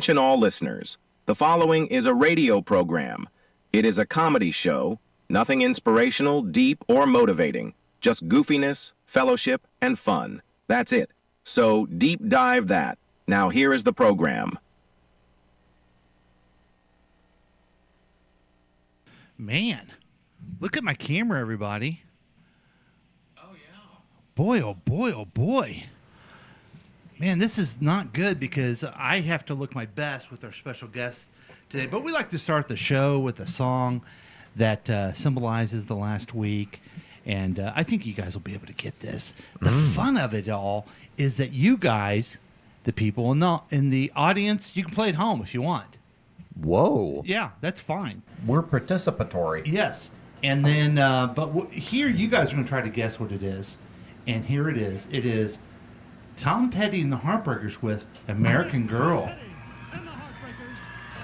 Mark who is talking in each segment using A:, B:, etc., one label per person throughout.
A: Attention all listeners. The following is a radio program. It is a comedy show, nothing inspirational, deep, or motivating. Just goofiness, fellowship, and fun. That's it. So deep dive that. Now here is the program.
B: Man, look at my camera, everybody. Oh, yeah. Boy, oh, boy, oh, boy. Man, this is not good because I have to look my best with our special guest today. But we like to start the show with a song that symbolizes the last week. And I think you guys will be able to get this. The fun of it all is that you guys, the people in the audience, you can play at home if you want.
C: Whoa.
B: Yeah, that's fine.
C: We're participatory.
B: Yes. And then, here you guys are going to try to guess what it is. And here it is. It is Tom Petty and the Heartbreakers with American Girl.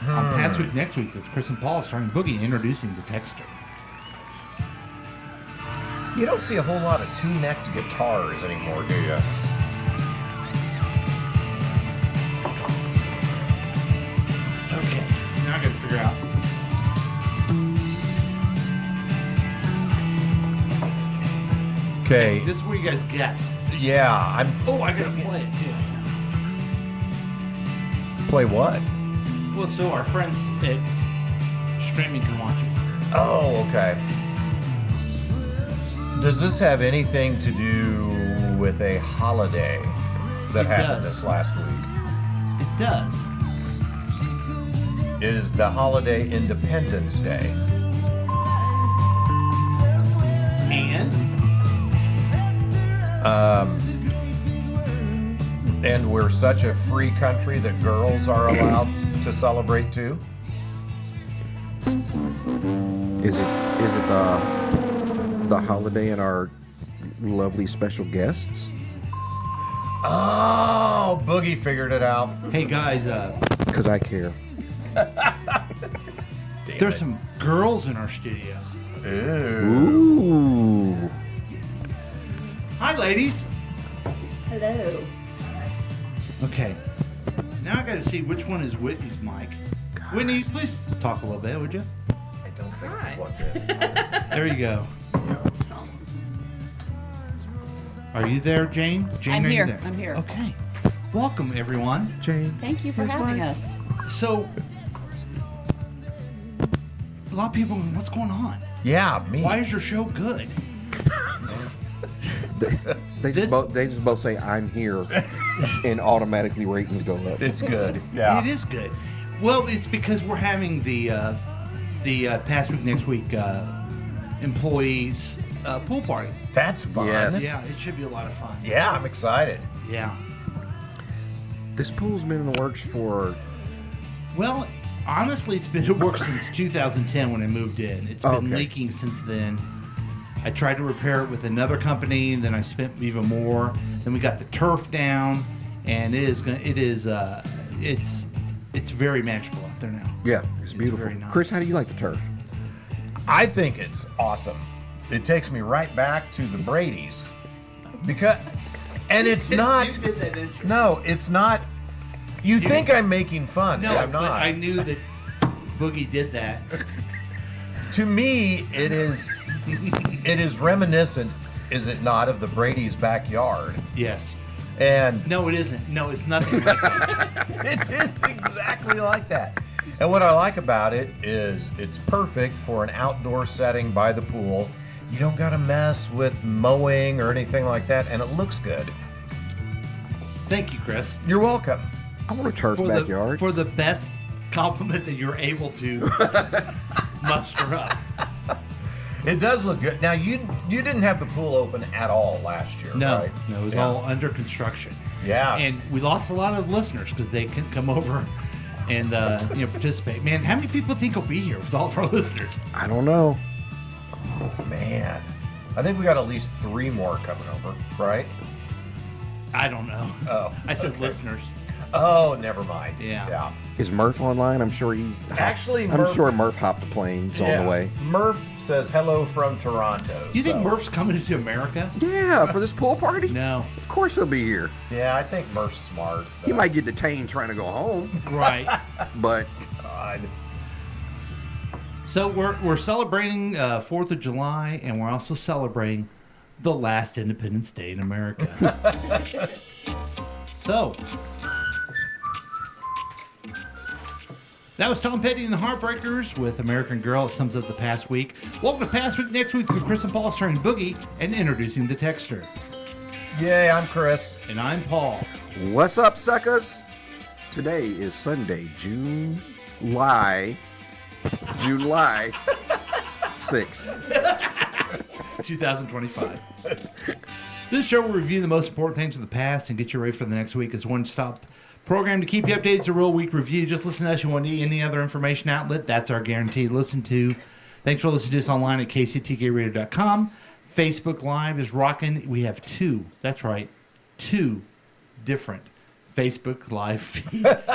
B: On Past Week Next Week with Chris and Paul starring Boogie introducing the texter.
C: You don't see a whole lot of two-necked guitars anymore, do you?
B: Okay. Now I got to figure out.
C: Okay.
B: This is where you guys guess.
C: Yeah, I'm.
B: I got to play it too.
C: Play what?
B: Well, so our friends at streaming can watch it.
C: Oh, okay. Does this have anything to do with a holiday that happened this last week?
B: It does.
C: Is the holiday Independence Day? And we're such a free country that girls are allowed to celebrate too?
D: Is it the holiday and our lovely special guests?
C: Oh, Boogie figured it out.
B: Hey guys,
D: Because I care.
B: there's some girls in our studio.
D: Ooh.
B: Hi, ladies.
E: Hello.
B: Okay. Now I got to see which one is Whitney's mic. Whitney, please talk a little bit, would you?
C: I don't think
E: Hi.
C: it's plugged in.
B: There you go. Are you there, Jane? Jane,
E: I'm
B: are
E: here.
B: You there?
E: I'm here.
B: Okay. Welcome, everyone.
D: Jane.
E: Thank you for
D: His
E: having
D: wife.
E: us.
B: So, a lot of people, what's going on?
C: Yeah, me.
B: Why is your show good?
D: They just both say I'm here, and automatically ratings go up.
C: It's good. Yeah.
B: It is good. Well, it's because we're having the Past Week Next Week employees pool party.
C: That's fun.
D: Yes.
B: Yeah, it should be a lot of fun.
C: Yeah, I'm excited.
B: Yeah.
D: This pool's been in the works for.
B: Well, honestly, it's been at work since 2010 when I moved in. It's been leaking since then. I tried to repair it with another company, and then I spent even more. Then we got the turf down, and it's very magical out there now.
D: Yeah, it's beautiful.
B: very nice.
D: Chris, how do you like the turf?
C: I think it's awesome. It takes me right back to the Brady's. And it's not. No, it's not. You think I'm making fun,
B: No,
C: and I'm
B: but
C: not.
B: I knew that Boogie did that.
C: To me, it is reminiscent, is it not, of the Brady's backyard?
B: Yes.
C: And
B: No, it isn't. No, it's nothing like that.
C: it is exactly like that. And what I like about it is it's perfect for an outdoor setting by the pool. You don't got to mess with mowing or anything like that, and it looks good.
B: Thank you, Chris.
C: You're welcome.
D: I want a turf backyard.
B: For the best compliment that you're able to muster up.
C: It does look good. Now, you didn't have the pool open at all last year,
B: No,
C: right?
B: no, it was all under construction.
C: Yes.
B: And we lost a lot of listeners because they couldn't come over and participate. Man, how many people think will be here with all of our listeners?
D: I don't know.
C: Man, I think we got at least 3 more coming over, right?
B: I don't know.
C: Oh,
B: I said
C: okay.
B: listeners.
C: Oh, never mind.
B: Yeah.
D: Is Murph online? I'm sure he's.
C: Actually,
D: I'm
C: Murph-
D: sure Murph hopped the plane. He's on the way.
C: Murph says hello from Toronto.
B: You think
C: so-
B: Murph's coming to America?
D: Yeah, for this pool party.
B: No.
D: Of course he'll be here.
C: Yeah, I think Murph's smart.
D: He might get detained trying to go home,
B: Right.
D: but
C: God.
B: So we're celebrating 4th of July, and we're also celebrating the last Independence Day in America. So that was Tom Petty and the Heartbreakers with American Girl. It sums up the past week. Welcome to Past Week Next Week with Chris and Paul starring Boogie and introducing the texter.
C: Yay, I'm Chris.
B: And I'm Paul.
D: what's up, suckers? Today is Sunday, July 6th.
B: 2025. This show will review the most important things of the past and get you ready for the next week. It's a one-stop program to keep you updated. It's a real week review. Just listen to us. You won't need any other information outlet. That's our guarantee. Listen to. Thanks for listening to us online at kctkradio.com. Facebook Live is rocking. We have two different Facebook Live feeds.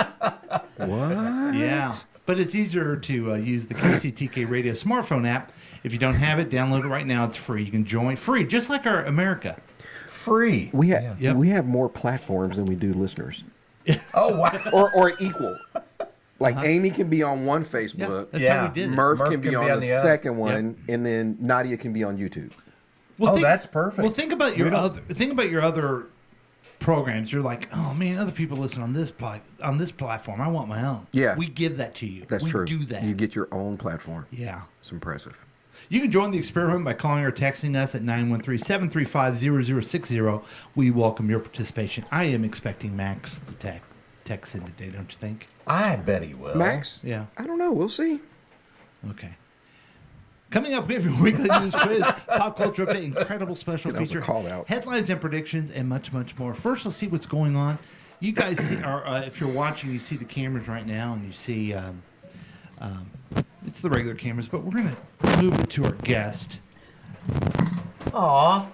D: What?
B: Yeah. But it's easier to use the KCTK Radio smartphone app. If you don't have it, download it right now. It's free. You can join free, just like our America.
C: Free.
D: We have
B: Yep.
D: we have more platforms than we do listeners,
C: Oh, wow.
D: or equal. Like Amy can be on one Facebook.
B: That's
C: Yeah.
B: how we did it.
D: Murph,
C: Murph
D: can be on the
C: other.
D: second one, and then Nadia can be on YouTube.
B: Well,
C: Oh, that's perfect.
B: Well, think about your other programs. You're like, oh man, other people listen on this platform. I want my own.
D: Yeah.
B: we give that to you.
D: That's
B: we
D: true.
B: do that.
D: You get your own platform.
B: Yeah.
D: It's impressive.
B: You can join the experiment by calling or texting us at 913-735-0060. We welcome your participation. I am expecting Max to text in today, don't you think?
C: I bet he will.
D: Max?
B: Yeah.
D: I don't know. We'll see.
B: Okay. Coming up, we have your weekly news quiz, pop culture update, incredible special
D: That was a
B: feature,
D: call out.
B: headlines and predictions, and much, much more. First, let's see what's going on. You guys see, if you're watching, you see the cameras right now, and you see it's the regular cameras, but we're going to move it to our guest.
C: Aw.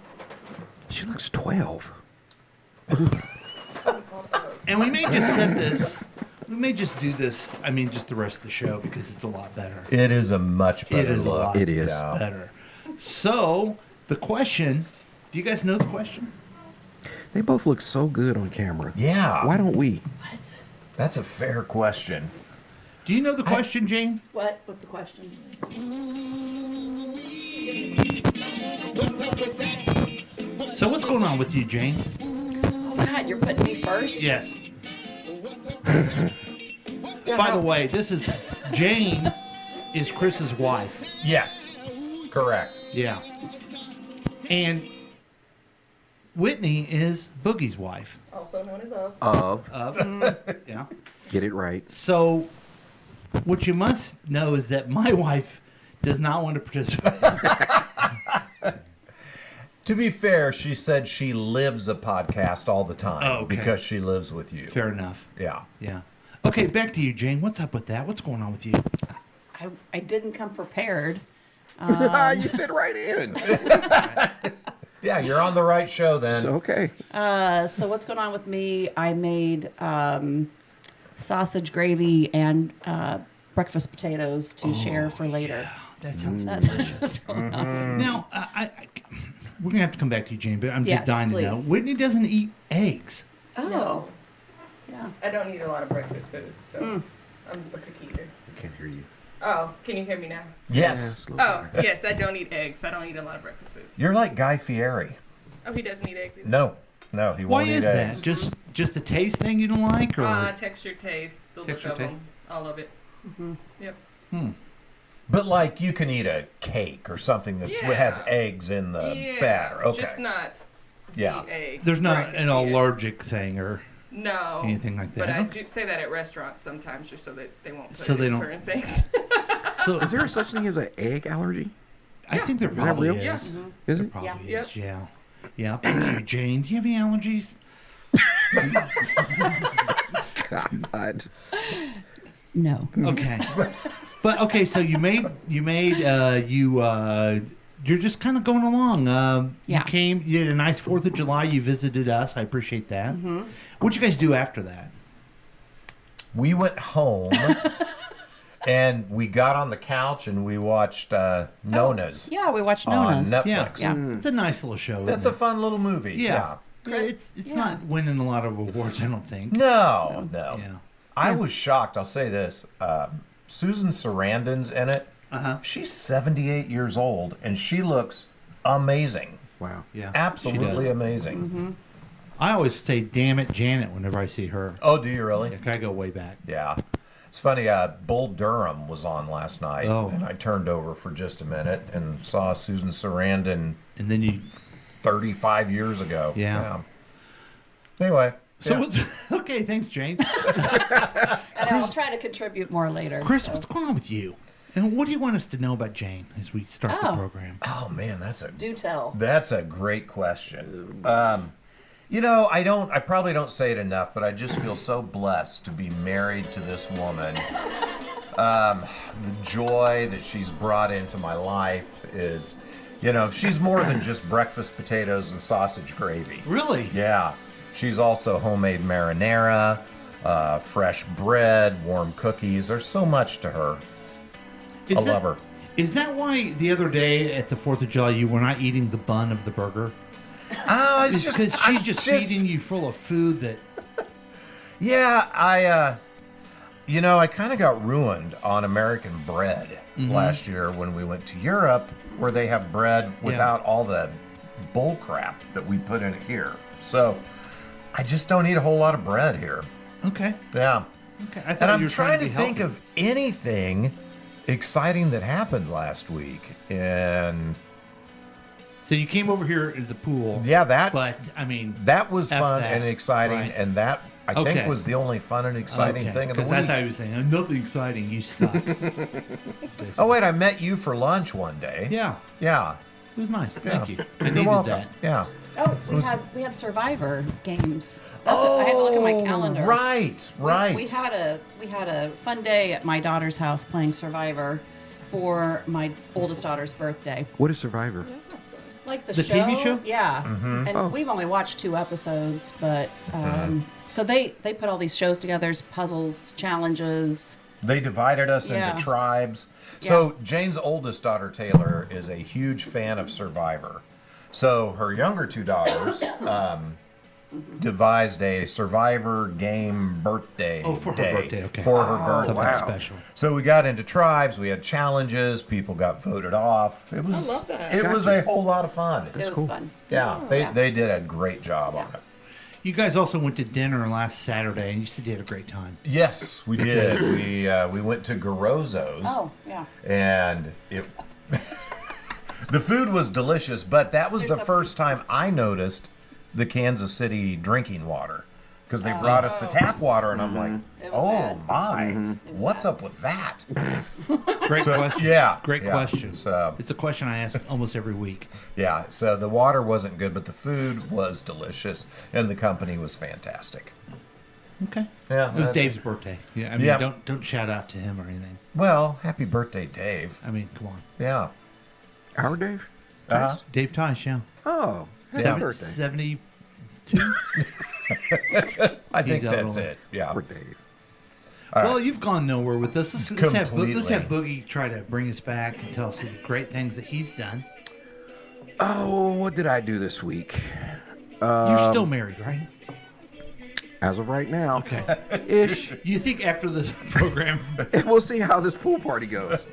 D: She looks 12.
B: And we may just set this, we may just do this, just the rest of the show, because it's a lot better.
C: It is a much better
B: It is a
C: look.
B: lot
D: It is.
C: Yeah.
B: better. So, the question, do you guys know the question?
D: They both look so good on camera.
C: Yeah.
D: Why don't we?
E: What?
C: That's a fair question.
B: Do you know the question, Jane?
E: What? What's the question?
B: So what's going on with you, Jane?
E: Oh God, you're putting me first.
B: Yes. By the way, this is Jane is Chris's wife.
C: Yes. Correct.
B: Yeah. And Whitney is Boogie's wife.
E: Also known as Of.
B: Yeah.
D: Get it right.
B: So what you must know is that my wife does not want to participate.
C: To be fair, she said she lives a podcast all the time
B: Oh, okay.
C: because she lives with you.
B: Fair enough.
C: Yeah.
B: Yeah. Okay, back to you, Jane. What's up with that? What's going on with you?
E: I didn't come prepared.
D: You fit right in.
C: Yeah, you're on the right show then.
D: So, okay.
E: So what's going on with me? I made sausage gravy and breakfast potatoes to share for later.
B: That sounds delicious. Now, we're going to have to come back to you, Jane, but I'm just
E: Yes,
B: dying to know.
E: please.
B: Whitney doesn't eat eggs.
E: Oh.
F: No.
E: Yeah.
F: I don't eat a lot of breakfast food, so I'm a picky eater.
D: I can't hear you.
F: Oh, can you hear me now?
C: Yes.
F: Oh, yes, I don't eat eggs. I don't eat a lot of breakfast foods.
C: You're like Guy Fieri.
F: Oh, he doesn't eat eggs either.
C: No. No, he
B: Why
C: won't
B: is
C: eat
B: that?
C: eggs.
B: Just a taste thing you don't like, or
F: Texture, taste, the
B: Texture,
F: look of
B: taste.
F: them, all of it. Yep.
C: But like you can eat a cake or something that
F: Yeah.
C: has eggs in the
F: Yeah,
C: batter. Okay.
F: just not
C: Yeah.
F: the egg.
B: there's
F: where I
B: not
F: can
B: an
F: see it.
B: allergic thing, or
F: No.
B: anything like that.
F: But I
B: Okay.
F: do say that at restaurants sometimes just so that they won't put
B: So
F: it
B: they
F: in
B: don't-
F: certain things.
B: so
D: Is there such thing as an egg allergy?
B: I think there
D: that
B: probably
D: real?
B: is.
F: Yeah.
D: Is
B: There
D: it?
B: probably
F: Yeah.
B: is. Yeah. Yeah. Thank you, Jane. Do you have any allergies?
D: God.
E: No.
B: Okay. But okay, so you're just kind of going along.
E: Yeah.
B: You did a nice 4th of July. You visited us. I appreciate that. What'd you guys do after that?
C: We went home and we got on the couch and we watched Nona's
E: Yeah, we watched
C: on
E: Nona's.
C: Netflix.
B: Yeah,
E: Yeah.
B: It's a nice little show.
C: That's
B: isn't
C: a fun little movie.
B: it? Yeah. It's
E: Yeah.
B: not winning a lot of awards, I don't think.
C: No.
B: Yeah.
C: I was shocked. I'll say this. Susan Sarandon's in it.
B: Uh-huh.
C: She's 78 years old and she looks amazing.
D: Wow.
B: Yeah.
C: Absolutely
B: she does.
C: amazing.
B: I always say, "Damn it, Janet," whenever I see her.
C: Oh, do you really?
B: Like, I go way back.
C: Yeah. It's funny, Bull Durham was on last night,
B: Oh.
C: and I turned over for just a minute and saw Susan Sarandon
B: And then you.
C: 35 years ago.
B: Yeah.
C: Anyway.
B: So
C: yeah.
B: what's okay? Thanks, Jane.
E: And I'll try to contribute more later.
B: Chris,
E: so.
B: what's going on with you? And what do you want us to know about Jane as we start the
E: Oh.
B: program?
C: Oh, man, that's
E: Do tell.
C: a great question. I probably don't say it enough, but I just feel so blessed to be married to this woman. The joy that she's brought into my life is, she's more than just breakfast potatoes and sausage gravy.
B: Really?
C: Yeah. She's also homemade marinara, fresh bread, warm cookies. There's so much to her. I love her.
B: Is that why the other day at the 4th of July you were not eating the bun of the burger?
C: Oh,
B: It's because she's just feeding you full of food that.
C: Yeah, I kind of got ruined on American bread last year when we went to Europe, where they have bread without all the bull crap that we put in it here. So I just don't eat a whole lot of bread here.
B: Okay.
C: Yeah.
B: Okay. I thought
C: And
B: you
C: I'm
B: were
C: trying to
B: be
C: think
B: healthy.
C: of anything exciting that happened last week. And
B: So you came over here at the pool.
C: yeah, that
B: I mean.
C: that was
B: F
C: fun
B: that,
C: and exciting,
B: right.
C: and that I think
B: Okay.
C: was the only fun and exciting thing of the
B: 'Cause I
C: week.
B: thought you were saying nothing exciting. You suck.
C: Oh wait, I met you for lunch one day.
B: Yeah.
C: Yeah.
B: It was nice. Thank
C: Yeah.
B: you. I
C: You're
B: needed
C: welcome.
B: that.
C: Yeah.
E: Oh, we had Survivor games. I had to look at my calendar.
C: Right,
E: We-
C: right.
E: We had a fun day at my daughter's house playing Survivor for my oldest daughter's birthday.
D: What is Survivor?
E: Like the show?
B: TV show?
E: Yeah.
C: Mm-hmm.
E: And
D: Oh.
E: we've only watched 2 episodes, but so they put all these shows together, puzzles, challenges.
C: They divided us
E: Yeah.
C: into tribes. So Jane's oldest daughter, Taylor, is a huge fan of Survivor. So her younger 2 daughters devised a Survivor game birthday
B: Oh, for her
C: day
B: birthday, okay.
C: for her
B: Something
C: birthday.
D: wow.
B: special.
C: So we got into tribes. We had challenges. People got voted off. It was.
F: love that.
C: It was a whole lot of fun.
E: It was
D: cool.
E: fun.
C: Yeah,
E: Yeah.
C: they did a great job on
E: Yeah.
C: it.
B: You guys also went to dinner last Saturday, and you said you had a great time.
C: Yes, we did. We went to Garozzo's.
E: Oh, yeah.
C: And it the food was delicious, but that was the first time I noticed the Kansas City drinking water, because they brought us the tap water, and I'm like,
E: It was
C: oh
E: bad.
C: my, what's up with that?
B: Great question.
C: Yeah,
B: Great
C: yeah.
B: question.
C: So
B: It's a question I ask almost every week.
C: yeah, so the water wasn't good, but the food was delicious, and the company was fantastic.
B: Okay.
C: Yeah,
B: It was
C: that-
B: Dave's birthday. Yeah. I mean,
C: Yeah.
B: don't shout out to him or anything.
C: Well, happy birthday, Dave.
B: I mean, come on.
C: Yeah.
D: Our Dave?
C: Uh-huh.
B: Dave Tice, yeah.
D: Oh, happy
C: Yeah.
D: birthday.
B: 72.
C: I think
B: He's out
C: that's
B: on
C: it. Yeah.
D: For Dave.
B: Well, you've gone nowhere with us. Let's have
C: Completely.
B: Boogie try to bring us back and tell us the great things that he's done.
D: Oh, what did I do this week?
B: You're still married, right?
D: As of right now.
B: Okay.
D: Ish.
B: You think after this program,
D: We'll see how this pool party goes.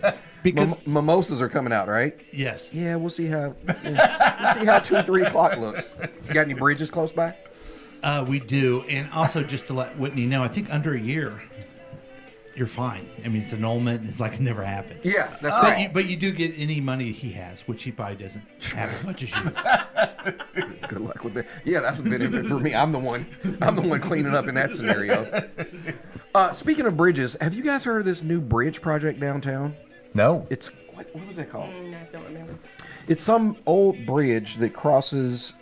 B: because
D: Mimosas are coming out, right?
B: yes,
D: Yeah, we'll see how. Yeah. We'll see how 2 and 3 o'clock looks. You got any bridges close by?
B: we do, and also just to let Whitney know, I think under a year, you're fine. I mean, it's annulment. It's like it never happened.
D: Yeah, that's
B: But
D: right.
B: you, but you do get any money he has, which he probably doesn't have as much as you.
D: Good luck with that. Yeah, that's a benefit for me. I'm the one cleaning up in that scenario. Speaking of bridges, have you guys heard of this new bridge project downtown?
C: No.
D: It's what was that called?
F: I don't remember.
D: It's some old bridge that crosses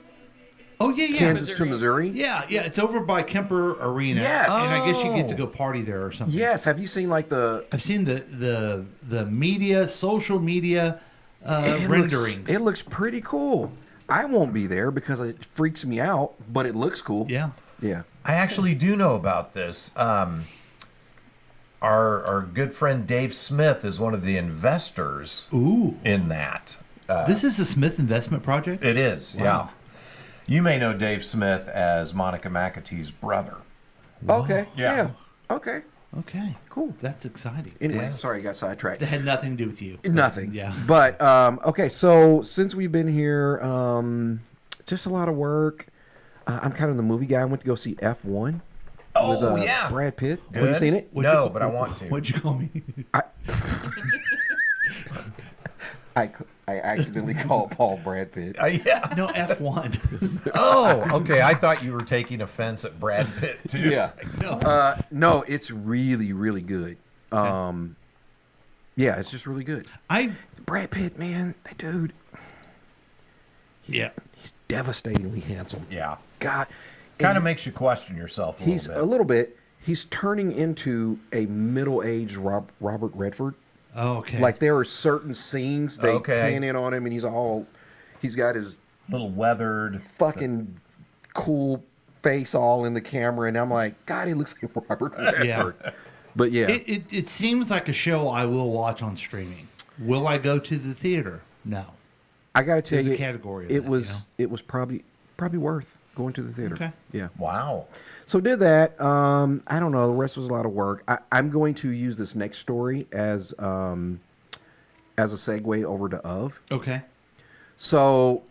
B: Oh yeah.
D: Kansas to Missouri.
B: Yeah. It's over by Kemper Arena.
D: Yes.
B: And I guess you get to
C: Oh.
B: go party there or something.
D: Yes. Have you seen like the
B: I've seen the media, social media renderings.
D: It looks pretty cool. I won't be there because it freaks me out, but it looks cool.
B: Yeah.
D: Yeah.
C: I actually do know about this. our good friend Dave Smith is one of the investors
B: Ooh.
C: in that.
B: This is a Smith investment project?
C: It is,
B: Wow.
C: yeah. You may know Dave Smith as Monica McAtee's brother.
D: Okay.
C: Yeah.
D: Yeah. Okay.
B: Okay.
D: Cool.
B: That's exciting.
D: Anyway,
C: Yeah.
D: sorry, I got sidetracked.
B: That had nothing to do with you.
D: Nothing.
B: Yeah.
D: But okay, so since we've been here, just a lot of work. I'm kind of the movie guy. I went to go see F1
C: Oh,
D: with
C: yeah.
D: Brad Pitt.
C: Good.
D: Have you seen it?
C: No, but I want to.
B: What'd you call me?
D: I accidentally called Paul Brad Pitt.
C: Yeah.
B: No, F1.
C: Oh, okay. I thought you were taking offense at Brad Pitt, too.
D: Yeah.
B: No.
D: No, it's really, really good. Yeah, it's just really good. Brad Pitt, man, that dude.
B: Yeah.
D: He's devastatingly handsome.
C: Yeah.
D: God.
C: Kind of
D: and
C: makes you question yourself a
D: He's
C: little
D: a
C: bit.
D: little bit. He's turning into a middle-aged Robert Redford.
B: Oh, okay.
D: Like there are certain scenes they
C: Okay.
D: pan in on him, and he's got his
C: little weathered.
D: fucking cool face all in the camera, and I'm like, God, he looks like Robert Redford. But yeah,
B: It seems like a show I will watch on streaming. Will I go to the theater? No.
D: I got to tell
B: There's a
D: you,
B: category of
D: it
B: that,
D: was it was probably worth going to the theater.
B: Okay.
D: Yeah.
C: Wow.
D: So did that. I don't know. The rest was a lot of work. I'm going to use this next story as a segue over to Of.
B: Okay.
D: So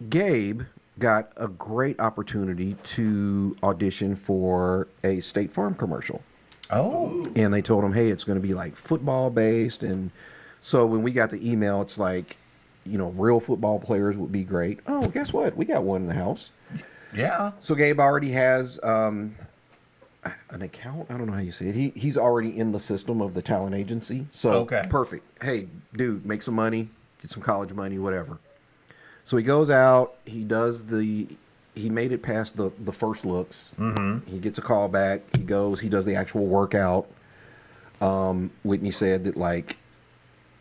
D: Gabe got a great opportunity to audition for a State Farm commercial.
C: Oh.
D: And they told him, hey, it's going to be like football based. And so when we got the email, it's like, real football players would be great. Oh, guess what? We got one in the house.
C: Yeah.
D: So Gabe already has an account. I don't know how you say it. He's already in the system of the talent agency. So
C: Okay.
D: perfect. Hey, dude, make some money, get some college money, whatever. So he goes out. He made it past the first looks. Mm-hmm. He gets a call back. He goes. He does the actual workout. Whitney said that like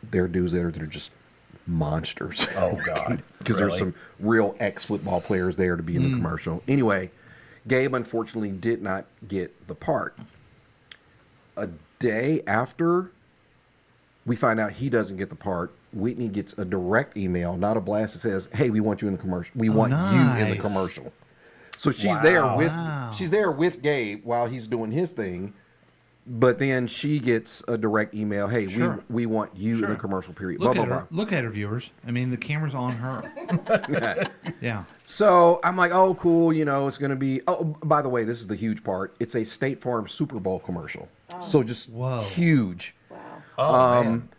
D: there are dudes that are just monsters.
C: Oh, God.
D: Because there's some real ex-football players there to be in the commercial. Anyway, Gabe unfortunately did not get the part. A day after we find out he doesn't get the part, Whitney gets a direct email, not a blast, that says, hey, we want you in the commercial. We want you in the
B: nice.
D: commercial. So she's
C: Wow.
D: there with Gabe while he's doing his thing. But then she gets a direct email, hey,
B: Sure.
D: we want you in the
B: Sure.
D: commercial period.
B: Look
D: Blah,
B: at
D: blah,
B: her.
D: blah.
B: Look at her, viewers. I mean, the camera's on her. Yeah.
D: So I'm like, oh, cool. It's going to be. Oh, by the way, this is the huge part. It's a State Farm Super Bowl commercial. So just
B: Whoa.
D: huge.
E: Wow.
C: Oh, man.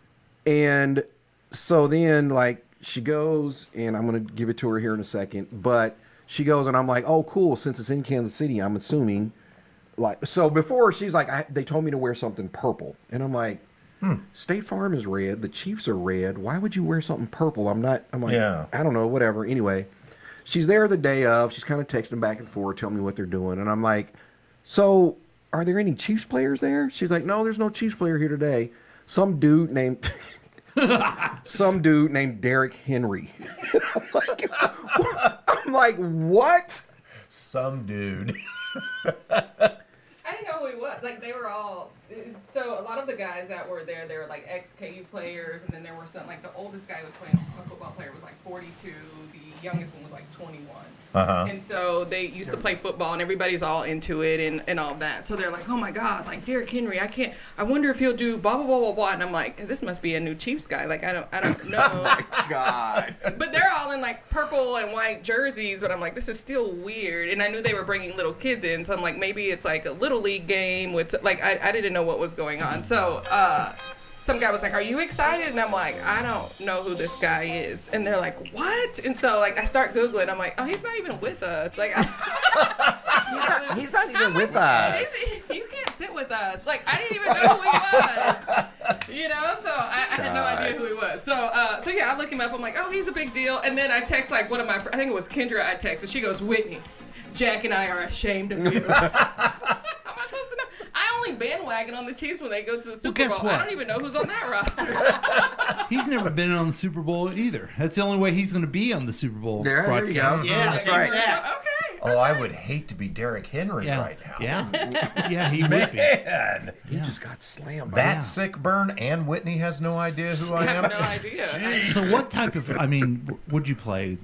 D: And so then, like, she goes, and I'm going to give it to her here in a second. But she goes, and I'm like, oh, cool. Since it's in Kansas City, I'm assuming. Like, so before she's like, they told me to wear something purple. And I'm like, State Farm is red. The Chiefs are red. Why would you wear something purple? I'm like,
C: Yeah.
D: I don't know, whatever. Anyway, she's there the day of. She's kind of texting back and forth, telling me what they're doing. And I'm like, so are there any Chiefs players there? She's like, no, there's no Chiefs player here today. Some dude named Derrick Henry. I'm like, what?
C: Some dude.
F: I didn't know who he was. Like, they were all. So, a lot of the guys that were there, they were like ex-KU players, and then there were some, like, the oldest guy who was playing a football player was like 42, the youngest one was like 21.
C: Uh-huh.
F: And so they used to play football, and everybody's all into it and all that. So they're like, oh my God, like Derrick Henry, I wonder if he'll do blah, blah, blah, blah, blah. And I'm like, this must be a new Chiefs guy. Like, I don't know.
D: God.
F: But they're all in like purple and white jerseys, but I'm like, this is still weird. And I knew they were bringing little kids in, so I'm like, maybe it's like a little league game with, like, I didn't know what was going on. So, some guy was like, are you excited? And I'm like, I don't know who this guy is. And they're like, what? And so, like, I start Googling. I'm like, oh, he's not even with us. Like,
D: He's not even with us.
F: you can't sit with us. Like, I didn't even know who he was. So I had no idea who he was. So yeah, I look him up. I'm like, oh, he's a big deal. And then I text, like, one of my, I think it was Kendra I texted. She goes, Whitney, Jack and I are ashamed of you. How am I supposed to know? I only bandwagon on the Chiefs when they go to the Super
B: guess
F: Bowl.
B: what?
F: I don't even know who's on that roster.
B: He's never been on the Super Bowl either. That's the only way he's going to be on the Super Bowl
D: There you
B: broadcast.
D: go.
B: Yeah,
D: That's right.
B: Yeah.
F: Okay.
C: Oh, I would hate to be Derrick Henry
B: Yeah.
C: right now.
B: Yeah. Yeah, he would be.
C: Man,
D: He just got slammed.
C: that sick burn, and Whitney has no idea who I
F: I
C: am.
F: have no idea.
B: So what type of, I mean, would you play?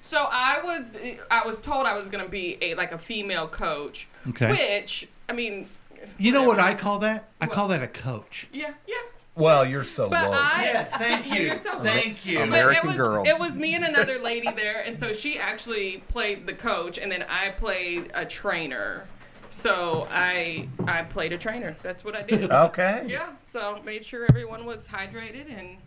F: So I was told I was gonna be a female coach,
B: Okay.
F: which I mean,
B: You know what
F: whatever.
B: I call that? I call that a coach.
F: Yeah.
C: Well, you're so
F: But
C: low.
B: Thank
F: You're so
B: Thank you.
F: But
D: American Girls.
F: It was me and another lady there, and so she actually played the coach, and then I played a trainer. So I played a trainer. That's what I did.
C: Okay.
F: Yeah. So made sure everyone was hydrated and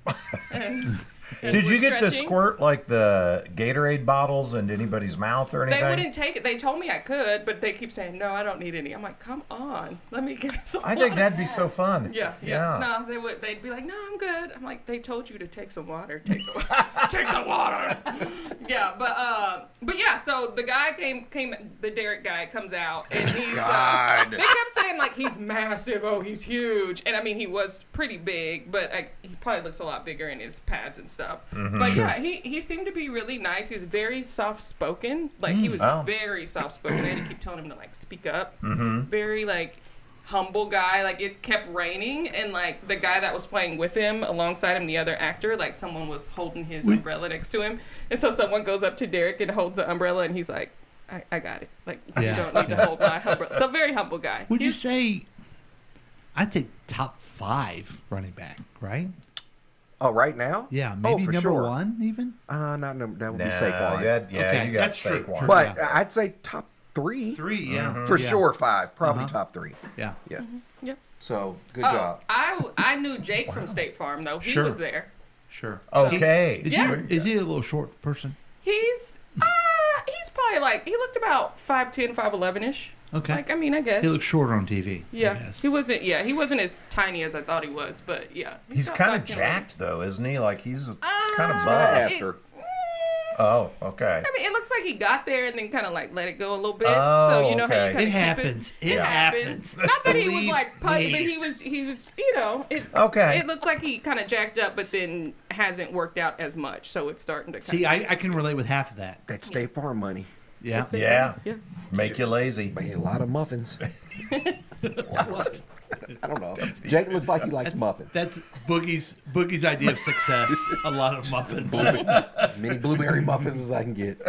C: Did you
F: was
C: get to
F: stretching.
C: squirt like the Gatorade bottles into anybody's mouth or anything?
F: They wouldn't take it. They told me I could, but they keep saying no. I don't need any. I'm like, come on, let me get some.
C: I think
F: water."
C: that'd be so fun.
F: Yeah. No, they would. They'd be like, no, I'm good. I'm like, they told you to take some water. Take the take the water. Yeah, but yeah. So the guy came. The Derek guy comes out, and he's. They kept saying like he's massive. Oh, he's huge. And I mean, he was pretty big, but he probably looks a lot bigger in his pads and stuff. But yeah, he seemed to be really nice. He was very soft spoken. Like he was
C: Oh.
F: very soft spoken. I had to keep telling him to like speak up. Very like humble guy. Like it kept raining, and like the guy that was playing with him alongside him, the other actor, like someone was holding his umbrella next to him, and so someone goes up to Derek and holds the umbrella, and he's like, I got it. Like you
B: Yeah.
F: don't need to hold my umbrella. So very humble guy.
B: Would you
F: He's-
B: say, I'd say top 5 running back, right?
D: Oh, right now?
B: Yeah,
D: Oh,
B: maybe
D: for
B: number
D: sure.
B: 1 even?
D: Not number. That would
C: Nah,
D: be Saquon.
B: Okay,
C: you got
B: that's true,
C: Saquon.
B: true.
D: But
B: Yeah.
D: I'd say top 3
B: 3, yeah.
D: for
B: Yeah.
D: sure. 5, probably
B: Uh-huh.
D: top 3.
B: Yeah.
D: Yeah.
F: Yeah.
D: So good
F: Oh,
D: job.
F: I knew Jake from State Farm though. He
B: Sure.
F: was there.
B: Sure.
C: Okay.
B: Is he a little short person?
F: He's probably like he looked about 5'10", 5'11" ish.
B: Okay.
F: Like I mean, I guess.
B: He looks shorter on TV. I
F: Yeah,
B: guess.
F: he wasn't. Yeah, he wasn't as tiny as I thought he was, but yeah.
C: He's
F: about
C: kind of
F: 5'10".
C: jacked though, isn't he? Like he's kind of
F: Uh,
C: buff.
D: After.
C: Oh, okay.
F: I mean, it looks like he got there and then kind of like let it go a little bit.
C: Oh,
F: so you know how
C: okay.
F: you kind
B: It
F: of
B: happens. It
C: Yeah.
B: happens.
F: Not that he was
B: Believe
F: like putty,
B: me.
F: but he was. You know, it.
C: Okay.
F: It looks like he kind of jacked up, but then hasn't worked out as much. So it's starting to.
B: See, I can relate with half of that.
D: That State Farm money.
B: Yeah.
C: Yeah.
F: Yeah.
C: Make you lazy.
D: Man, a lot of muffins. I don't know. Jake looks like he likes muffins.
B: That's Boogie's idea of success. A lot of muffins.
D: Many blueberry muffins as I can get.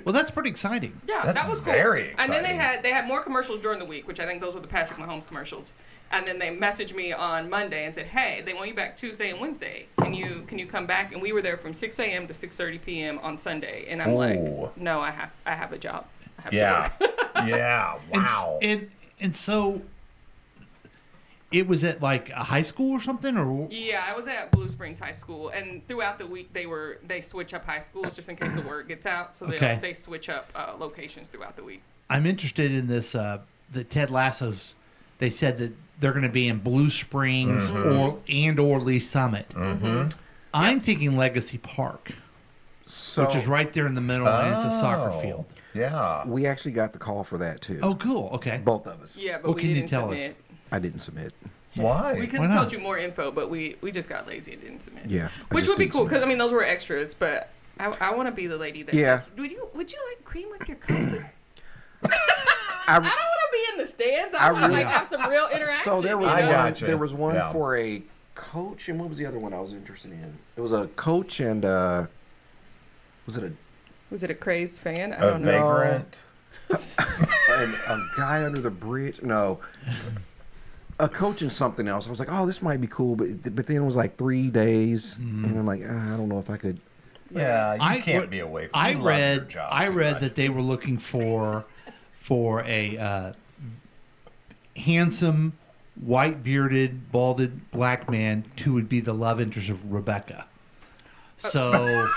B: Well, that's pretty exciting.
F: Yeah,
C: That's
F: that was cool.
C: very
F: And then
C: exciting.
F: they had more commercials during the week, which I think those were the Patrick Mahomes commercials. And then they messaged me on Monday and said, "Hey, they want you back Tuesday and Wednesday. Can you come back?" And we were there from 6 a.m. to 6:30 p.m. on Sunday. And I'm
C: Ooh.
F: like, "No, I have a job. I have
C: Yeah.
F: to work."
C: Yeah. Wow.
B: And so it was at like a high school or something, or
F: Yeah, I was at Blue Springs High School, and throughout the week they switch up high schools just in case the word gets out. So
B: Okay.
F: they switch up locations throughout the week.
B: I'm interested in this. That Ted Lasso's. They said that they're going to be in Blue Springs or Lee Summit. I'm thinking Legacy Park,
D: So
B: which is right there in the middle, and it's a soccer
C: Oh,
B: field.
C: Yeah.
D: we actually got the call for that too.
B: Oh, cool. Okay.
D: Both of us.
F: Yeah, but
B: What
F: we
B: can you
F: didn't
B: tell us?
F: submit.
D: I didn't submit.
C: Why?
F: We could
B: Why
F: have
B: not?
F: told you more info, but we just got lazy and didn't submit.
D: Yeah. I
F: Which
D: just
F: would be
D: didn't
F: cool because
D: submit.
F: I mean those were extras, but I want to be the lady that
D: Yeah.
F: says, would you like cream with your coffee?
D: I
F: I don't want to be in the stands.
D: I
F: I want to
D: really-
F: like have some real interaction.
D: So there was
F: you
C: I
F: know?
D: one.
C: gotcha.
D: There was one
C: Yeah.
D: for a coach, and what was the other one I was interested in? It was a coach and was it
F: Was it a crazed fan? I
C: A
F: don't know.
C: vagrant.
D: a guy under the bridge? No, a coach and something else. I was like, oh, this might be cool, but then it was like 3 days, and I'm like, I don't know if I could.
C: Yeah, you
B: I-
C: can't
B: what-
C: be away from.
B: I
C: you love your
B: read
C: job
B: I
C: too
B: read
C: much.
B: that they were looking for a handsome, white bearded, balded black man who would be the love interest of Rebecca. So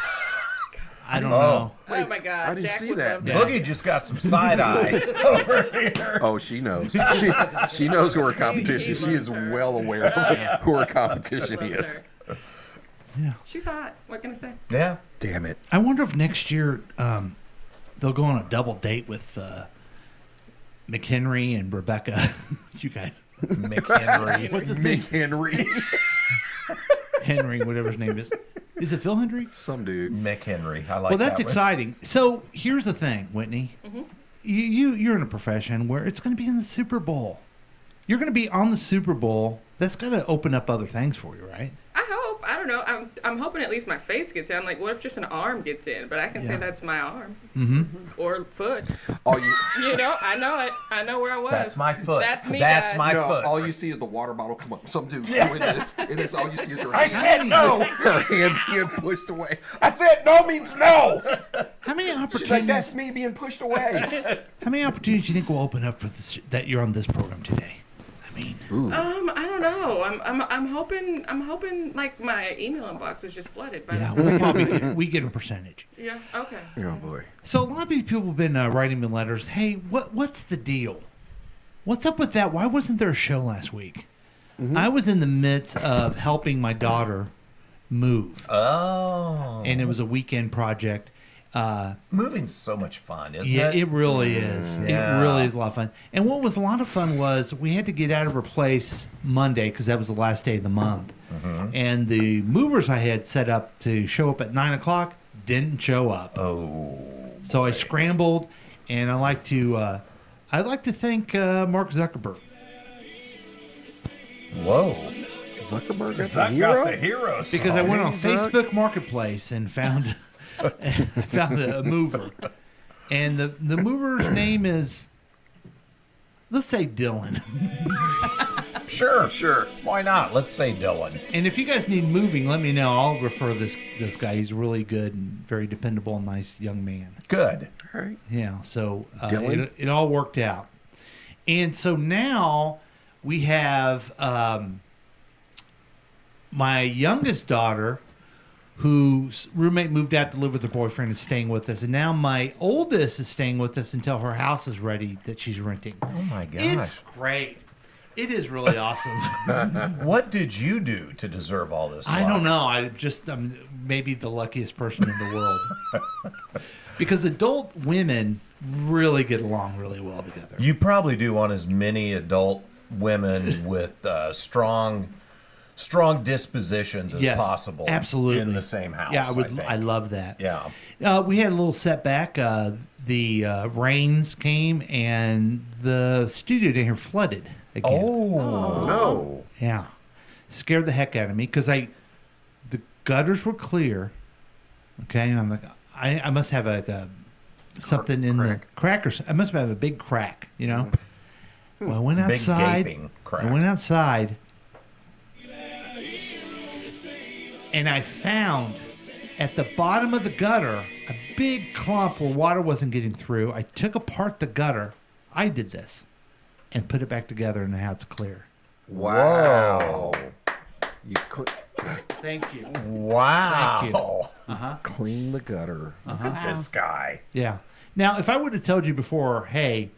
B: I don't know.
F: Oh my God!
D: I didn't
F: Jack
D: see
F: would
D: that.
F: love
B: Yeah.
C: Boogie just got some side eye over here.
D: Oh, she knows. She knows who her competition. She is
F: loves her.
D: well aware of who her competition
F: Loves
D: is.
F: her.
B: Yeah.
F: She's hot. What can I say?
C: Yeah.
D: Damn it.
B: I wonder if next year they'll go on a double date with McHenry and Rebecca. You guys,
C: McHenry.
B: what's his name?
D: Mick Henry.
B: Henry, whatever his name is. Is it Phil Henry?
D: Some dude.
C: McHenry. I like
B: Well, that's
C: that one.
B: exciting. So here's the thing, Whitney. you're in a profession where it's going to be in the Super Bowl. You're going to be on the Super Bowl. That's got to open up other things for you, right?
F: I hope. I don't know. I'm hoping at least my face gets in. I'm like, what if just an arm gets in? But I can say that's my arm. Or foot.
D: All you
F: You know, I know it. I know where I was.
C: That's my foot.
F: That's me,
C: That's
F: guys.
C: my
D: no,
C: foot.
D: all you see is the water bottle come up. Some dude doing this, and this all you see is her
C: I said no.
D: her hand being pushed away. I said no means no.
B: How many
D: She's like,
B: opportunities?
D: that's me being pushed away.
B: How many opportunities do you think will open up for this, that you're on this program today? I mean,
F: I don't know. I'm hoping like my email inbox is just flooded by
B: yeah,
F: the time.
B: we probably we get a percentage.
F: Yeah. Okay.
D: Oh boy.
B: So a lot of people have been writing me letters. Hey, what's the deal? What's up with that? Why wasn't there a show last week? I was in the midst of helping my daughter move,
C: Oh.
B: and it was a weekend project.
C: Moving's so much fun, isn't
B: Yeah,
C: it?
B: it really is.
C: Yeah.
B: It really is a lot of fun. And what was a lot of fun was we had to get out of her place Monday because that was the last day of the month. And the movers I had set up to show up at 9 o'clock didn't show up.
C: Oh.
B: So I scrambled, and I'd like to thank Mark Zuckerberg.
C: Whoa.
D: Zuckerberg got the
C: Zuck
D: hero?
C: got the hero
B: Because I went on
D: Zuck.
B: Facebook Marketplace and found I found a mover. And the mover's name is, let's say Dylan.
C: Sure. Why not? Let's say Dylan.
B: And if you guys need moving, let me know. I'll refer this guy. He's really good and very dependable and nice young man.
C: Good.
D: All right.
B: Yeah, so
D: Dylan?
B: it all worked out. And so now we have my youngest daughter, whose roommate moved out to live with her boyfriend, is staying with us. And now my oldest is staying with us until her house is ready that she's renting.
C: Oh my gosh.
B: It's great. It is really awesome.
C: What did you do to deserve all this?
B: I
C: luck?
B: don't know. I'm maybe the luckiest person in the world. Because adult women really get along really well together.
C: You probably do want as many adult women with strong dispositions as
B: Yes,
C: possible.
B: absolutely.
C: In the same house.
B: Yeah,
C: I think.
B: I love that.
C: Yeah.
B: We had a little setback. The rains came and the studio down here flooded again.
C: Oh no.
B: Yeah. Scared the heck out of me because the gutters were clear. Okay. And I'm like, I must have something in
D: crack.
B: the crackers. I must have a big crack, you know? Well, I went
C: Big
B: outside.
C: gaping crack.
B: I went outside. And I found at the bottom of the gutter a big clump where water wasn't getting through. I took apart the gutter. I did this and put it back together, and now it's clear.
D: Wow. You
B: Thank you.
C: Wow.
B: Thank you.
D: clean the gutter.
C: Look at this guy.
B: Yeah. Now, if I would have told you before, hey,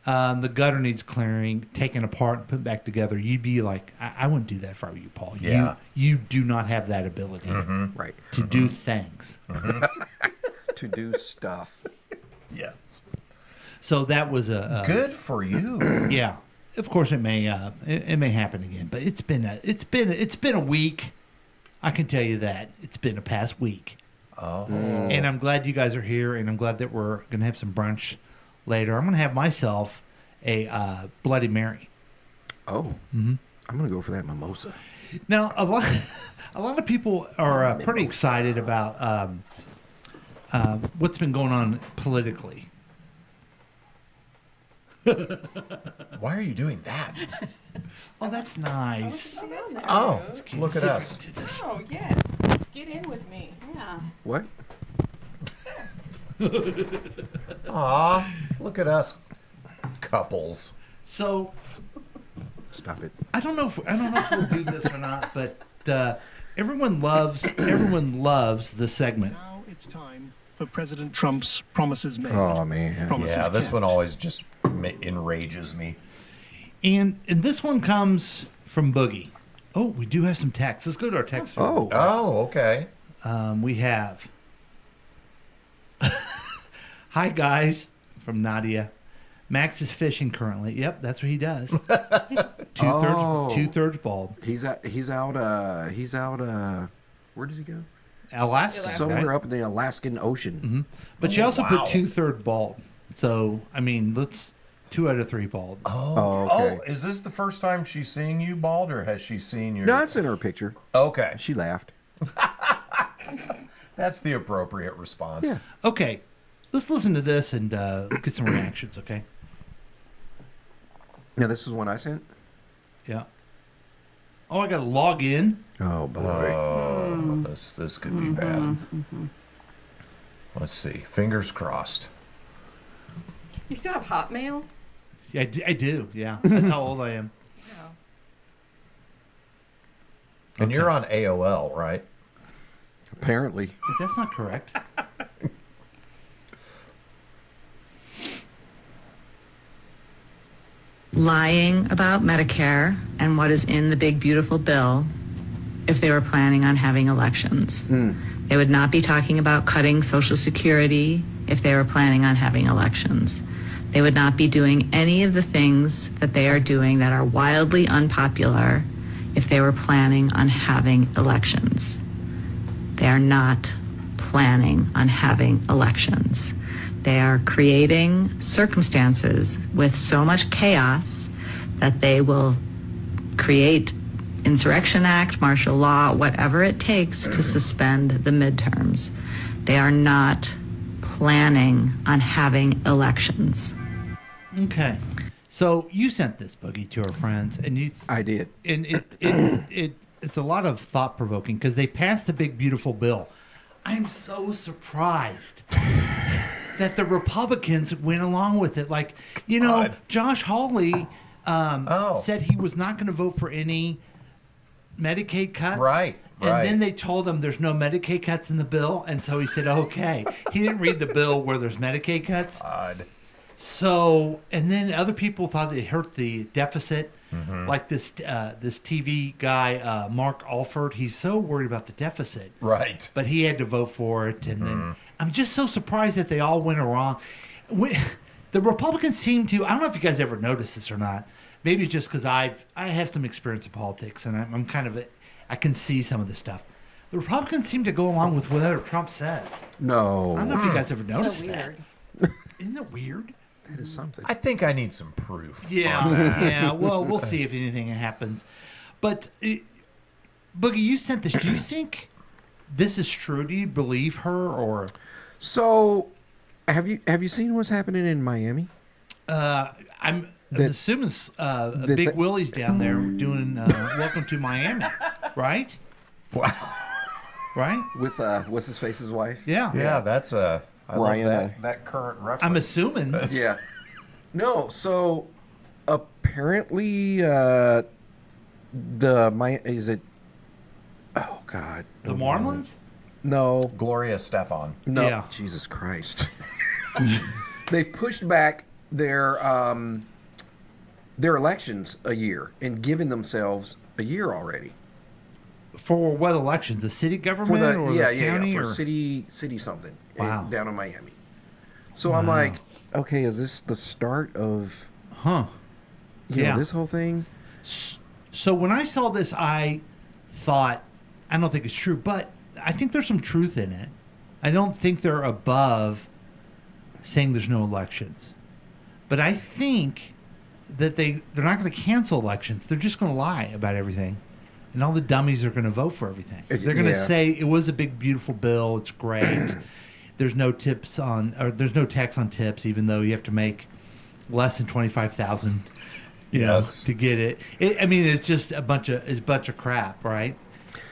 B: the gutter needs clearing, taken apart, and put back together, you'd be like, I wouldn't do that if I were you, Paul.
C: Yeah.
B: You do not have that ability
D: Right.
B: to do things.
D: To do stuff.
C: Yes.
B: So that was a
C: Good for you.
B: yeah. Of course, it may happen again, but it's been a week. I can tell you that it's been a past week.
C: Oh.
B: And I'm glad you guys are here, and I'm glad that we're gonna have some brunch later. I'm gonna have myself a Bloody Mary.
D: Oh. I'm going to go for that mimosa.
B: Now, a lot of people are pretty excited about what's been going on politically.
C: Why are you doing that?
B: Oh, that's nice.
C: Oh, look at us.
F: Oh yes. Get in with me.
E: Yeah.
D: What?
C: Aw, look at us. Couples.
B: So
D: Stop it.
B: I don't know if we'll do this or not, but everyone loves the segment.
G: Now it's time for President Trump's promises made.
D: Oh, man.
G: Promises
C: Yeah, this
G: kept.
C: one always just enrages me.
B: And this one comes from Boogie. Oh, we do have some text. Let's go to our text.
D: Oh.
C: Oh, okay.
B: We have. Hi, guys, from Nadia. Max is fishing currently. Yep, that's what he does. Two-thirds bald.
D: He's out, where does he go?
B: Alaska.
D: Somewhere
B: right?
D: up in the Alaskan Ocean.
B: But she also
C: Wow.
B: put two-thirds bald. So I mean, let's 2 out of 3 bald.
D: Oh, okay.
C: Oh, is this the first time she's seeing you bald, or has she seen your?
D: No, I sent her a picture.
C: Okay,
D: She laughed.
C: that's the appropriate response.
D: Yeah.
B: Okay, let's listen to this and get some reactions. Okay.
D: Now, this is one I sent?
B: Yeah. Oh, I gotta log in.
D: Oh, boy.
C: Oh, this could be bad. Let's see. Fingers crossed.
F: You still have Hotmail?
B: Yeah, I do. Yeah, that's how old I am.
F: Yeah.
C: And you're on AOL, right?
D: Apparently.
B: But that's not correct.
H: Lying about Medicare and what is in the big beautiful bill if they were planning on having elections. They would not be talking about cutting Social Security if they were planning on having elections. They would not be doing any of the things that they are doing that are wildly unpopular if they were planning on having elections. They are not planning on having elections. They are creating circumstances with so much chaos that they will create Insurrection Act, martial law, whatever it takes to suspend the midterms. They are not planning on having elections.
B: Okay. So you sent this, Boogie, to our friends, and you
D: I did.
B: and it's a lot of thought provoking because they passed the big beautiful bill. I'm so surprised that the Republicans went along with it. Like, you know,
C: God.
B: Josh Hawley said he was not going to vote for any Medicaid cuts.
C: Right,
B: And
C: right.
B: then they told him there's no Medicaid cuts in the bill, and so he said, okay. He didn't read the bill where there's Medicaid cuts.
C: Odd.
B: So, and then other people thought it hurt the deficit. Like this TV guy, Mark Alford, he's so worried about the deficit.
C: Right.
B: But he had to vote for it. And then I'm just so surprised that they all went along. The Republicans seem to, I don't know if you guys ever noticed this or not. Maybe it's just because I have some experience in politics and I'm kind of, I can see some of this stuff. The Republicans seem to go along with whatever Trump says.
D: No.
B: I don't know if you guys ever noticed
E: So
B: that.
E: weird.
B: Isn't it weird?
D: That is something.
C: I think I need some proof.
B: Yeah,
C: on that.
B: yeah. Well, we'll see if anything happens. But Boogie, you sent this. Do you think this is true? Do you believe her, or
D: So, have you seen what's happening in Miami?
B: I'm
D: That-
B: assuming
D: that-
B: Big
D: that-
B: Willie's down there doing "Welcome to Miami," right?
C: Wow.
B: Right?
D: With what's his face's wife?
B: Yeah.
C: Yeah, that's a I love
D: Ryan,
C: that current reference.
B: I'm assuming.
D: Yeah. No, so apparently is it oh god.
B: The Marlins.
D: No.
C: Gloria Stefan.
D: No.
B: Yeah.
D: Jesus Christ. They've pushed back their elections a year and given themselves a year already.
B: For what elections? The city government
D: For the
B: or
D: yeah,
B: the
D: yeah,
B: county?
D: for
B: or?
D: city something
B: Wow.
D: down in Miami. So I'm like, okay, is this the start of
B: Huh.
D: you
B: Yeah.
D: know, this whole thing?
B: So when I saw this, I thought, I don't think it's true, but I think there's some truth in it. I don't think they're above saying there's no elections. But I think that they're not going to cancel elections. They're just going to lie about everything. And all the dummies are going to vote for everything. They're going to
D: Yeah.
B: say it was a big, beautiful bill. It's great. There's no tips on, or there's no tax on tips, even though you have to make less than 25,000,
C: Yes.
B: to get it. I mean, it's just a bunch of crap, right?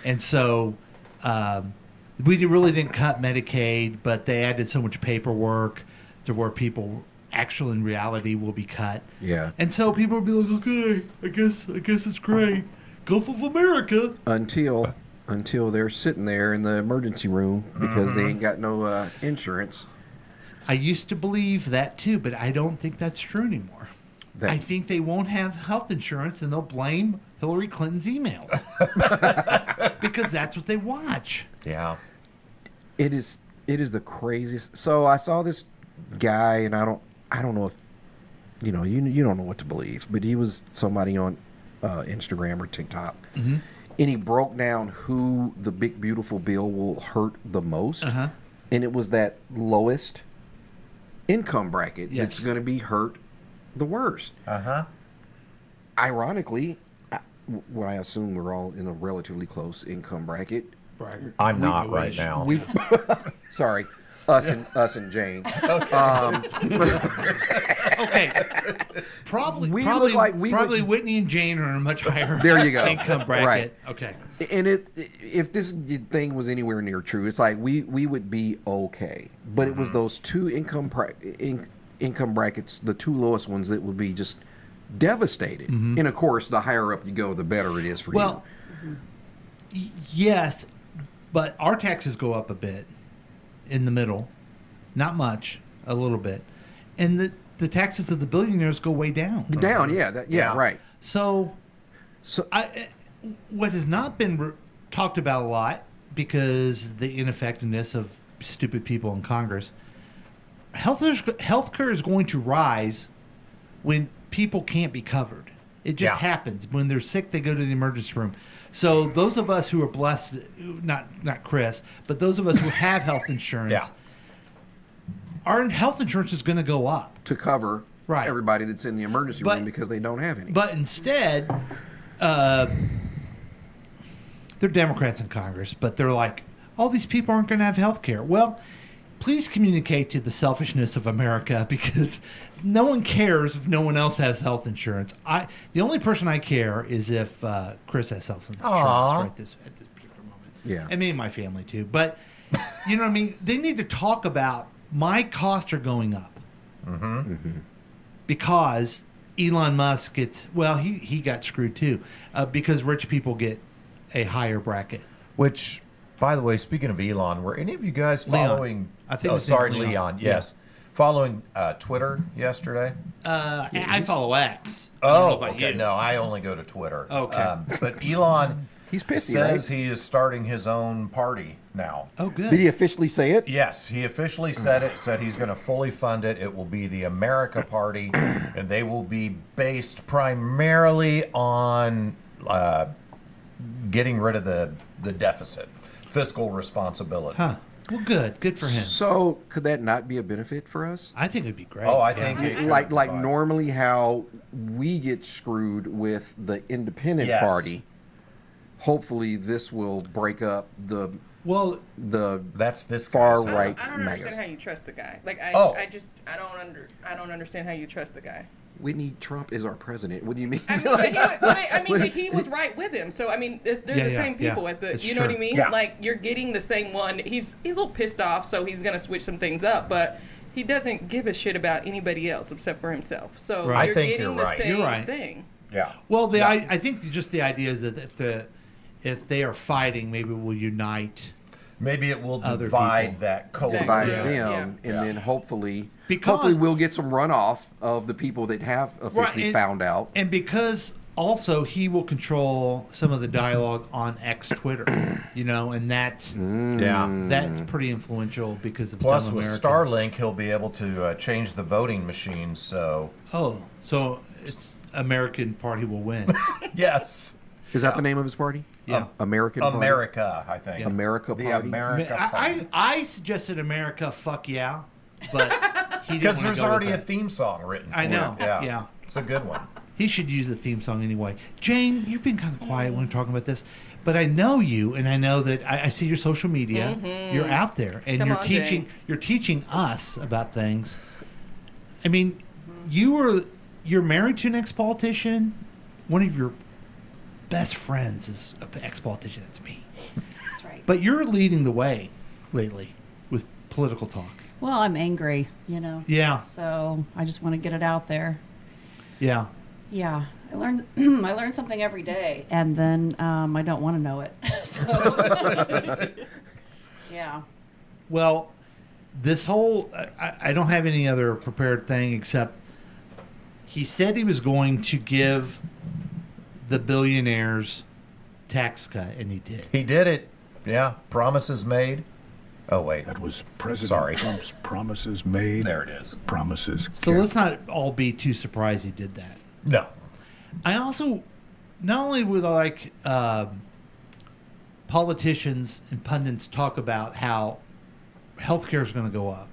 B: And so we really didn't cut Medicaid, but they added so much paperwork to where people actually in reality will be cut.
D: Yeah.
B: And so people will be like, okay, I guess it's great. Gulf of America.
D: Until they're sitting there in the emergency room because they ain't got no insurance.
B: I used to believe that too, but I don't think that's true anymore.
D: That-
B: I think they won't have health insurance and they'll blame Hillary Clinton's emails because that's what they watch.
C: Yeah.
D: It is the craziest. So I saw this guy, and I don't know if you don't know what to believe, but he was somebody on Instagram or TikTok, and he broke down who the big beautiful bill will hurt the most, and it was that lowest income bracket
B: Yes.
D: that's going to be hurt the worst.
C: Uh-huh.
D: Ironically, what I assume we're all in a relatively close income bracket.
C: I'm not right now.
D: We, sorry, us and Jane.
B: Okay. Probably,
D: We
B: probably,
D: look like we
B: probably
D: would-
B: Whitney and Jane are in a much higher
D: There you go.
B: income bracket.
D: Right.
B: Okay.
D: And if this thing was anywhere near true, it's like we would be okay. But it was those two income brackets, the two lowest ones, that would be just devastated. And of course, the higher up you go, the better it is for
B: Well,
D: you.
B: yes, but our taxes go up a bit in the middle. Not much, a little bit. And the taxes of the billionaires go way down.
D: Down, yeah,
C: Yeah.
D: right.
B: So,
D: So
B: what has not been talked about a lot because the ineffectiveness of stupid people in Congress, healthcare is going to rise when people can't be covered. It just
C: Yeah.
B: happens. When they're sick, they go to the emergency room. So those of us who are blessed, not Chris, but those of us who have health insurance,
C: Yeah.
B: our health insurance is going to go up.
D: to cover
B: Right.
D: everybody that's in the emergency
B: But-
D: room because they don't have any.
B: But instead, they're Democrats in Congress, but they're like, all these people aren't going to have health care. Well, please communicate to the selfishness of America because no one cares if no one else has health insurance. The only person I care is if Chris has health insurance
C: Aw.
B: right at this particular moment.
D: Yeah.
B: And me and my family too. But you know what I mean? They need to talk about my costs are going up because Elon Musk gets, well, he got screwed too because rich people get a higher bracket.
C: Which, by the way, speaking of Elon, were any of you guys
B: Leon.
C: following?
B: I think
C: Oh,
B: his name's
C: sorry,
B: Leon.
C: Leon. Yes, following Twitter yesterday.
B: I follow X. I don't know
C: Oh,
B: about
C: okay.
B: you.
C: No, I only go to Twitter.
B: Okay.
C: But Elon
D: He's pissy,
C: says
D: right?
C: he is starting his own party now.
B: Oh, good.
D: Did he officially say it?
C: Yes, he officially said it, said he's going to fully fund it. It will be the America Party, and they will be based primarily on getting rid of the deficit, fiscal responsibility.
B: Huh. Well, good. Good for him.
D: So could that not be a benefit for us?
B: I think it'd be great.
C: Oh, I think it could
D: Like
C: be fine.
D: normally how we get screwed with the independent
C: Yes.
D: party. Hopefully this will break up the
B: Well,
C: That's this
D: far
C: guy's-
D: right
F: I don't understand
D: mayors.
F: how you trust the guy. Like
C: Oh.
F: I don't understand how you trust the guy.
D: Whitney Trump is our president. What do you mean?
F: I mean, but he was right with him. So I mean, they're
B: Yeah,
F: the
B: yeah,
F: same people.
B: yeah.
F: At the,
B: It's
F: you know what I
B: true.
F: mean?
C: Yeah.
F: Like you're getting the same one. He's a little pissed off, so he's gonna switch some things up. But he doesn't give a shit about anybody else except for himself. So
B: Right.
F: you're
C: I think
F: getting
C: you're
F: the
C: right.
F: same
B: You're right.
F: thing.
C: Yeah.
B: well,
C: Yeah.
B: I think just the idea is that if they are fighting, maybe we'll unite.
C: Maybe it will
B: Other
C: divide
B: people.
C: that coalition.
D: Divide
F: Yeah.
D: them,
F: Yeah.
D: and then hopefully
B: Because-
D: we'll get some runoff of the people that have officially
B: and-
D: found out.
B: And because also he will control some of the dialogue on X Twitter, you know, and that's pretty influential because of
C: Plus,
B: dumb
C: with
B: Americans.
C: Starlink, he'll be able to change the voting machine. So,
B: Oh, so it's American Party will win.
C: yes,
D: Is that the name of his party?
B: Yeah.
D: American Party?
C: America, I think.
D: America
C: The
D: Party?
C: America Party.
B: I suggested America, fuck yeah, but he didn't
C: Because
B: wanna
C: there's
B: go with
C: already a
B: that.
C: theme song written for
B: I know,
C: it. Yeah.
B: yeah.
C: It's a good one.
B: He should use the theme song anyway. Jane, you've been kind of quiet when we're talking about this, but I know you, and I know that I see your social media. You're out there, and
F: Come
B: you're
F: on,
B: teaching.
F: Jane.
B: You're teaching us about things. I mean, you're married to an ex-politician. One of your best friends is an ex-politician. That's me.
E: That's right.
B: But you're leading the way lately with political talk.
E: Well, I'm angry, you know.
B: Yeah.
E: So I just want to get it out there.
B: Yeah.
E: Yeah, I learned I learn something every day, and then I don't want to know it. So, yeah.
B: Well, this whole I don't have any other prepared thing except he said he was going to give the billionaires tax cut, and he did.
C: He did it. Yeah. Promises made. Oh, wait.
I: That was President
C: Sorry.
I: Trump's promises made.
C: There it is.
I: Promises
B: So
I: kept.
B: let's not all be too surprised he did that.
C: No.
B: I also, not only would I like politicians and pundits talk about how healthcare is going to go up,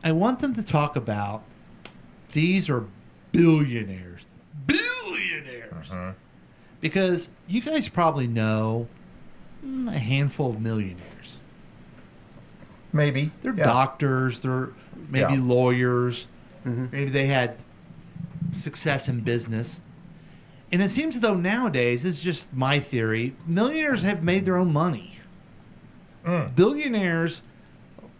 B: I want them to talk about these are billionaires. Billionaires. Because you guys probably know a handful of millionaires.
C: Maybe.
B: They're doctors, they're maybe lawyers, maybe they had success in business. And it seems as though nowadays, it's just my theory, millionaires have made their own money. Billionaires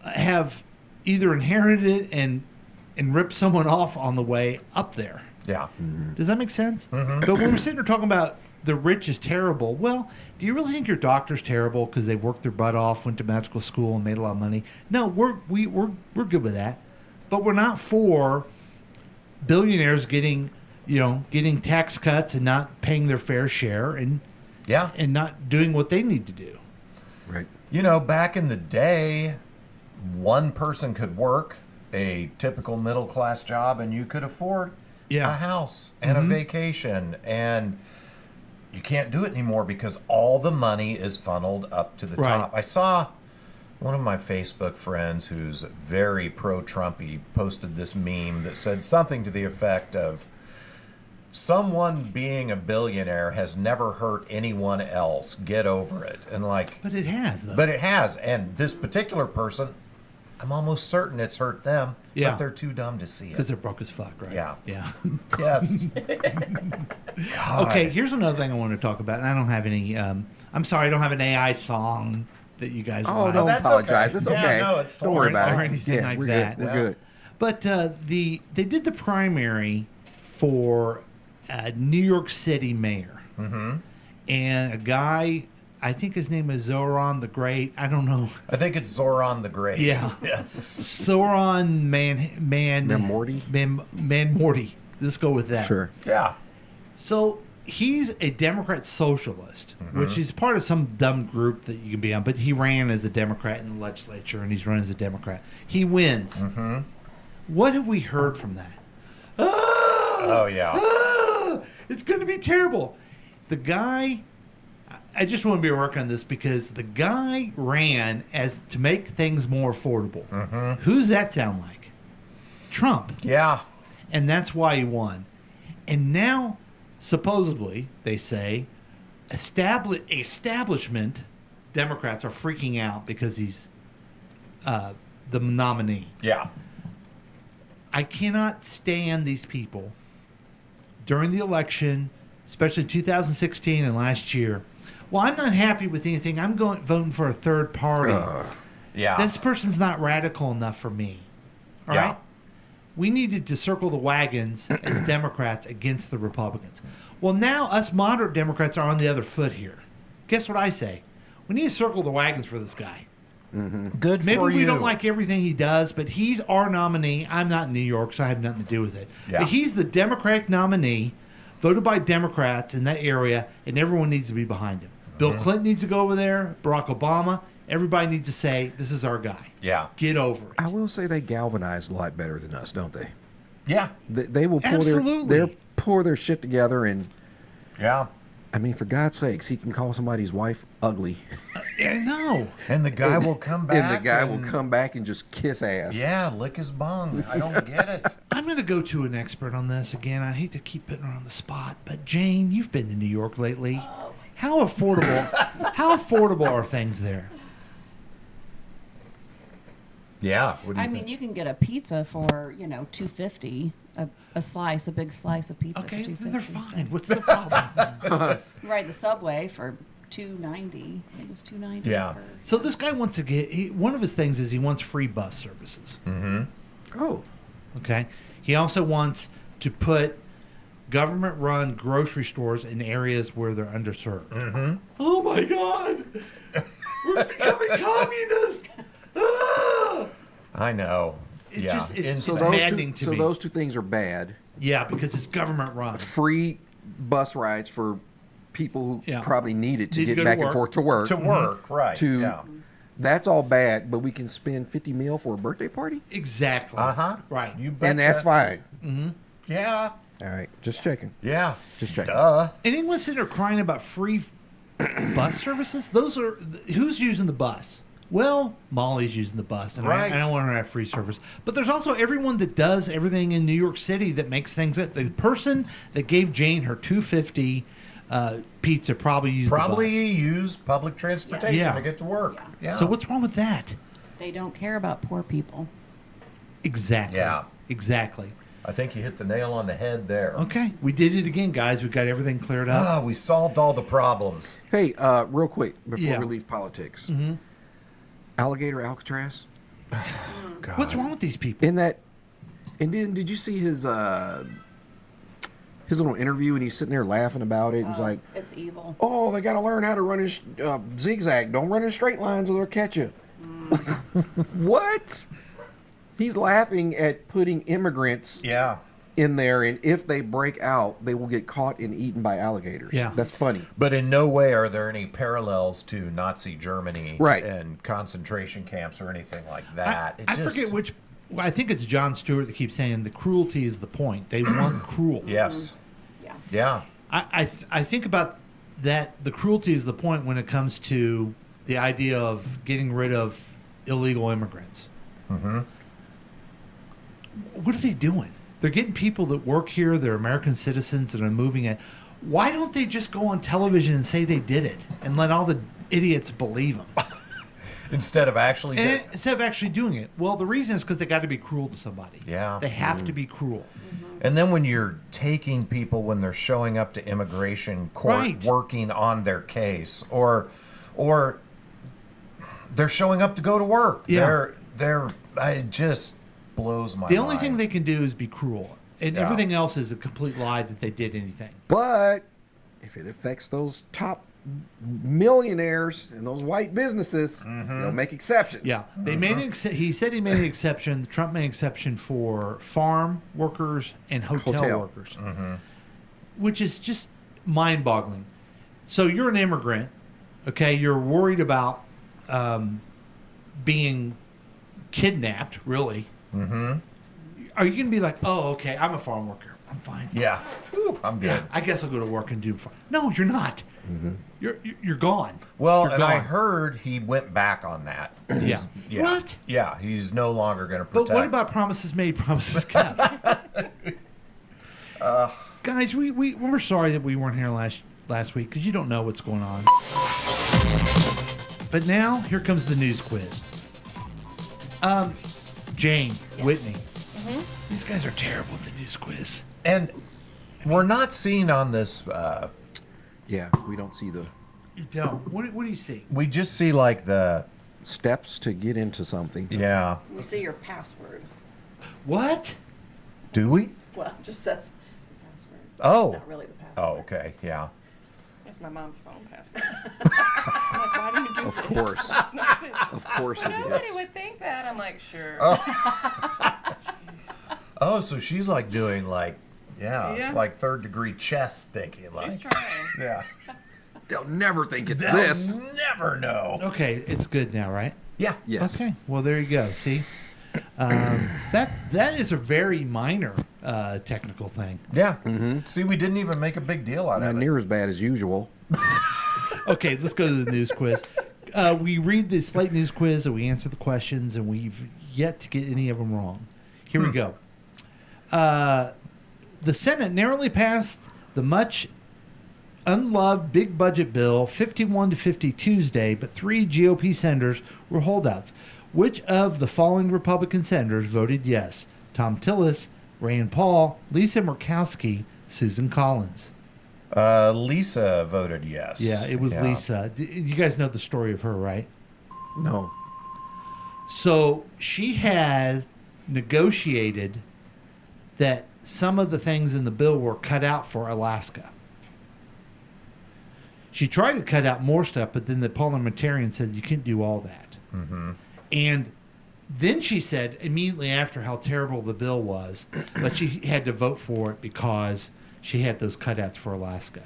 B: have either inherited it and ripped someone off on the way up there.
C: Yeah.
B: Does that make sense? But when we're sitting there talking about the rich is terrible, well, do you really think your doctor's terrible because they worked their butt off, went to medical school, and made a lot of money? No, we're good with that, but we're not for billionaires getting tax cuts and not paying their fair share and not doing what they need to do.
D: Right.
C: You know, back in the day, one person could work a typical middle class job and you could afford a house and a vacation, and you can't do it anymore because all the money is funneled up to the top. I saw one of my Facebook friends who's very pro-Trumpy posted this meme that said something to the effect of, someone being a billionaire has never hurt anyone else. Get over it. And
B: but it has, though.
C: But it has. And this particular person, I'm almost certain it's hurt them.
B: Yeah.
C: But they're too dumb to see it.
B: Because they're broke as fuck, right?
C: Yeah.
B: Yeah.
C: Yes.
B: Okay, here's another thing I want to talk about. And I don't have any. I'm sorry, I don't have an AI song that you guys.
D: Oh,
B: like.
D: don't
C: that's
D: apologize.
C: okay.
D: It's
C: Yeah,
D: okay.
C: no, it's
D: Don't worry about
B: or
D: it.
B: anything like
D: we're
B: that.
D: Good. We're good.
B: But they did the primary for New York City mayor, and a guy. I think his name is Zoran the Great. I don't know.
C: I think it's Zoran the Great.
B: Yeah.
C: Yes.
B: Zoran Man Morty. Let's go with that.
D: Sure.
C: Yeah.
B: So he's a Democrat socialist, which is part of some dumb group that you can be on. But he ran as a Democrat in the legislature, and he's run as a Democrat. He wins. What have we heard from that?
C: Oh, yeah.
B: It's going to be terrible. The guy, I just want to be working on this because the guy ran as to make things more affordable. Who's that sound like? Trump.
C: Yeah.
B: And that's why he won. And now, supposedly, they say, establishment Democrats are freaking out because he's the nominee.
C: Yeah.
B: I cannot stand these people during the election, especially 2016 and last year. Well, I'm not happy with anything. I'm voting for a third party.
C: Yeah.
B: This person's not radical enough for me. All
C: Yeah.
B: right? We needed to circle the wagons as Democrats against the Republicans. Well, now us moderate Democrats are on the other foot here. Guess what I say? We need to circle the wagons for this guy.
C: Good
B: Maybe
C: for you.
B: we don't like everything he does, but he's our nominee. I'm not in New York, so I have nothing to do with it.
C: Yeah.
B: But he's the Democratic nominee, voted by Democrats in that area, and everyone needs to be behind him. Bill Clinton needs to go over there. Barack Obama. Everybody needs to say, this is our guy.
C: Yeah.
B: Get over it.
D: I will say they galvanize a lot better than us, don't they?
C: Yeah.
D: They will pull
B: Absolutely.
D: pull their shit together, and
C: Yeah.
D: I mean, for God's sakes, he can call somebody's wife ugly,
B: I know.
C: And the guy will come back.
D: and the guy will come back and just kiss ass.
C: Yeah, lick his bung. I don't get it.
B: I'm going to go to an expert on this again. I hate to keep putting her on the spot, but Jane, you've been to New York lately. How affordable are things there?
C: Yeah. What do you
E: I mean, you can get a pizza for $2.50, a slice, a big slice of pizza.
B: Okay,
E: for $2.50.
B: then they're fine. What's the problem?
E: Ride the subway for $2.90. I think it was $2.90.
C: Yeah.
B: So this guy wants to get. One of his things is he wants free bus services.
D: Oh,
B: Okay. He also wants to put government-run grocery stores in areas where they're underserved. Oh my God! We're becoming communist. Ah!
C: I know.
B: It's
C: yeah.
B: just- it's
D: so
C: Insane.
B: maddening to me.
D: those two things are bad.
B: Yeah, because it's government-run.
D: Free bus rides for people who
B: Yeah.
D: probably need it to
B: Need to
D: get
B: go to
D: back and
B: work.
D: forth to work.
C: To work, right.
D: To-
C: yeah.
D: That's all bad, but we can spend 50 mil for a birthday party,
B: Exactly. Right.
C: You bet.
D: and that's fine.
C: Yeah.
D: All right, just checking.
C: Yeah.
D: Just checking.
C: Duh.
B: Anyone sitting there crying about free bus services? Those are who's using the bus? Well, Molly's using the bus, and
C: Right.
B: I don't want her to have free service. But there's also everyone that does everything in New York City that makes things up. The person that gave Jane her $2.50 pizza probably used the bus.
C: use public transportation
B: Yeah.
C: to get to work. Yeah.
B: So what's wrong with that?
E: They don't care about poor people.
B: Exactly.
C: Yeah.
B: Exactly.
C: I think you hit the nail on the head there.
B: Okay, we did it again, guys. We got everything cleared up.
C: Ah, we solved all the problems.
D: Hey, real quick before
B: Yeah.
D: we leave politics,
B: Mm-hmm.
D: alligator Alcatraz.
B: What's wrong with these people?
D: In that, and then did you see his little interview and he's sitting there laughing about it? He's like,
E: It's evil.
D: "Oh, they got to learn how to run in zigzag. Don't run in straight lines or they'll catch you." What? He's laughing at putting immigrants
C: Yeah.
D: in there, and if they break out, they will get caught and eaten by alligators.
B: Yeah.
D: That's funny.
C: But in no way are there any parallels to Nazi Germany
D: Right.
C: and concentration camps or anything like that.
B: I forget which. I think it's Jon Stewart that keeps saying the cruelty is the point. They weren't cruel.
C: Yes.
E: Yeah.
C: Yeah.
B: I think about that. The cruelty is the point when it comes to the idea of getting rid of illegal immigrants.
C: Mm-hmm.
B: What are they doing? They're getting people that work here. They're American citizens that are moving in. Why don't they just go on television and say they did it and let all the idiots believe them?
C: Instead of actually...
B: Instead of actually doing it. Well, the reason is because they got to be cruel to somebody.
C: Yeah.
B: They have to be cruel.
C: And then when you're taking people when they're showing up to immigration court
B: Right.
C: working on their case or they're showing up to go to work.
B: Yeah.
C: It just blows my
B: The
C: mind.
B: only thing they can do is be cruel. And
C: Yeah.
B: everything else is a complete lie that they did anything.
D: But if it affects those top millionaires and those white businesses, they'll make exceptions.
B: Yeah, they made an he said he made an exception. Trump made an exception for farm workers and hotel workers, which is just mind-boggling. So you're an immigrant, okay? You're worried about being kidnapped, really. Mm-hmm. Are you going to be like, oh, okay, I'm a farm worker. I'm fine.
C: Yeah. Whew, I'm good.
B: Yeah, I guess I'll go to work and do farm. No, you're not. You're gone.
C: Well,
B: You're
C: and I
B: gone.
C: heard he went back on that.
B: Yeah.
C: Yeah.
B: What?
C: Yeah, he's no longer going to protect.
B: But what about promises made, promises kept? Guys, we're sorry that we weren't here last week because you don't know what's going on. But now here comes the news quiz. Jane, Whitney, these guys are terrible at the news quiz.
C: And we're not seeing on this.
D: Yeah, we don't see the
B: You don't. What do you see?
C: We just see like the
D: steps to get into something.
C: Yeah.
E: We see your password.
B: What?
C: Do we?
E: Well, it just says your password.
C: Oh.
E: It's not really the password.
C: Oh, okay. Yeah.
F: That's my mom's phone password. I'm like, why do you do
D: Of
F: this?
D: course.
F: It's not simple.
D: Of course it
F: Nobody
D: is.
F: would think that. I'm like, sure.
C: Oh, so she's like doing like
F: Yeah.
C: like third degree chess thinking like
F: She's trying.
C: yeah.
D: They'll never think it's
C: They'll
D: this.
C: never know.
B: Okay, it's good now, right?
C: Yeah.
D: Yes.
B: Okay. Well, there you go. See, that is a very minor technical thing.
C: Yeah. See, we didn't even make a big deal out
D: Not
C: of it.
D: near as bad as usual.
B: Okay, let's go to the news quiz. We read the Slate News quiz and we answer the questions, and we've yet to get any of them wrong. Here we go. The Senate narrowly passed the much unloved big budget bill 51 to 50 Tuesday, but 3 GOP senators were holdouts. Which of the following Republican senators voted yes? Tom Tillis, Rand Paul, Lisa Murkowski, Susan Collins.
C: Lisa voted yes.
B: Yeah, it was Lisa. You guys know the story of her, right?
D: No.
B: So she has negotiated that some of the things in the bill were cut out for Alaska. She tried to cut out more stuff, but then the parliamentarian said you can't do all that.
C: Mm-hmm.
B: And then she said immediately after how terrible the bill was, but she had to vote for it because she had those cutouts for Alaska.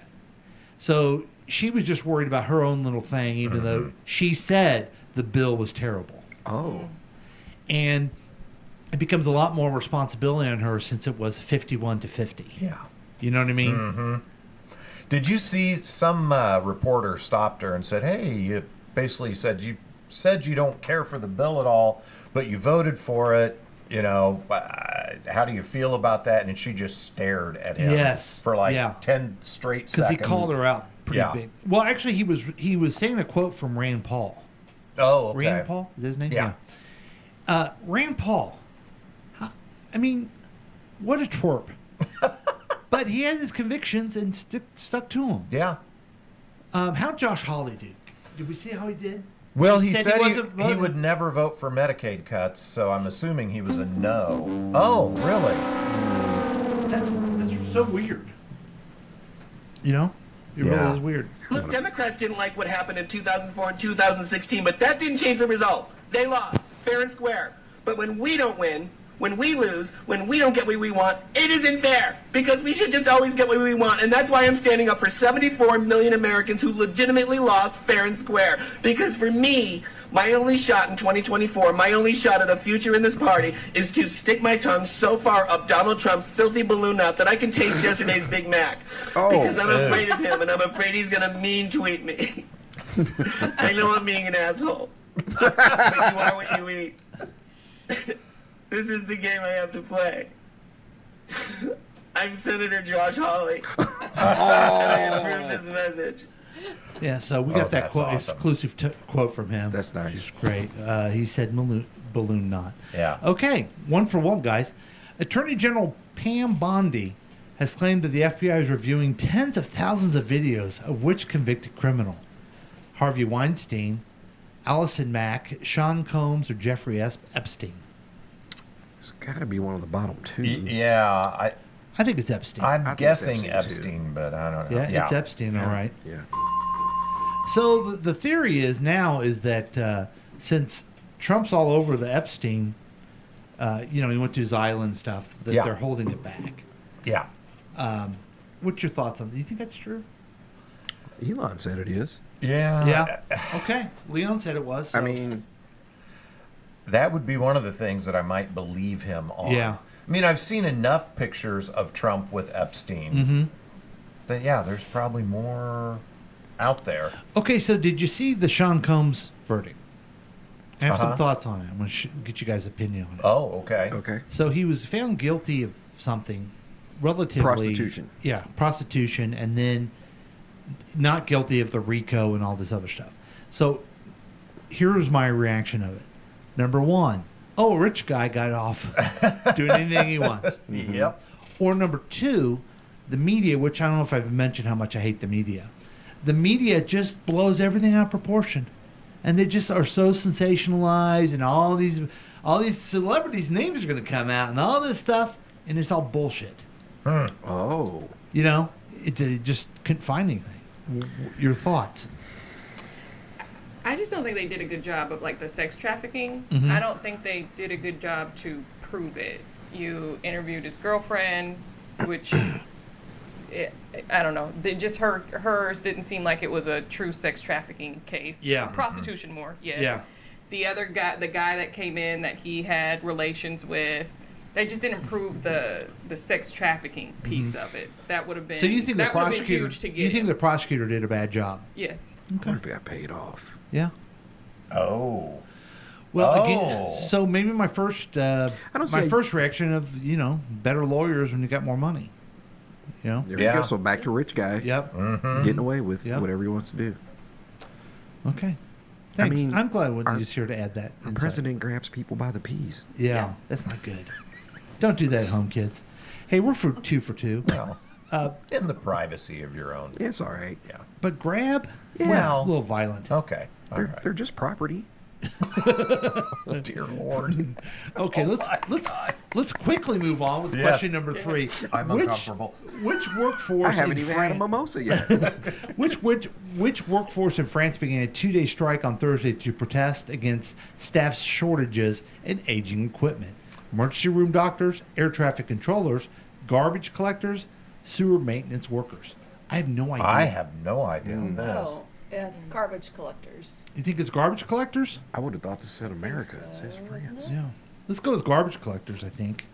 B: So she was just worried about her own little thing, even though she said the bill was terrible.
D: Oh.
B: And it becomes a lot more responsibility on her since it was 51 to 50.
C: Yeah.
B: You know what I mean?
C: Mm-hmm. Did you see some reporter stopped her and said, "Hey, you basically said said you don't care for the bill at all, but you voted for it. You know, how do you feel about that? And she just stared at him
B: Yes.
C: for like
B: Yeah.
C: 10 straight
B: Because
C: seconds.
B: he called her out pretty
C: Yeah.
B: big. Well, actually, he was saying a quote from Rand Paul.
C: Oh, okay.
B: Rand Paul is that his name?
C: Yeah.
B: Rand Paul. I mean, what a twerp. But he has his convictions and stuck to them.
C: Yeah.
B: How'd Josh Hawley do? Did we see how he did?
C: Well, he
B: said
C: said
B: wasn't
C: he
B: voting.
C: would never vote for Medicaid cuts, so I'm assuming he was a no. Oh, really?
B: That's so weird. You know? It
C: Yeah.
B: really is weird.
J: Look, Democrats didn't like what happened in 2004 and 2016, but that didn't change the result. They lost, fair and square. But when we don't win, when we lose, when we don't get what we want, it isn't fair, because we should just always get what we want. And that's why I'm standing up for 74 million Americans who legitimately lost fair and square. Because for me, my only shot in 2024, my only shot at a future in this party, is to stick my tongue so far up Donald Trump's filthy balloon mouth that I can taste yesterday's Big Mac. Because I'm afraid of him, and I'm afraid he's going to mean tweet me. I know I'm being an asshole. But you are what you eat. This is the game I have to play. I'm Senator Josh Hawley. And I approve this message.
B: Yeah, so we got that
C: that's
B: quote,
C: awesome.
B: exclusive quote from him.
D: That's nice.
B: Which is great. He said balloon knot.
C: Yeah.
B: Okay, 1 for 1, guys. Attorney General Pam Bondi has claimed that the FBI is reviewing tens of thousands of videos of which convicted criminal. Harvey Weinstein, Allison Mack, Sean Combs, or Jeffrey Epstein.
D: It's got to be one of the bottom two.
C: Yeah,
B: I think it's Epstein.
C: I'm
D: think
C: guessing
D: it's
C: Epstein, but I don't know.
B: yeah, it's Epstein, all right.
D: Yeah.
B: So the theory is that since Trump's all over the Epstein, he went to his island stuff, that
C: Yeah.
B: they're holding it back.
C: Yeah.
B: What's your thoughts on that? Do you think that's true?
D: Elon said it is.
C: Yeah.
B: Yeah. Okay. Leon said it was.
D: I
B: so-
D: mean,
C: That would be one of the things that I might believe him on.
B: Yeah.
C: I mean, I've seen enough pictures of Trump with Epstein
B: Mm-hmm.
C: that, yeah, there's probably more out there.
B: Okay, so did you see the Sean Combs verdict? I have some
C: Uh-huh.
B: thoughts on it. I'm going to get you guys' opinion on it.
C: Oh, okay.
D: okay.
B: So he was found guilty of something relatively...
D: Prostitution.
B: Yeah, prostitution, and then not guilty of the RICO and all this other stuff. So here's my reaction of it. Number one, a rich guy got off doing anything he wants.
C: Yep.
B: Or number two, the media, which I don't know if I've mentioned how much I hate the media. The media just blows everything out of proportion. And they just are so sensationalized, and all these celebrities' names are going to come out and all this stuff, and it's all bullshit.
D: Oh.
B: You know, it just couldn't find anything. Your thoughts?
F: I just don't think they did a good job of like the sex trafficking.
B: Mhm.
F: I don't think they did a good job to prove it. You interviewed his girlfriend, which I don't know. Just hers didn't seem like it was a true sex trafficking case.
B: Yeah.
F: Prostitution more. Yes.
B: Yeah.
F: The other guy, the guy that came in that he had relations with, they just didn't prove the sex trafficking piece of it. That would have been.
B: So you think the
F: that would have been
B: prosecutor?
F: huge to get
B: You think
F: him.
B: the prosecutor did a bad job?
F: Yes.
D: What if it got paid off?
B: Yeah.
C: Oh.
B: Well,
C: Oh.
B: again, so maybe my first
D: see-
B: reaction of better lawyers when you got more money. You know.
D: There
C: Yeah.
D: you go. So back to rich guy
B: Yep.
D: getting away with
B: Yep.
D: whatever he wants to do.
B: Okay. Thanks.
D: mean,
B: I'm glad when
D: our-
B: you was here to add that.
D: Our
B: insight.
D: president grabs people by the peas.
B: Yeah, that's not good. Don't do that at home, kids. Hey, we're for 2 for 2.
C: Well, in the privacy of your own.
D: Yeah, it's all right.
C: Yeah.
B: But grab?
C: Yeah.
B: Well, a little violent.
C: Okay. All
D: They're,
C: right.
D: they're just property.
C: Oh, dear Lord.
B: Okay,
C: Oh
B: let's quickly move on with
C: Yes.
B: question number 3.
C: I'm uncomfortable.
B: Which workforce?
D: I haven't
B: in
D: even had a
B: France-
D: mimosa yet.
B: Which workforce in France began a 2-day strike on Thursday to protest against staff shortages and aging equipment? Emergency room doctors, air traffic controllers, garbage collectors, sewer maintenance workers. I have no idea.
C: I have no idea on this.
E: Oh, yeah, garbage collectors.
B: You think it's garbage collectors?
D: I would have thought this said America. It says France.
B: Yeah. Let's go with garbage collectors, I think.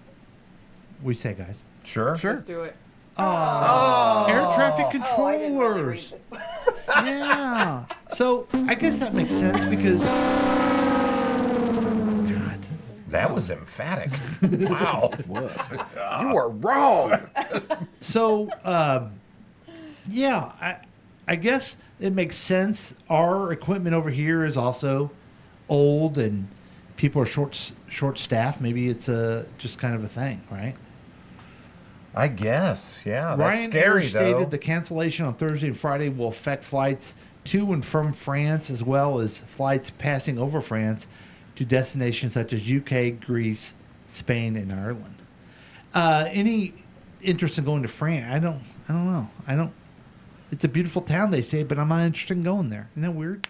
B: What do you say, guys?
C: Sure.
F: Let's do it.
B: Air traffic
E: Oh, I didn't really read
B: controllers. Yeah. So I guess that makes sense because
C: That was emphatic. Wow.
D: You are wrong.
B: so yeah, I guess it makes sense. Our equipment over here is also old and people are short staffed. Maybe it's just kind of a thing, right?
C: I guess, yeah. That's
B: Ryanair
C: scary,
B: stated
C: though.
B: the cancellation on Thursday and Friday will affect flights to and from France, as well as flights passing over France to destinations such as UK, Greece, Spain, and Ireland. Any interest in going to France? I don't know. It's a beautiful town, they say, but I'm not interested in going there. Isn't that weird?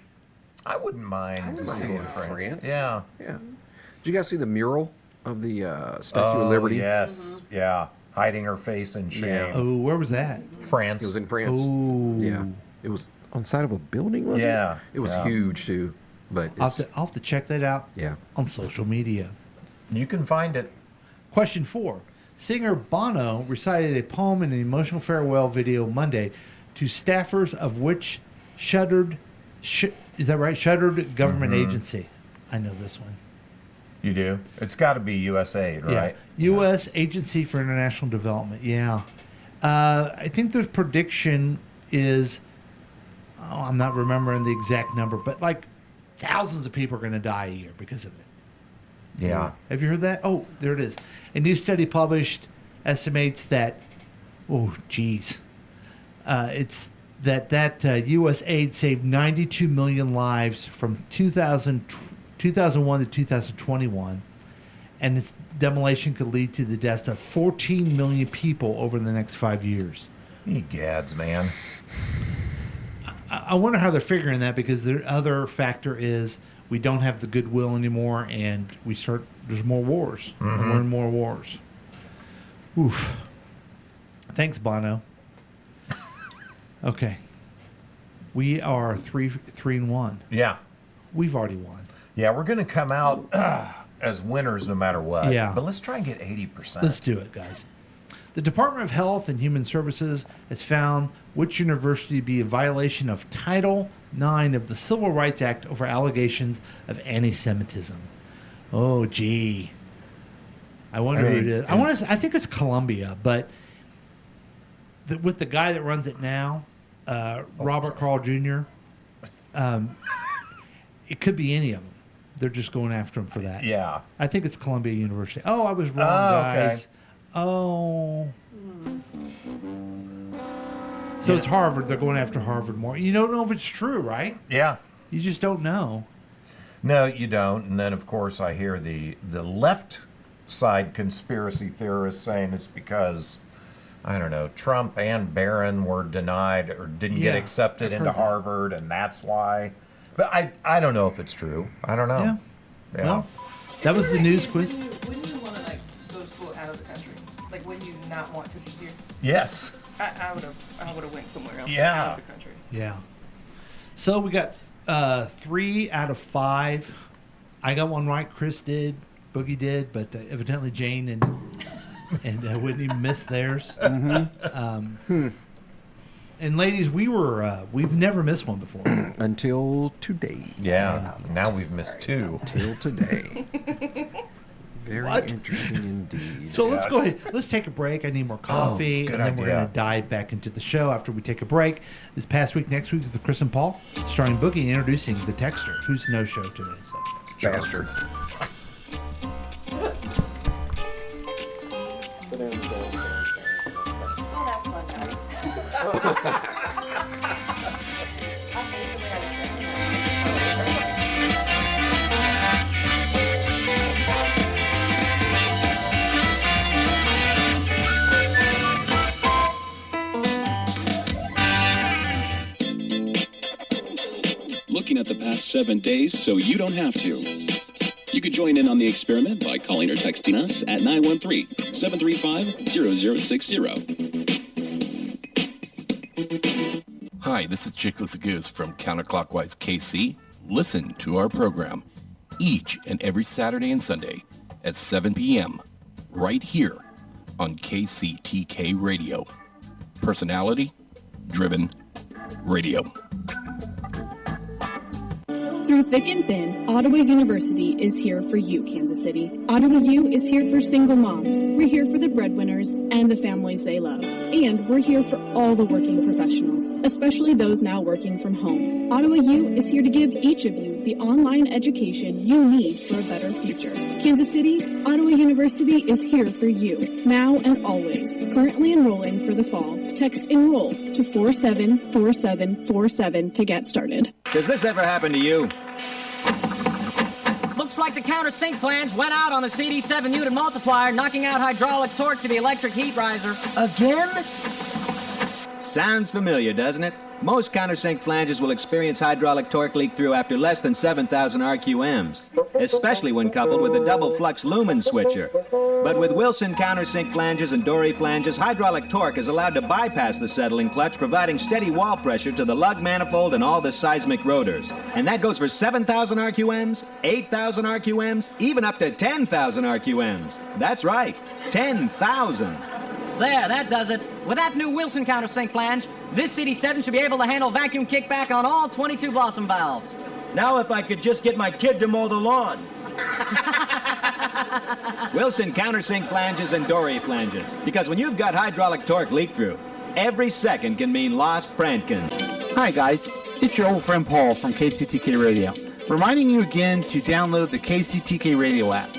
C: I wouldn't mind seeing
D: going to France.
C: Yeah.
D: Yeah. Did you guys see the mural of the Statue of
C: Oh,
D: Liberty?
C: yes. Yeah. Hiding her face in shame.
D: Yeah.
B: Oh, where was that?
C: France.
D: It was in France.
B: Oh.
D: Yeah. It was on the side of a building, was
C: Yeah,
D: it? It was
C: yeah.
D: huge, too. But
B: I'll
D: it's,
B: have to check that out
D: yeah.
B: on social media.
C: You can find it.
B: Question 4. Singer Bono recited a poem in an emotional farewell video Monday to staffers of which shuttered government agency. I know this one.
C: You do? It's got to be USAID, right?
B: Yeah. U.S. Agency for International Development. Yeah. I think the prediction is, I'm not remembering the exact number, but like thousands of people are going to die a year because of it.
C: Yeah.
B: Have you heard that? Oh, there it is. A new study published estimates that, it's that U.S. aid saved 92 million lives from 2001 to 2021, and its demolition could lead to the deaths of 14 million people over the next 5 years.
C: Egads, man.
B: I wonder how they're figuring that, because the other factor is we don't have the goodwill anymore, and there's more wars, more and more wars. Oof. Thanks, Bono. Okay. We are 3-1.
C: Yeah.
B: We've already won.
C: Yeah, we're going to come out as winners no matter what.
B: Yeah.
C: But let's try and get 80%.
B: Let's do it, guys. The Department of Health and Human Services has found which university to be a violation of Title IX of the Civil Rights Act over allegations of anti-Semitism. Oh, gee. I wonder who it is. I think it's Columbia, but with the guy that runs it now, Robert Carl Jr., it could be any of them. They're just going after him for that.
C: Yeah.
B: I think it's Columbia University. Oh, I was wrong,
C: okay.
B: guys. Oh. So it's Harvard. They're going after Harvard more. You don't know if it's true, right?
C: Yeah.
B: You just don't know.
C: No, you don't. And then, of course, I hear the left side conspiracy theorists saying it's because, I don't know, Trump and Barron were denied or didn't get accepted into Harvard, and that's why. But I don't know if it's true. I don't know.
B: Yeah. Well, that was the news quiz.
F: Wouldn't you want to go to school out of the country? Like, wouldn't you not want to be here?
C: Yes.
F: I would have went somewhere else.
C: Yeah.
F: Out of the country.
B: Yeah. So we got 3 out of 5. I got one right. Chris did. Boogie did, but evidently Jane and Whitney missed theirs. And ladies, we've never missed one before
D: until today.
C: Yeah. Now we've missed 2
D: till today. Very interesting indeed.
B: So let's go ahead. Let's take a break. I need more coffee,
C: good
B: and then we're
C: idea.
B: going to dive back into the show after we take a break. This past week, next week with Chris and Paul, starring Boogie and introducing the Texter, who's no show today. So.
D: Bastard.
K: Looking at the past 7 days so you don't have to. You could join in on the experiment by calling or texting us at 913-735-0060.
L: Hi, this is Chickless Goose from Counterclockwise KC. Listen to our program each and every Saturday and Sunday at 7 p.m. right here on KCTK Radio. Personality driven radio.
M: Through thick and thin, Ottawa University is here for you, Kansas City. Ottawa U is here for single moms. We're here for the breadwinners and the families they love. And we're here for all the working professionals, especially those now working from home. Ottawa U is here to give each of you the online education you need for a better future. Kansas City, Ottawa University is here for you, now and always. Currently enrolling for the fall. Text ENROLL to 474747 to get started.
N: Does this ever happen to you?
O: Looks like the countersink flange went out on the CD7 unit multiplier, knocking out hydraulic torque to the electric heat riser. Again?
N: Sounds familiar, doesn't it? Most countersink flanges will experience hydraulic torque leak through after less than 7,000 RQMs, especially when coupled with a double flux lumen switcher. But with Wilson countersink flanges and Dory flanges, hydraulic torque is allowed to bypass the settling clutch, providing steady wall pressure to the lug manifold and all the seismic rotors. And that goes for 7,000 RQMs, 8,000 RQMs, even up to 10,000 RQMs. That's right, 10,000.
O: There, that does it. With that new Wilson countersink flange, this CD7 should be able to handle vacuum kickback on all 22 Blossom valves.
N: Now if I could just get my kid to mow the lawn. Wilson countersink flanges and Dory flanges. Because when you've got hydraulic torque leak through, every second can mean lost Prankins.
P: Hi guys, it's your old friend Paul from KCTK Radio. Reminding you again to download the KCTK Radio app.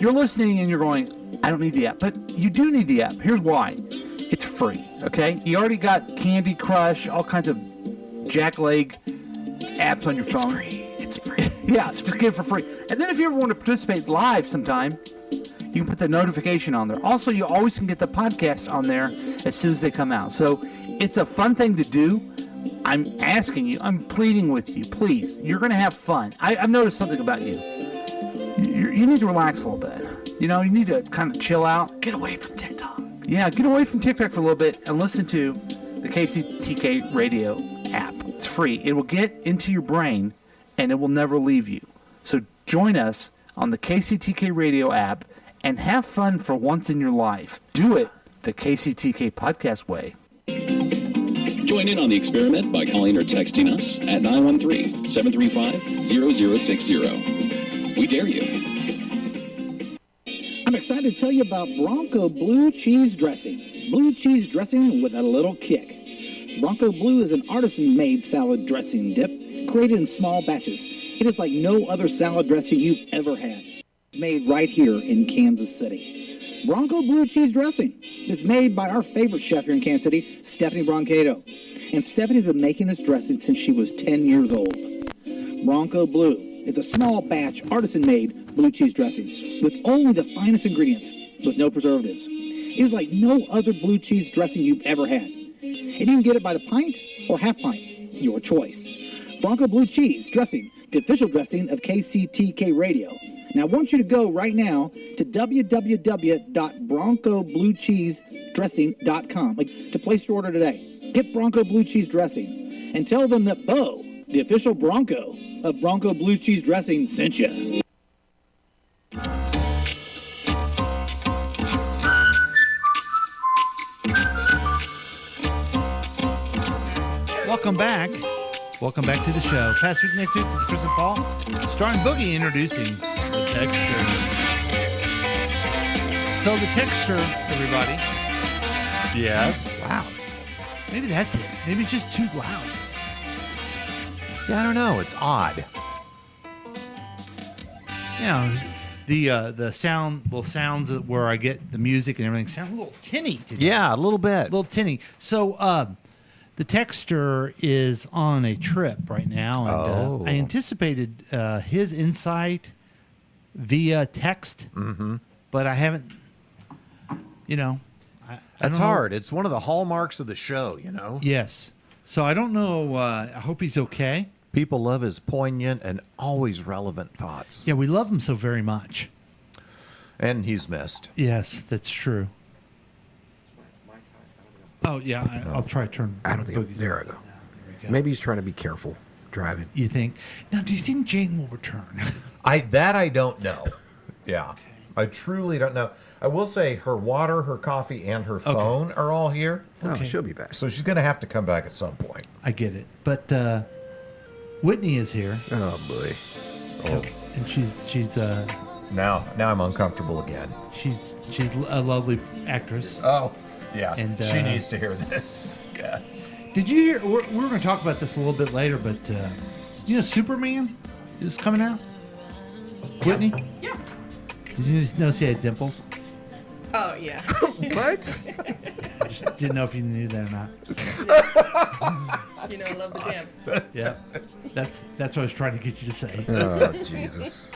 P: You're listening and you're going, I don't need the app, but you do need the app. Here's why. It's free, okay? You already got Candy Crush, all kinds of jackleg apps on your phone. It's free. It's free. Yeah, so just get it for free. And then if you ever want to participate live sometime, you can put the notification on there. Also, you always can get the podcast on there as soon as they come out. So it's a fun thing to do. I'm asking you, I'm pleading with you, please. You're going to have fun. I've noticed something about you. You need to relax a little bit. You know, you need to kind of chill out.
O: Get away from TikTok.
P: Yeah, get away from TikTok for a little bit and listen to the KCTK Radio app. It's free. It will get into your brain and it will never leave you. So join us on the KCTK Radio app and have fun for once in your life. Do it the KCTK podcast way.
K: Join in on the experiment by calling or texting us at 913-735-0060. We dare you.
Q: I'm excited to tell you about Bronco Blue Cheese Dressing. Blue cheese dressing with a little kick. Bronco Blue is an artisan-made salad dressing dip created in small batches. It is like no other salad dressing you've ever had. Made right here in Kansas City. Bronco Blue Cheese Dressing is made by our favorite chef here in Kansas City, Stephanie Broncato. And Stephanie's been making this dressing since she was 10 years old. Bronco Blue is a small batch artisan-made blue cheese dressing with only the finest ingredients with no preservatives. It is like no other blue cheese dressing you've ever had. And you can get it by the pint or half pint, your choice. Bronco Blue Cheese Dressing, the official dressing of KCTK Radio. Now I want you to go right now to www.broncobluecheesedressing.com to place your order today. Get Bronco Blue Cheese Dressing and tell them that Bo, the official Bronco of Bronco Blue Cheese Dressing, sent you.
B: Welcome back. Welcome back to the show. Past week, next week, with Chris and Paul. Starring Boogie introducing the Texture. So the Texture, everybody.
C: Yes.
B: Wow. Maybe that's it. Maybe it's just too loud.
C: Yeah, I don't know. It's odd.
B: You know, the sound, well, sounds where I get the music and everything sound a little tinny today.
C: Yeah, a little bit.
B: A little tinny. So, the Texter is on a trip right now, and I anticipated his insight via text, but I haven't, you know.
C: That's hard. It's one of the hallmarks of the show, you know?
B: Yes. So I don't know. I hope he's okay.
C: People love his poignant and always relevant thoughts.
B: Yeah, we love him so very much.
C: And he's missed.
B: Yes, that's true. Oh, yeah, I'll try to turn.
D: I don't think. There I go. Maybe he's trying to be careful driving.
B: You think? Now, do you think Jane will return?
C: I don't know. Yeah. Okay. I truly don't know. I will say her water, her coffee, and her phone are all here.
D: Oh, she'll be back.
C: So she's going to have to come back at some point.
B: I get it. But Whitney is here.
D: Oh boy.
C: Oh.
B: And she's
C: Now I'm uncomfortable again.
B: she's a lovely actress.
C: Oh, yeah.
B: And
C: she needs to hear this. Yes.
B: Did you hear? We're going to talk about this a little bit later, but you know, Superman is coming out. Whitney.
F: Yeah.
B: Did you know she had dimples?
F: Oh yeah.
D: What?
B: I just didn't know if you knew that or not.
F: You know, I love the dimps.
B: Yeah, that's what I was trying to get you to say.
D: Oh, Jesus.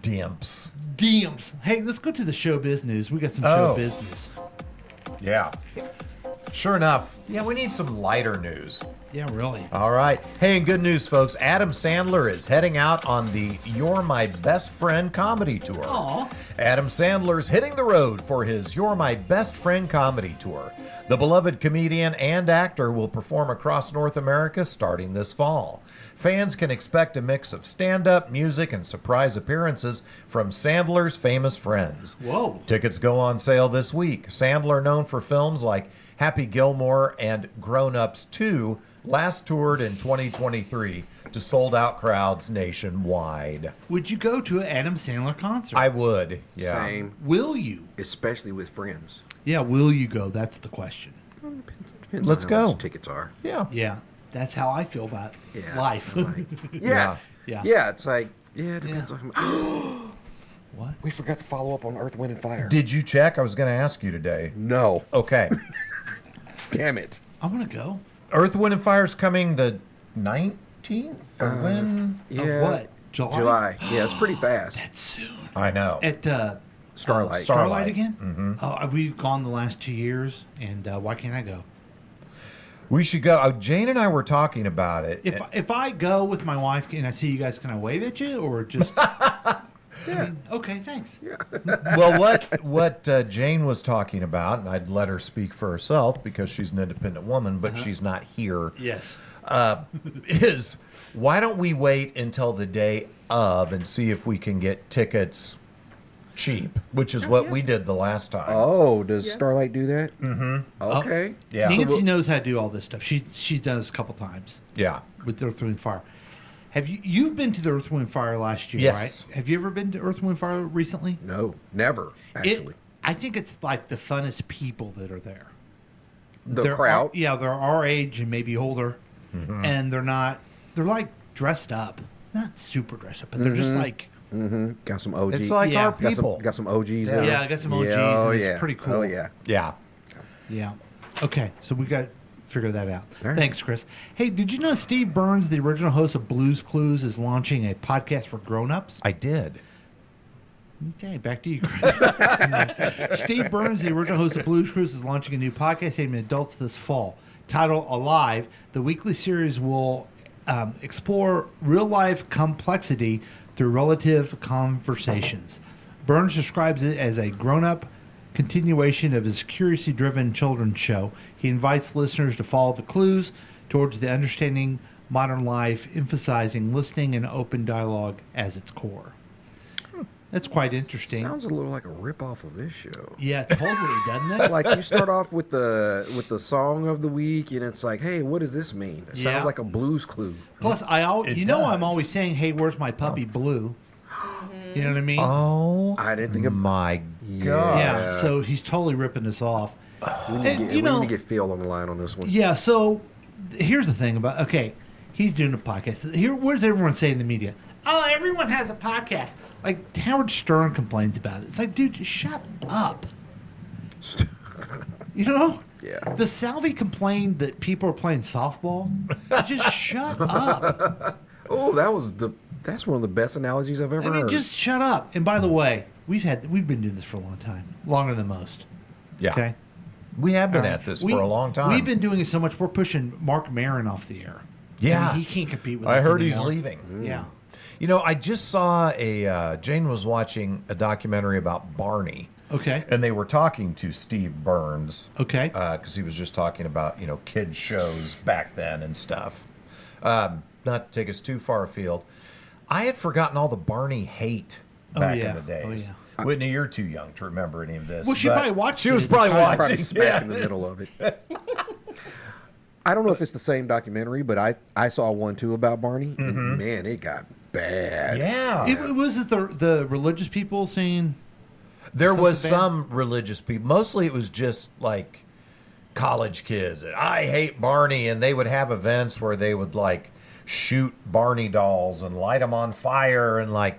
C: Dimps.
B: Dimps. Hey, let's go to the showbiz news. We got some showbiz news.
C: Yeah. Sure enough. Yeah, we need some lighter news.
B: Yeah, really.
C: All right. Hey, and good news, folks. Adam Sandler is heading out on the You're My Best Friend comedy tour.
B: Aw.
C: Adam Sandler's hitting the road for his You're My Best Friend comedy tour. The beloved comedian and actor will perform across North America starting this fall. Fans can expect a mix of stand-up, music, and surprise appearances from Sandler's famous friends.
B: Whoa.
C: Tickets go on sale this week. Sandler, known for films like Happy Gilmore and Grown Ups 2, last toured in 2023 to sold-out crowds nationwide.
B: Would you go to an Adam Sandler concert?
C: I would. Yeah.
D: Same.
B: Will you?
D: Especially with friends.
B: Yeah, will you go? That's the question.
D: Depends
C: Let's
D: on how
C: go.
D: much tickets are.
C: Yeah.
B: Yeah, that's how I feel about
D: Yeah,
B: life.
D: Yes.
B: Yeah.
D: Yeah, it's like, yeah, it depends on how
B: What?
D: We forgot to follow up on Earth, Wind, and Fire.
C: Did you check? I was going to ask you today.
D: No.
C: Okay.
D: Damn it.
B: I want to go.
C: Earth, Wind, and Fire's coming the 19th? Or when?
D: Yeah.
B: Of what? July?
D: July. Yeah, it's pretty fast.
B: That's soon.
C: I know.
B: At
D: Starlight.
B: Starlight again?
C: Mm-hmm.
B: Oh, we've gone the last 2 years, and why can't I go?
C: We should go. Jane and I were talking about it.
B: If I go with my wife and I see you guys, can I wave at you or just? Yeah. Okay. Thanks. Yeah.
C: Well, what Jane was talking about, and I'd let her speak for herself because she's an independent woman, but she's not here.
B: Yes.
C: Is why don't we wait until the day of and see if we can get tickets cheap, which is what we did the last time.
D: Oh, does Starlight do that?
C: Mm-hmm.
D: Okay.
C: Yeah.
B: Nancy knows how to do all this stuff. She's done this a couple times.
C: Yeah.
B: With Earth, Wind, Fire. Have you've been to the Earth, Wind, Fire last year,
C: Yes.
B: right? Have you ever been to Earth, Wind, Fire recently?
D: No, never, actually.
B: I think it's like the funnest people that are there.
D: The crowd?
B: They're our age and maybe older.
C: Mm-hmm.
B: And they're like dressed up. Not super dressed up, but they're just like...
D: Mm-hmm. Got some OGs.
C: It's like our
D: Got
C: people.
D: got some OGs.
B: Yeah,
D: in
B: I got some OGs,
D: Oh,
B: and it's
D: yeah.
B: pretty cool.
D: Oh, yeah.
C: Yeah.
B: Yeah. Okay, so we got to figure that out.
D: All right.
B: Thanks, Chris. Hey, did you know Steve Burns, the original host of Blues Clues, is launching a podcast for grown-ups?
C: I did.
B: Okay, back to you, Chris. Steve Burns, the original host of Blues Clues, is launching a new podcast aimed at adults this fall. Titled Alive, the weekly series will explore real-life complexity through relative conversations. Burns describes it as a grown-up continuation of his curiously-driven children's show. He invites listeners to follow the clues towards the understanding modern life, emphasizing listening and open dialogue as its core. That's quite interesting.
D: Sounds a little like a ripoff of this show.
B: Yeah, totally, doesn't it?
D: Like you start off with the song of the week, and it's like, hey, what does this mean? It
B: Yeah.
D: sounds like a Blues Clue.
B: Plus, I'm
C: does.
B: always saying, "Hey, where's my puppy Blue?" You know what I mean?
C: Oh,
D: I didn't think of
C: my God.
B: Yeah. So he's totally ripping us off.
D: We need,
B: And,
D: to get,
B: you
D: we
B: know-
D: need to get Phil on the line on this one.
B: Yeah. So here's the thing about he's doing a podcast. Here, what does everyone say in the media? Oh, everyone has a podcast. Like Howard Stern complains about it. It's like, dude, just shut up. You know?
D: Yeah.
B: Does Salvi complain that people are playing softball? Just shut up.
D: Oh, that's one of the best analogies I've ever
B: I mean,
D: heard.
B: just shut up. And by the way, we've been doing this for a long time, longer than most.
C: Yeah.
B: Okay.
C: We have been
B: All right.
C: at this for a long time.
B: We've been doing it so much. We're pushing Mark Maron off the air.
C: Yeah.
B: I mean, he can't compete with us
C: I heard he's
B: anymore.
C: leaving.
B: Yeah.
C: You know, I just saw Jane was watching a documentary about Barney.
B: Okay.
C: And they were talking to Steve Burns.
B: Okay.
C: Because he was just talking about, kids shows back then and stuff. Not to take us too far afield. I had forgotten all the Barney hate back in the days.
B: Oh,
C: Whitney, you're too young to remember any of this.
B: Well, she
C: but
B: probably watched
C: She
B: it
C: was
B: as a
C: probably
B: child.
C: watching.
D: Probably smack in the middle of it. I don't know if it's the same documentary, but I saw one too about Barney. And man, it got bad.
B: It was it the religious people saying
C: There was
B: something bad?
C: some religious people. Mostly it was just like college kids. I hate Barney, and they would have events where they would like shoot Barney dolls and light them on fire, and like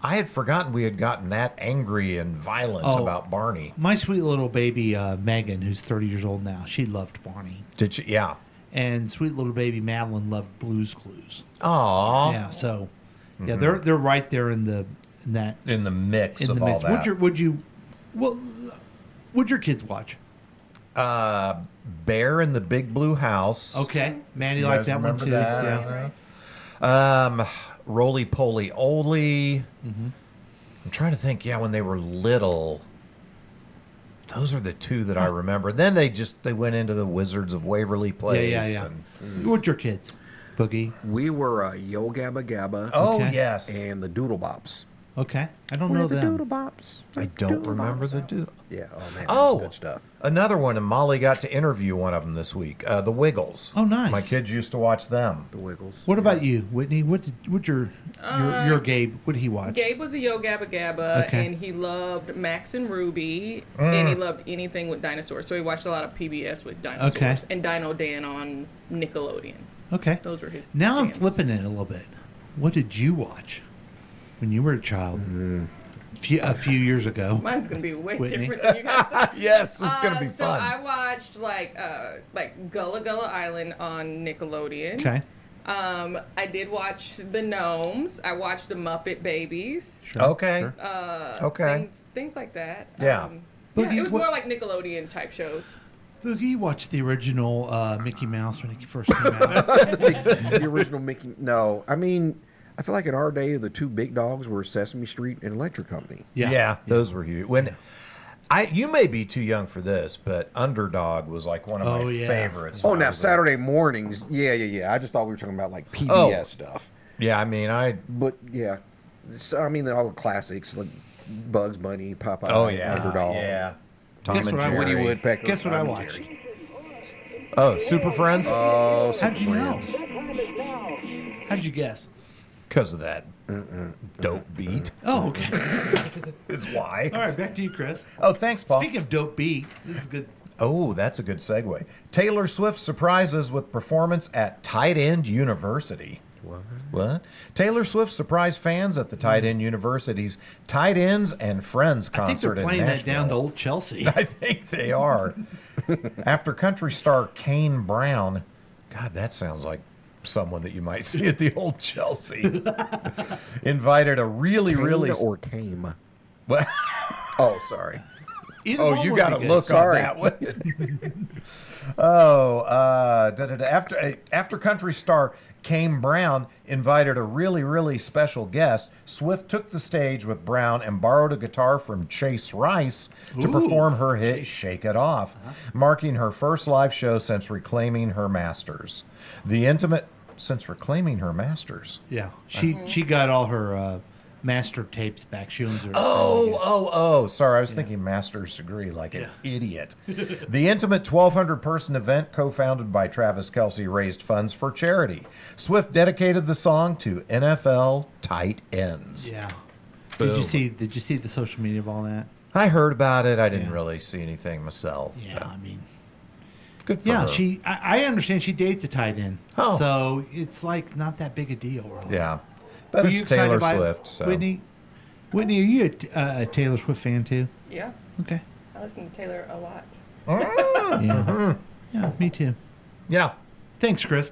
C: I had forgotten we had gotten that angry and violent
B: Oh.
C: about Barney.
B: My sweet little baby Megan, who's 30 years old now, she loved Barney.
C: Did she? Yeah.
B: And sweet little baby Madeline loved Blue's Clues.
C: Aw.
B: Yeah. So, yeah,
C: Mhm.
B: they're right there in the
C: mix of all that.
B: What'd your kids watch?
C: Bear in the Big Blue House.
B: Okay, Mandy
C: You
B: liked
C: guys
B: that one
C: remember
B: too.
C: that?
B: Yeah.
C: Roly Poly Oly.
B: Mm-hmm.
C: I'm trying to think. Yeah, when they were little, those are the two that I remember. Then they went into the Wizards of Waverly Place.
B: Yeah.
C: And,
B: What'd your kids? Boogie.
D: We were Yo Gabba Gabba.
C: Oh, Okay. yes.
D: And the Doodle Bops.
B: Okay, I don't
D: We're
B: know
D: the
B: them.
D: Doodle Bops.
C: I don't remember the dude.
D: Yeah. Oh man.
C: Oh,
D: Good stuff.
C: Another one, and Molly got to interview one of them this week. The Wiggles.
B: Oh, nice.
C: My kids used to watch them.
D: The Wiggles.
B: What about you, Whitney? What'd your Gabe? What did he watch?
F: Gabe was a Yo Gabba Gabba,
B: Okay.
F: and he loved Max and Ruby,
B: Mm.
F: and he loved anything with dinosaurs. So he watched a lot of PBS with dinosaurs,
B: Okay.
F: and Dino Dan on Nickelodeon.
B: Okay.
F: Those were his
B: Now I'm
F: jams.
B: flipping it a little bit. What did you watch when you were a child? A few years ago.
F: Mine's gonna be way
B: Whitney.
F: different than you guys.
C: Yes, it's gonna be
F: so
C: fun.
F: I watched like Gullah Gullah Island on Nickelodeon.
B: Okay.
F: I did watch the Gnomes. I watched the Muppet Babies.
C: Sure, Okay. sure. Okay.
F: Things like that.
C: Yeah.
F: Yeah,
B: Boogie,
F: it was
B: what-
F: more like Nickelodeon type shows.
B: Boogie, you watched the original Mickey Mouse when he first came out.
D: The original Mickey. No, I mean, I feel like in our day, the two big dogs were Sesame Street and Electric Company.
C: Yeah, those were huge. When you may be too young for this, but Underdog was like one of my favorites.
D: Oh,
C: when I
D: now
C: was
D: Saturday mornings. Yeah. I just thought we were talking about like PBS
C: Oh.
D: stuff.
C: Yeah, I mean,
D: But yeah, so, I mean all the classics like Bugs Bunny, Popeye,
C: Oh, yeah,
D: Underdog.
C: yeah.
D: Tom
B: Guess
D: and
B: what I
D: Jerry,
B: watched?
D: Woodpecker.
B: Guess what I
D: Tom and
B: watched?
D: Jerry.
C: Oh, Super Friends?
D: Oh,
B: How'd
D: Super
B: you know?
D: Friends.
B: How'd you guess?
C: Because of that dope beat.
B: Oh, okay.
C: Is why.
B: All right, back to you, Chris.
C: Oh, thanks, Paul.
B: Speaking of dope beat, this is good.
C: Oh, that's a good segue. Taylor Swift surprises with performance at Tight End University. What? Taylor Swift surprised fans at the Tight End University's Tight Ends and Friends
B: I think
C: concert
B: they're
C: in
B: playing that
C: Nashville.
B: down to Old Chelsea.
C: I think they are. After country star Kane Brown, God, that sounds like someone that you might see at the Old Chelsea, invited a really
D: or came.
C: What?
D: Oh, sorry.
B: Either
C: Oh,
B: one
C: you
B: would
C: got
B: be
C: to
B: good.
C: look
D: Sorry.
C: on that one. After country star Kane Brown invited a really special guest, Swift took the stage with Brown and borrowed a guitar from Chase Rice to
B: Ooh.
C: perform her hit "Shake It Off," marking her first live show since reclaiming her masters. Since reclaiming her masters.
B: Yeah, she got all her master tapes back. She owns her.
C: Oh, sorry. I was thinking master's degree like an idiot. The intimate 1,200 person event, co-founded by Travis Kelce, raised funds for charity. Swift dedicated the song to NFL tight ends.
B: Yeah.
C: Boom.
B: Did you see the social media of all that?
C: I heard about it. I didn't really see anything myself.
B: Yeah,
C: but
B: I mean,
C: good for her.
B: I understand she dates a tight end.
C: Oh.
B: So it's like not that big a deal. Really.
C: Yeah. But
B: Were
C: it's
B: you excited
C: Taylor
B: by it?
C: Swift. So.
B: Whitney, are you a Taylor Swift fan too?
F: Yeah.
B: Okay.
F: I listen to Taylor a lot.
B: Yeah. Yeah, me too.
C: Yeah.
B: Thanks, Chris.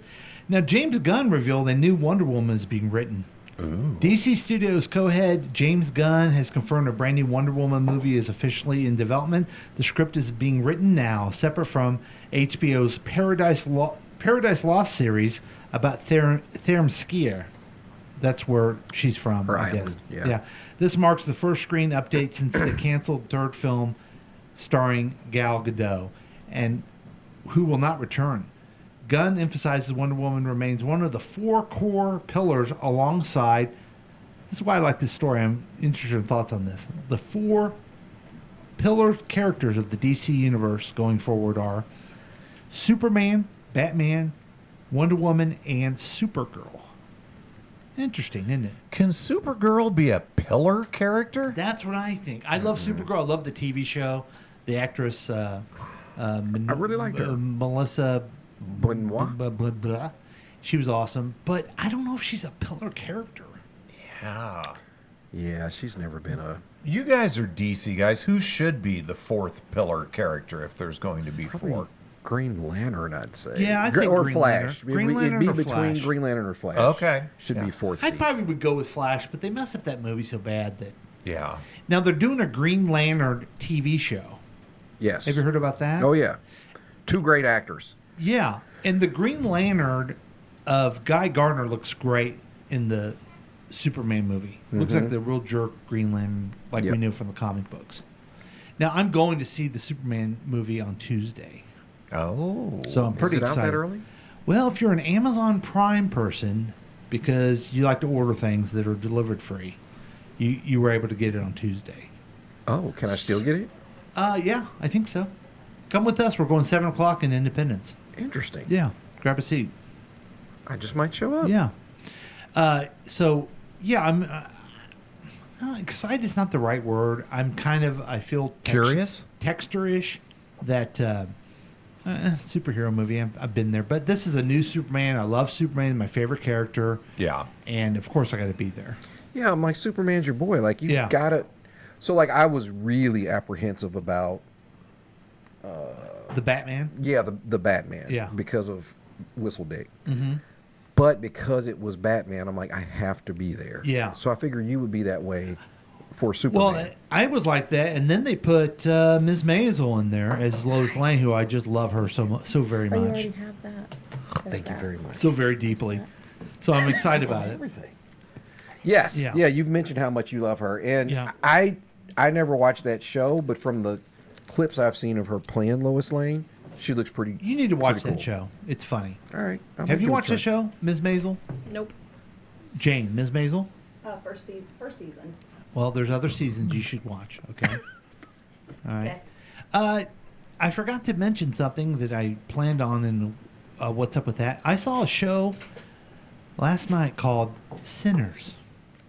B: Now, James Gunn revealed a new Wonder Woman is being written. DC Studios co-head James Gunn has confirmed a brand new Wonder Woman movie is officially in development. The script is being written now, separate from HBO's Paradise Lost series about Themyscira. That's where she's from,
D: Her
B: I guess.
D: island, yeah.
B: This marks the first screen update since the canceled third film starring Gal Gadot, and who will not return. Gunn emphasizes Wonder Woman remains one of the four core pillars alongside. This is why I like this story. I'm interested in thoughts on this. The four pillar characters of the DC universe going forward are Superman, Batman, Wonder Woman, and Supergirl. Interesting, isn't it?
C: Can Supergirl be a pillar character?
B: That's what I think. I love Supergirl. I love the TV show. The actress, I
D: really liked her.
B: Melissa
D: Benoit.
B: Blah, blah, blah. She was awesome, but I don't know if she's a pillar character.
C: Yeah.
D: Yeah, she's never been a.
C: You guys are DC guys. Who should be the fourth pillar character if there's going to be four?
D: Green Lantern, I'd say.
B: Yeah, I'd say
D: or
B: Green
D: Flash.
B: Lantern. Green Lantern
D: It'd be
B: or
D: between
B: Flash.
D: Green Lantern or Flash.
C: Okay.
D: Should be fourth.
B: I
D: seed.
B: probably would go with Flash, but they messed up that movie so bad that.
C: Yeah.
B: Now they're doing a Green Lantern TV show.
D: Yes.
B: Have you heard about that?
D: Oh yeah, two great actors.
B: Yeah, and the Green Lantern of Guy Gardner looks great in the Superman movie. Looks like the real jerk Green Lantern, like we knew from the comic books. Now I'm going to see the Superman movie on Tuesday.
C: Oh,
B: so I'm pretty
D: Is it
B: excited.
D: out that early?
B: Well, if you're an Amazon Prime person, because you like to order things that are delivered free, you were able to get it on Tuesday.
D: Oh, can I still get it?
B: Yeah, I think so. Come with us. We're going 7:00 in Independence.
D: Interesting.
B: Yeah, grab a seat.
D: I just might show up.
B: Yeah. So yeah, I'm excited. Is not the right word. I'm kind of. I feel
C: Curious?
B: texture-ish. That superhero movie. I've been there, but this is a new Superman. I love Superman. My favorite character.
C: Yeah.
B: And of course, I got to be there.
D: Yeah, I'm like Superman's your boy. Like you gotta. So like I was really apprehensive about.
B: The Batman.
D: Yeah, the Batman.
B: Yeah.
D: Because of Whistledick.
B: Mm-hmm.
D: But because it was Batman, I'm like, I have to be there.
B: Yeah.
D: So I figured you would be that way for Superman.
B: Well, I was like that, and then they put Ms. Maisel in there as Lois Lane, who I just love her so very
E: Oh, you
B: much,
E: already have that.
D: Thank you very much.
B: so very deeply. So I'm excited about it.
D: Everything. Yes.
B: Yeah.
D: Yeah. You've mentioned how much you love her, and
B: Yeah.
D: I never watched that show, but from the clips I've seen of her playing Lois Lane, she looks pretty.
B: You need to watch
D: pretty
B: that
D: cool.
B: show. It's funny.
D: All right.
B: Have you watched the show, Ms. Maisel?
E: Nope.
B: Jane, Ms. Maisel?
E: First season.
B: Well, there's other seasons you should watch, okay? All right. I forgot to mention something that I planned on in What's Up With That. I saw a show last night called Sinners.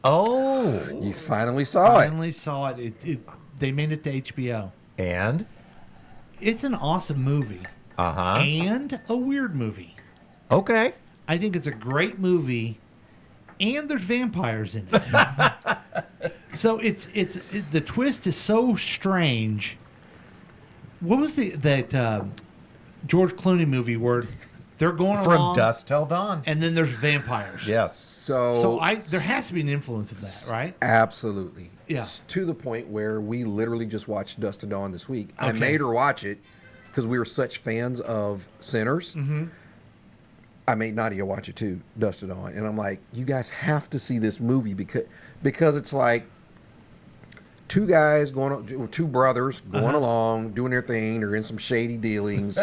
C: Oh.
D: You finally saw it.
B: Finally saw it. They made it to HBO.
C: And?
B: It's an awesome movie.
C: Uh-huh.
B: And a weird movie.
C: Okay.
B: I think it's a great movie, and there's vampires in it. So the twist is so strange. What was that George Clooney movie where they're going
C: From
B: along,
C: Dusk Till Dawn,
B: and then there's vampires?
C: Yes.
D: So
B: there has to be an influence of that, right?
D: Absolutely.
B: Yeah.
D: It's to the point where we literally just watched Dust to Dawn this week. I
B: Okay.
D: made her watch it because we were such fans of Sinners.
B: Mm-hmm.
D: I made Nadia watch it too, Dust to Dawn, and I'm like, you guys have to see this movie because it's like two brothers going along doing their thing. They're in some shady dealings.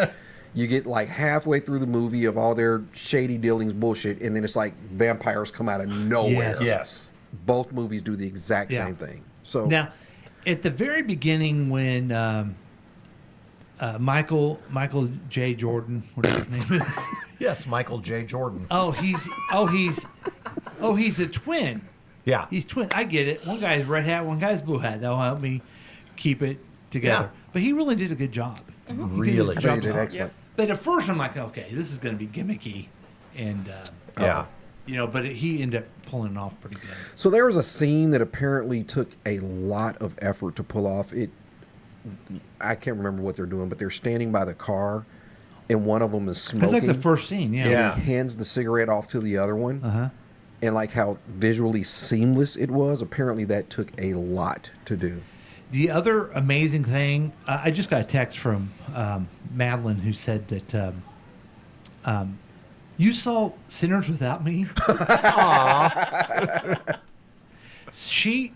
D: You get like halfway through the movie of all their shady dealings bullshit, and then it's like vampires come out of nowhere.
C: Yes.
D: Both movies do the exact
B: Yeah.
D: same thing. So
B: Now, at the very beginning, when Michael J. Jordan, whatever his name is.
C: Yes, Michael J. Jordan.
B: He's a twin.
C: Yeah.
B: He's twin. I get it. One guy's red hat, one guy's blue hat. That'll help me keep it together.
C: Yeah.
B: But he really did a good job.
C: Really.
B: He did a
D: He did
B: job.
D: excellent.
B: But at first, I'm like, okay, this is going to be gimmicky, and
C: Yeah.
B: but he ended up pulling it off pretty good.
D: So there was a scene that apparently took a lot of effort to pull off. I can't remember what they're doing, but they're standing by the car, and one of them is smoking.
B: That's like the first scene, yeah.
D: And he hands the cigarette off to the other one.
B: Uh-huh.
D: And like how visually seamless it was, apparently that took a lot to do.
B: The other amazing thing, I just got a text from Madeline who said that you saw Sinners Without Me. She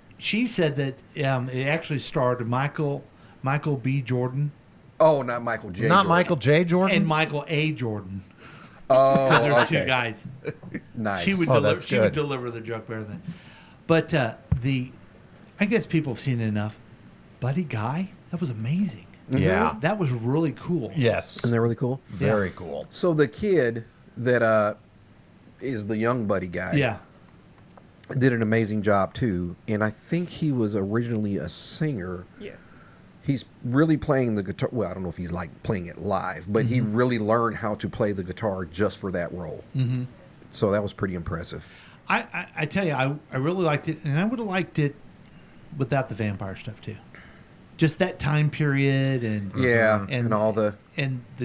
B: said that it actually starred Michael B. Jordan.
D: Oh, not Michael J.
C: Not
D: Jordan.
C: Michael J. Jordan?
B: And Michael A. Jordan.
D: Oh,
B: There's
D: okay.
B: two guys.
D: Nice.
B: She would
C: that's
B: she would
C: good.
B: deliver the joke better than. But I guess people have seen it enough. Buddy Guy, that was amazing.
C: Yeah.
B: That was really cool.
C: Yes.
D: Isn't that really cool?
C: Very cool.
D: So the kid that is the young buddy guy.
B: Yeah.
D: Did an amazing job too, and I think he was originally a singer.
F: Yes.
D: He's really playing the guitar. Well, I don't know if he's like playing it live, but he really learned how to play the guitar just for that role.
B: Mm-hmm.
D: So that was pretty impressive.
B: I tell you, I really liked it, and I would have liked it without the vampire stuff too. Just that time period
D: and all the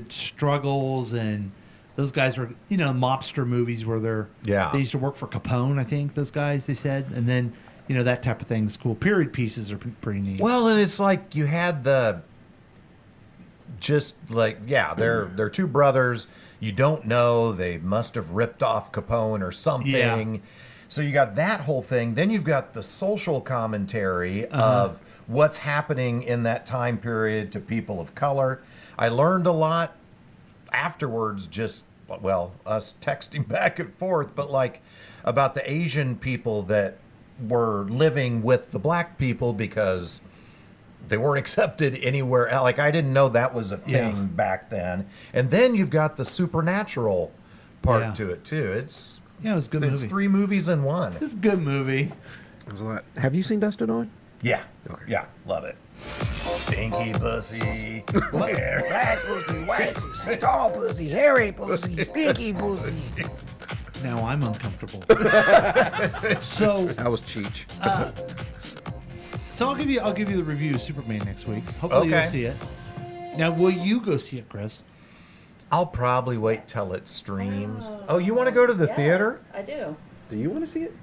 B: struggles, and those guys were mobster movies where they used to work for Capone, I think those guys, they said, and then that type of thing is cool. Period pieces are pretty neat.
C: Well, and it's like you had they're two brothers. You don't know, they must have ripped off Capone or something.
B: Yeah.
C: So you got that whole thing. Then you've got the social commentary of what's happening in that time period to people of color. I learned a lot afterwards, us texting back and forth, but like about the Asian people that were living with the black people because they weren't accepted anywhere else. Like, I didn't know that was a thing back then. And then you've got the supernatural part to it too. It
B: was a good movie.
C: It's 3 movies in one.
B: It's a good movie.
D: There's a lot. Have you seen Dust Till Dawn?
C: Yeah. Okay. Yeah, love it. Stinky pussy.
R: Black pussy, white pussy, tall pussy, hairy pussy, stinky pussy.
B: Now I'm uncomfortable. So
D: that was Cheech.
B: So I'll give you the review of Superman next week. Hopefully you'll see it. Now, will you go see it, Chris?
C: I'll probably wait till it streams. Oh, you want to go to the theater?
E: I do.
D: Do you want to see it?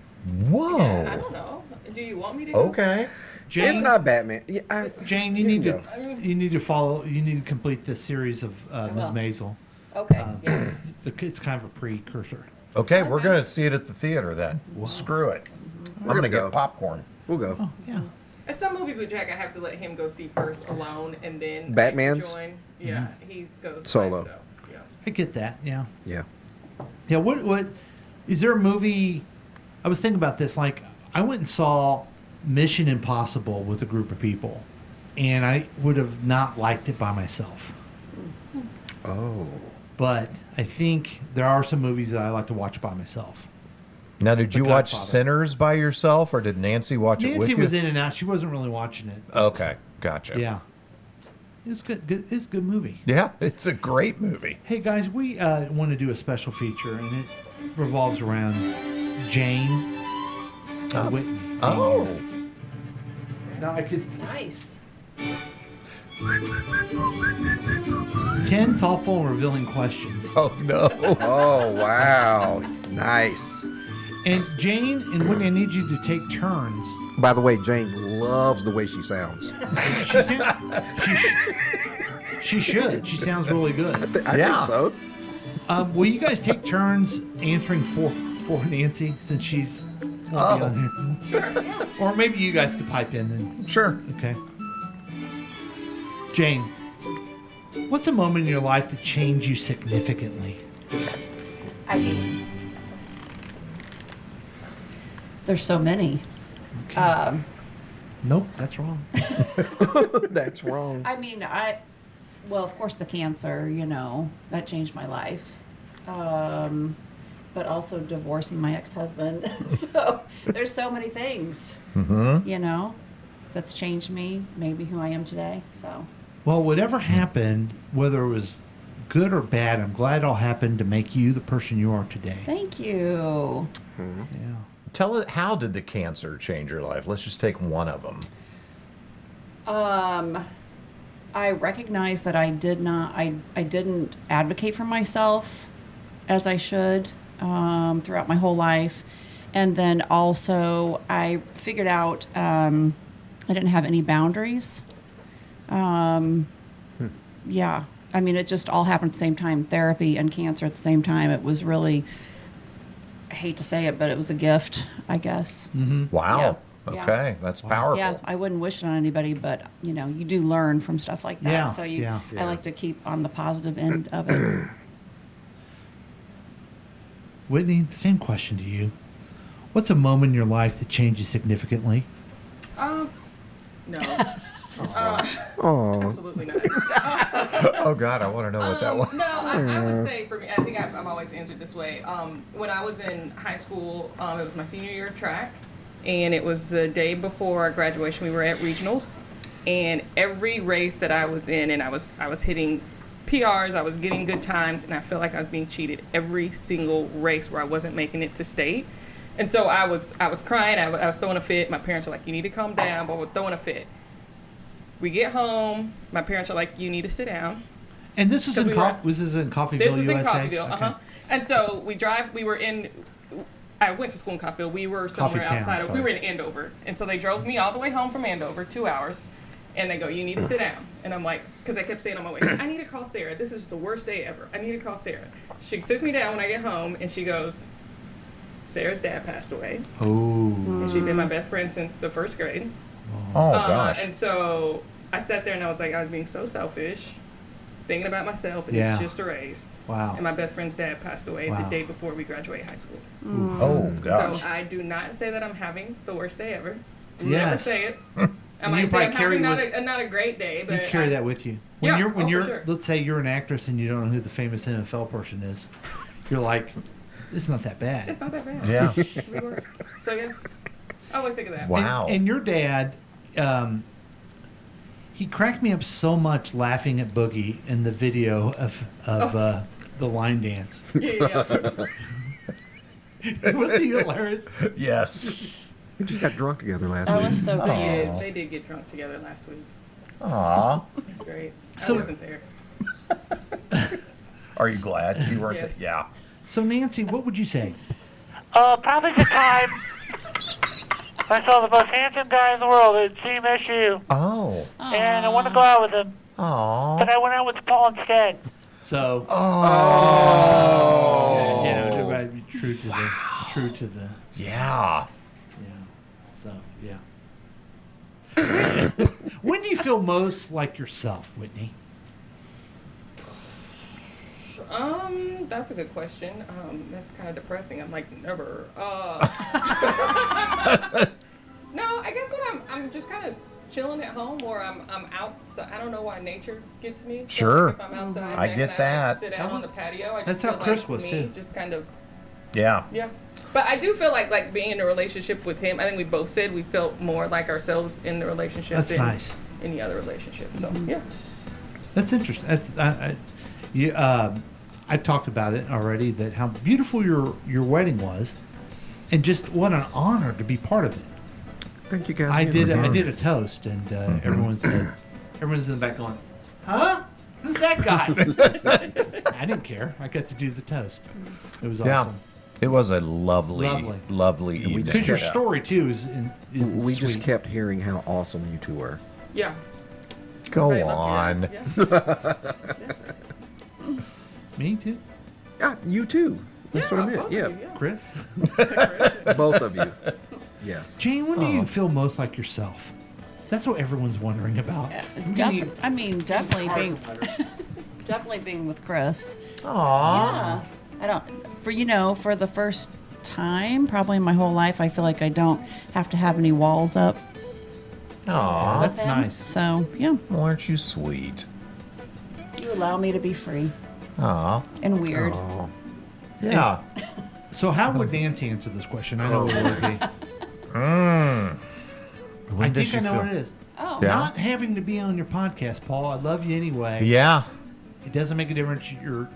C: Whoa.
F: I don't know. Do you want me to go?
C: Okay.
B: Jane,
D: it's not Batman. Yeah,
B: Jane, you need to follow. You need to complete this series of Ms. Maisel.
E: Okay.
B: It's kind of a precursor.
C: Okay, we're going to see it at the theater then. Screw it. I'm going to
D: go.
C: get popcorn.
D: We'll go.
B: Oh, yeah.
F: At some movies with Jack, I have to let him go see first alone, and then
D: Batman's?
F: join. Yeah, he goes
D: Solo.
F: by himself. Yeah.
B: I get that. Yeah.
D: Yeah.
B: Yeah. What is there a movie? I was thinking about this. Like, I went and saw Mission Impossible with a group of people, and I would have not liked it by myself.
D: Oh.
B: But I think there are some movies that I like to watch by myself.
C: Now, did you watch Sinners by yourself, or did Nancy watch it with you?
B: Nancy was in and out. She wasn't really watching it.
C: Okay, gotcha.
B: Yeah. It was good. It's a good movie.
C: Yeah, it's a great movie.
B: Hey, guys, we want to do a special feature, and it revolves around Jane and Whitney.
C: Oh.
B: Now I could...
E: Nice.
B: 10 thoughtful and revealing questions.
C: Oh, no.
D: Oh, wow. Nice.
B: And Jane and Whitney, I need you to take turns.
D: By the way, Jane loves the way she sounds.
B: She should. She sounds really good.
D: I think so.
B: Will you guys take turns answering for Nancy, since she's won't be on here?
F: Sure. Yeah.
B: Or maybe you guys could pipe in. And,
C: sure.
B: Okay. Jane, what's a moment in your life that changed you significantly?
E: I mean, there's so many.
B: Okay. Nope, that's wrong.
D: That's wrong.
E: I mean, well, of course, the cancer, that changed my life. But also divorcing my ex-husband. So there's so many things, that's changed me, maybe who I am today. So.
B: Well, whatever happened, whether it was good or bad, I'm glad it all happened to make you the person you are today.
E: Thank you.
B: Yeah.
C: Tell it, how did the cancer change your life? Let's just take one of them.
E: I recognize that I didn't advocate for myself as I should throughout my whole life. And then also I figured out I didn't have any boundaries. Yeah. I mean, it just all happened at the same time. Therapy and cancer at the same time. It was really, I hate to say it, but it was a gift, I guess.
B: Mm-hmm.
C: Wow.
E: Yeah.
C: Okay. That's powerful.
E: Yeah, I wouldn't wish it on anybody, but, you do learn from stuff like that.
B: Yeah,
E: So
B: yeah.
E: I like to keep on the positive end of it.
B: Whitney, the same question to you. What's a moment in your life that changed you significantly?
F: No.
D: Oh.
F: Absolutely not.
C: Oh God, I want to know what that was.
F: No, I would say for me, I think I've always answered this way. When I was in high school, it was my senior year of track, and it was the day before our graduation. We were at regionals, and every race that I was in, and I was hitting PRs, I was getting good times, and I felt like I was being cheated every single race where I wasn't making it to state. And so I was crying. I was throwing a fit. My parents are like, "You need to calm down," but we're throwing a fit. We get home. My parents are like, "You need to sit down."
B: And this is in Coffeyville,
F: This is
B: USA?
F: in Coffeyville,
B: Okay.
F: And so we drive. I went to school in Coffeyville. We were somewhere
B: Coffee Town,
F: outside of.
B: sorry.
F: We were in Andover, and so they drove me all the way home from Andover, 2 hours, and they go, "You need to sit down." And I'm like, because I kept saying on my way, "I need to call Sarah. This is just the worst day ever. I need to call Sarah." She sits me down when I get home, and she goes, "Sarah's dad passed away."
B: Oh.
F: And she'd been my best friend since the first grade.
C: Oh gosh.
F: And so I sat there and I was like, I was being so selfish, thinking about myself, and
B: Yeah.
F: it's just erased.
B: Wow.
F: And my best friend's dad passed away
B: Wow.
F: the day before we graduated high school.
C: Oh gosh.
F: So I do not say that I'm having the worst day ever.
B: Yes.
F: Never say it. I might
B: you
F: say I'm
B: probably
F: having not a great day, but
B: You carry that with you. When
F: Yeah,
B: you're
F: for sure.
B: let's say you're an actress and you don't know who the famous NFL person is, you're like, it's not that bad.
F: It's not that bad.
C: Yeah.
F: It could be worse. So yeah, I always think of that.
C: Wow.
B: And your dad, he cracked me up so much laughing at Boogie in the video of the line dance.
F: Yeah.
B: Wasn't he hilarious?
C: Yes.
D: We just got drunk together last
E: That
D: week.
E: was so good.
F: They did get drunk together last week.
C: Aw.
F: That's great. I
B: So-
F: wasn't there.
C: Are you glad you weren't?
F: Yes.
C: Yeah.
B: So Nancy, what would you say?
S: Probably the time I saw the most handsome guy in the world at CMSU.
C: Oh.
S: And I wanted to go out with him.
C: Aw.
S: But I went out with Paul instead.
B: So.
C: Oh.
B: Yeah, everybody be true to the.
C: Yeah.
B: So yeah. When do you feel most like yourself, Whitney?
F: That's a good question. That's kind of depressing. I'm like, never. No, I guess when I'm just kind of chilling at home, or I'm outside. I don't know why nature gets me. So
C: Sure.
F: If I'm outside,
C: I
F: and
C: get
F: I
C: that.
F: sit out on the patio. I
B: That's
F: just
B: how
F: feel
B: Chris
F: like
B: was,
F: me,
B: too.
F: Just kind of.
C: Yeah.
F: Yeah. But I do feel like being in a relationship with him. I think we both said we felt more like ourselves in the relationship
B: That's
F: than
B: nice.
F: any other relationship. So yeah.
B: That's interesting. That's I talked about it already. That how beautiful your wedding was, and just what an honor to be part of it.
D: Thank you guys.
B: I did
D: again.
B: a toast, and everyone's in the back going, "Huh? Who's that guy?" I didn't care. I got to do the toast. It was
C: Yeah.
B: awesome.
C: It was a lovely evening.
B: Because your story too is
D: We
B: sweet.
D: just kept hearing how awesome you two were.
F: Yeah.
C: Go
F: Everybody loved you
C: on.
F: guys. Yeah.
B: Me too.
D: Yeah, you too. That's what I meant.
F: both of
D: Yeah,
F: you, yeah.
B: Chris.
D: both of you. Yes.
B: Jane, when do you feel most like yourself? That's what everyone's wondering about.
E: Definitely being with Chris.
C: Aw.
E: Yeah. I don't for the first time probably in my whole life, I feel like I don't have to have any walls up.
C: Aw.
B: That's nice.
E: So yeah.
C: Well, aren't you sweet?
E: You allow me to be free
C: Aw.
E: and weird.
C: Aw. Yeah.
B: So how would Nancy answer this question? I know it would be.
C: When
B: I
C: does
B: think I
C: she
B: know
C: feel-
B: what it is.
E: Oh.
C: Yeah?
B: Not having to be on your podcast, Paul. I love you anyway.
C: Yeah.
B: It doesn't make a difference. You're a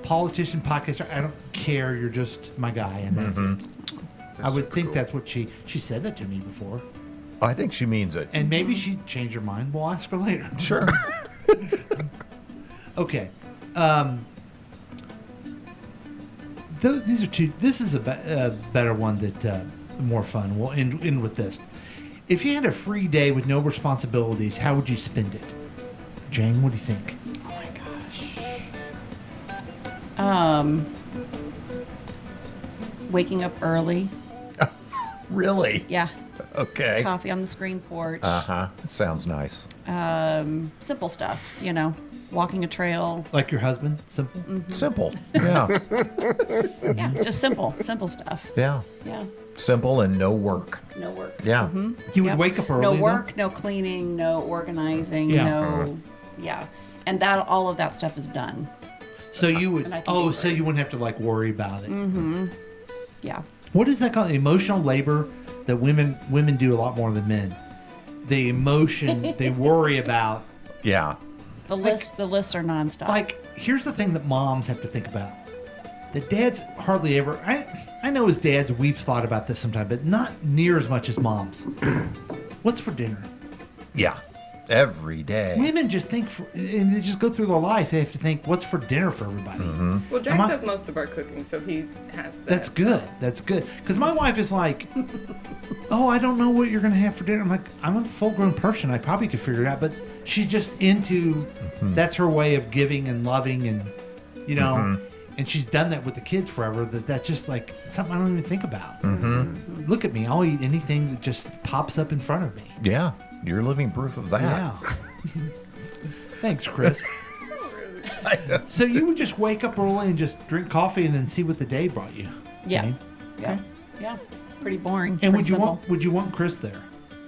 B: politician, podcaster. I don't care. You're just my guy, and that's it. I would think that's what she said that to me before.
C: I think she means it.
B: And maybe she changed her mind. We'll ask her later.
C: Sure.
B: Okay. These are two. This is a better one that more fun. We'll end with this. If you had a free day with no responsibilities, how would you spend it? Jane, what do you think?
E: Oh my gosh. Waking up early.
C: Really?
E: Yeah.
C: Okay.
E: Coffee on the screen porch.
C: Uh-huh. It sounds nice.
E: Simple stuff, walking a trail.
B: Like your husband? Simple?
E: Mhm.
C: Simple. Yeah.
E: Yeah, just simple stuff.
C: Yeah.
E: Yeah.
C: Simple and no work.
E: No work.
C: Yeah.
B: You would wake up early.
E: No
B: though?
E: work, no cleaning, no organizing,
B: Yeah.
E: yeah. And that all of that stuff is done.
B: So you would.
E: And I can
B: Oh,
E: do
B: so you wouldn't have to like worry about it.
E: Mm-hmm. Yeah.
B: What is that called? Emotional labor that women do a lot more than men. The emotion they worry about.
C: Yeah.
E: The lists are nonstop.
B: Like, here's the thing that moms have to think about. The dads hardly ever. I know as dads we've thought about this sometime, but not near as much as moms. What's for dinner?
C: Yeah. Every day.
B: Women just think, and they just go through their life. They have to think, what's for dinner for everybody?
F: Well, Jack does most of our cooking, so he has that.
B: That's good. That's good. Because my wife is like, oh, I don't know what you're going to have for dinner. I'm like, I'm a full-grown person. I probably could figure it out. But she's just into, that's her way of giving and loving and, you know, and she's done that with the kids forever. That's just like something I don't even think about. Look at me. I'll eat anything that just pops up in front of me.
C: Yeah. You're living proof of that.
B: Yeah. Thanks, Chris. So you would just wake up early and just drink coffee and then see what the day brought you.
E: Yeah.
B: Okay?
E: Yeah. Yeah. Pretty boring.
B: And
E: pretty simple.
B: would you want Chris there?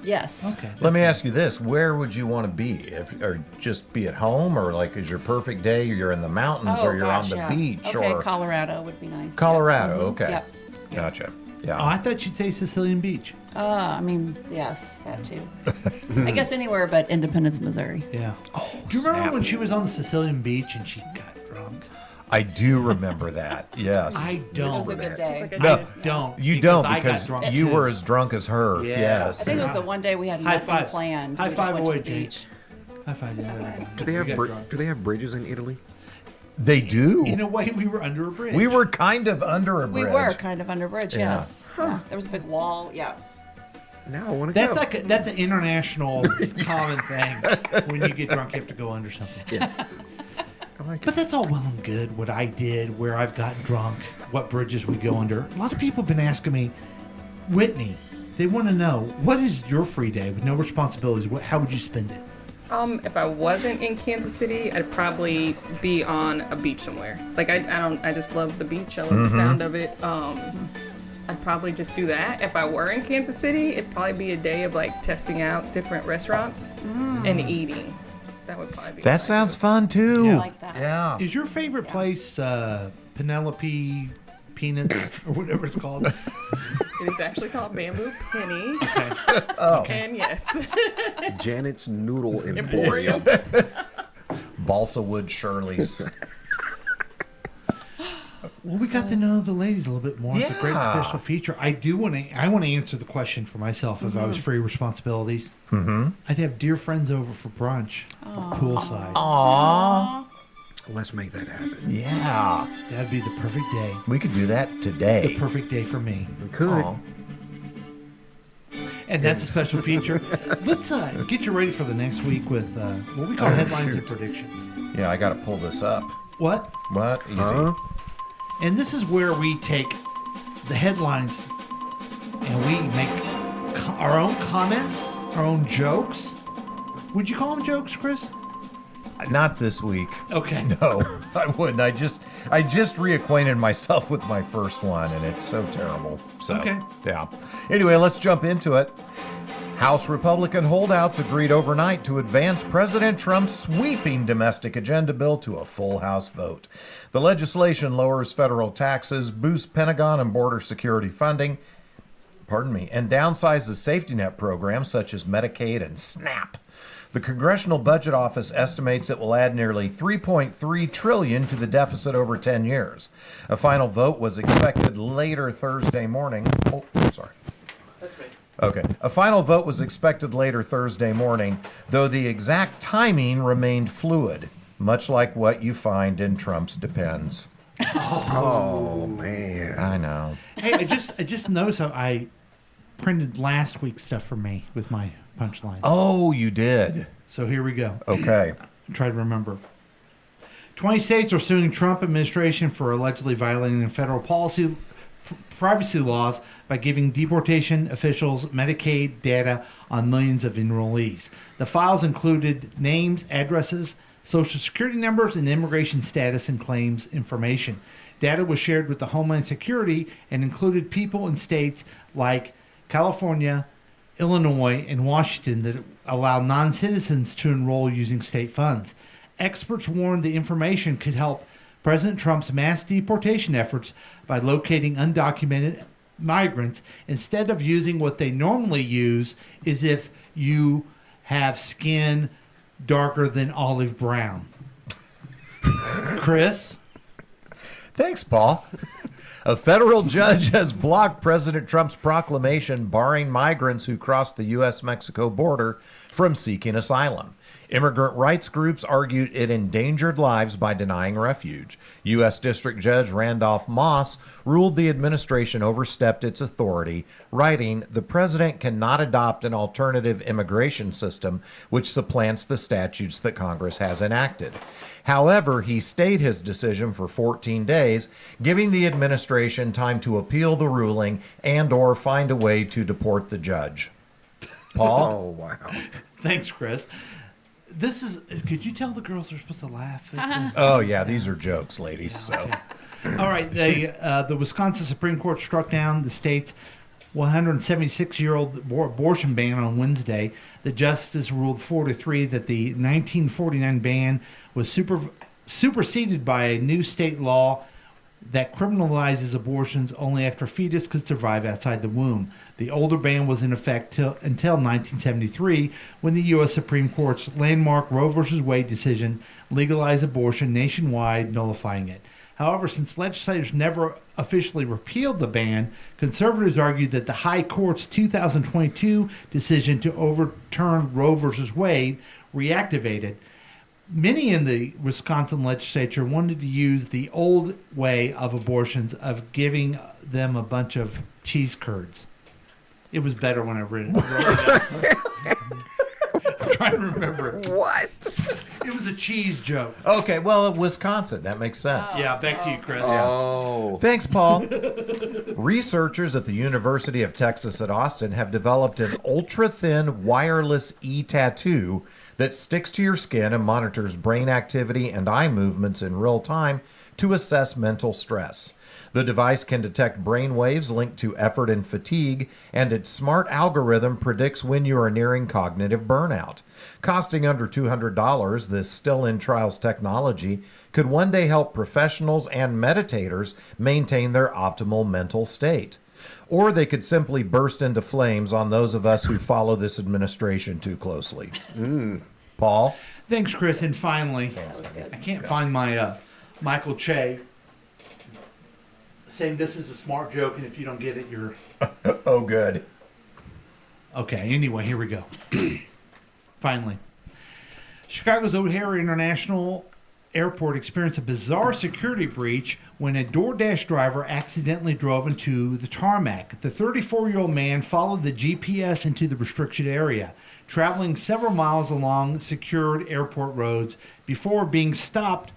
E: Yes.
B: Okay.
C: Let me ask you this: where would you want to be? Or just be at home, or like is your perfect day? You're in the mountains, or you're on the beach,
E: Okay,
C: or
E: Colorado would be nice.
C: Colorado.
E: Yeah.
C: Okay,
E: Yep.
C: Gotcha. Yeah.
B: Oh, I thought you'd say Sicilian Beach.
E: I mean, yes, that too. I guess anywhere but Independence, Missouri.
B: Yeah. Do you remember when she was on the Sicilian Beach and she got drunk?
C: I do remember that. Yes.
B: I don't.
E: It was a good day.
C: No,
B: I don't.
C: You don't
B: I got
C: because
B: drunk
C: you
B: too.
C: were as drunk as her.
B: Yeah.
C: Yes.
E: I think it was the one day we had
B: High
E: nothing
B: five.
E: planned.
B: High
E: we
B: five
E: just went to
B: away,
E: the
B: Jake.
E: beach.
B: High five. Yeah.
D: Do they have
B: You got drunk.
D: do they have bridges in Italy?
C: They do.
B: In a way, we were under a bridge.
C: We were kind of under a bridge.
E: We were kind of under a bridge,
C: Yeah.
E: yes. Yeah. There was a big wall, yeah.
D: Now I want to
B: That's
D: go.
B: like that's an international common thing. When you get drunk, you have to go under something.
D: Yeah. I like
B: But that's all well and good. What I did, where I've gotten drunk, what bridges we go under. A lot of people have been asking me, Whitney. They want to know what is your free day with no responsibilities. How would you spend it?
F: If I wasn't in Kansas City, I'd probably be on a beach somewhere. Like I just love the beach. I love the sound of it. I'd probably just do that. If I were in Kansas City, it'd probably be a day of like testing out different restaurants and eating. That would probably be.
C: That sounds fun too.
B: Yeah.
E: Like that.
C: Yeah.
B: Is your favorite place Penelope Peanuts or whatever it's called?
F: It is actually called Bamboo Penny.
C: Oh.
F: And yes.
D: Janet's Noodle Emporium.
C: Balsa Wood Shirley's.
B: Well, we got to know the ladies a little bit more. It's a great
C: Yeah.
B: special feature. I want to answer the question for myself if I was free of responsibilities. I'd have dear friends over for brunch, poolside.
C: Aww.
D: Let's make that happen.
C: Yeah.
B: That'd be the perfect day.
C: We could do that
B: The
C: today.
B: perfect day for me.
D: We could.
C: Aw.
B: And that's a special feature. Let's get you ready for the next week with what we call headlines and predictions.
C: Yeah, I got to pull this up.
B: What?
C: What? Easy.
B: And this is where we take the headlines and we make our own comments, our own jokes. Would you call them jokes, Chris?
C: Not this week.
B: Okay.
C: No, I wouldn't. I just reacquainted myself with my first one, and it's so terrible. So,
B: Okay.
C: yeah. Anyway, let's jump into it. House Republican holdouts agreed overnight to advance President Trump's sweeping domestic agenda bill to a full House vote. The legislation lowers federal taxes, boosts Pentagon and border security funding, and downsizes safety net programs such as Medicaid and SNAP. The Congressional Budget Office estimates it will add nearly $3.3 trillion to the deficit over 10 years. A final vote was expected later Thursday morning. Oh, sorry.
B: That's me.
C: Okay. A final vote was expected later Thursday morning, though the exact timing remained fluid, much like what you find in Trump's Depends.
D: Oh man.
C: I know.
B: Hey, I just noticed how I printed last week's stuff for me with my punchline.
C: Oh, you did.
B: So here we go.
C: Okay.
B: Try to remember. 20 states are suing Trump administration for allegedly violating federal policy privacy laws by giving deportation officials Medicaid data on millions of enrollees. The files included names, addresses, social security numbers, and immigration status and claims information. Data was shared with the Homeland Security and included people in states like California, Illinois, and Washington that allow non-citizens to enroll using state funds. Experts warned the information could help President Trump's mass deportation efforts by locating undocumented migrants instead of using what they normally use is if you have skin darker than olive brown. Chris?
C: Thanks, Paul. A federal judge has blocked President Trump's proclamation barring migrants who cross the U.S.-Mexico border from seeking asylum. Immigrant rights groups argued it endangered lives by denying refuge. U.S. District Judge Randolph Moss ruled the administration overstepped its authority, writing, "The president cannot adopt an alternative immigration system which supplants the statutes that Congress has enacted." However, he stayed his decision for 14 days, giving the administration time to appeal the ruling and/or find a way to deport the judge. Paul?
D: Oh, wow.
B: Thanks, Chris. This is. Could you tell the girls they're supposed to laugh?
C: Oh, yeah, these are jokes, ladies. So,
B: All right. The Wisconsin Supreme Court struck down the state's 176-year-old abortion ban on Wednesday. The justice ruled 4-3 that the 1949 ban was superseded by a new state law that criminalizes abortions only after a fetus could survive outside the womb. The older ban was in effect until 1973, when the U.S. Supreme Court's landmark Roe v. Wade decision legalized abortion nationwide, nullifying it. However, since legislators never officially repealed the ban, conservatives argued that the High Court's 2022 decision to overturn Roe v. Wade reactivated. Many in the Wisconsin legislature wanted to use the old way of abortions, of giving them a bunch of cheese curds. It was better when I read it. I'm trying to remember.
D: What?
B: It was a cheese joke.
C: okay, well, Wisconsin, that makes sense.
B: Yeah, back to you, Chris.
D: Oh.
C: Thanks, Paul. Researchers at the University of Texas at Austin have developed an ultra-thin wireless e-tattoo that sticks to your skin and monitors brain activity and eye movements in real time to assess mental stress. The device can detect brain waves linked to effort and fatigue, and its smart algorithm predicts when you are nearing cognitive burnout. Costing under $200, this still-in-trials technology could one day help professionals and meditators maintain their optimal mental state. Or they could simply burst into flames on those of us who follow this administration too closely. Paul?
B: Thanks, Chris. And finally, I can't find my Michael Che saying this is a smart joke, and if you don't get it, you're...
C: Oh, good.
B: Okay, anyway, here we go. Finally. Chicago's O'Hare International Airport experienced a bizarre security breach when a DoorDash driver accidentally drove into the tarmac. The 34-year-old man followed the GPS into the restricted area, traveling several miles along secured airport roads before being stopped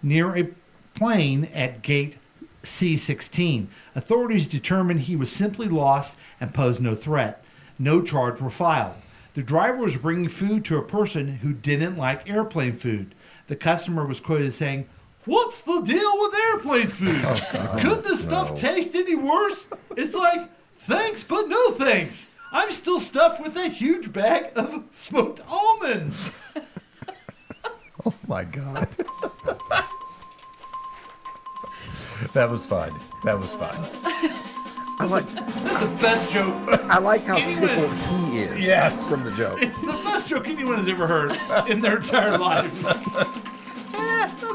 B: near a plane at gate C-16. Authorities determined he was simply lost and posed no threat. No charges were filed. The driver was bringing food to a person who didn't like airplane food. The customer was quoted as saying, "What's the deal with airplane food? Couldn't this stuff taste any worse? It's like, thanks, but no thanks. I'm still stuffed with that huge bag of smoked almonds."
C: Oh, my God. That was fun. That was fun.
D: I like
B: That's the best joke.
D: I like how tickled he is.
C: Yes.
D: From the joke.
B: It's the best joke anyone has ever heard in their entire life.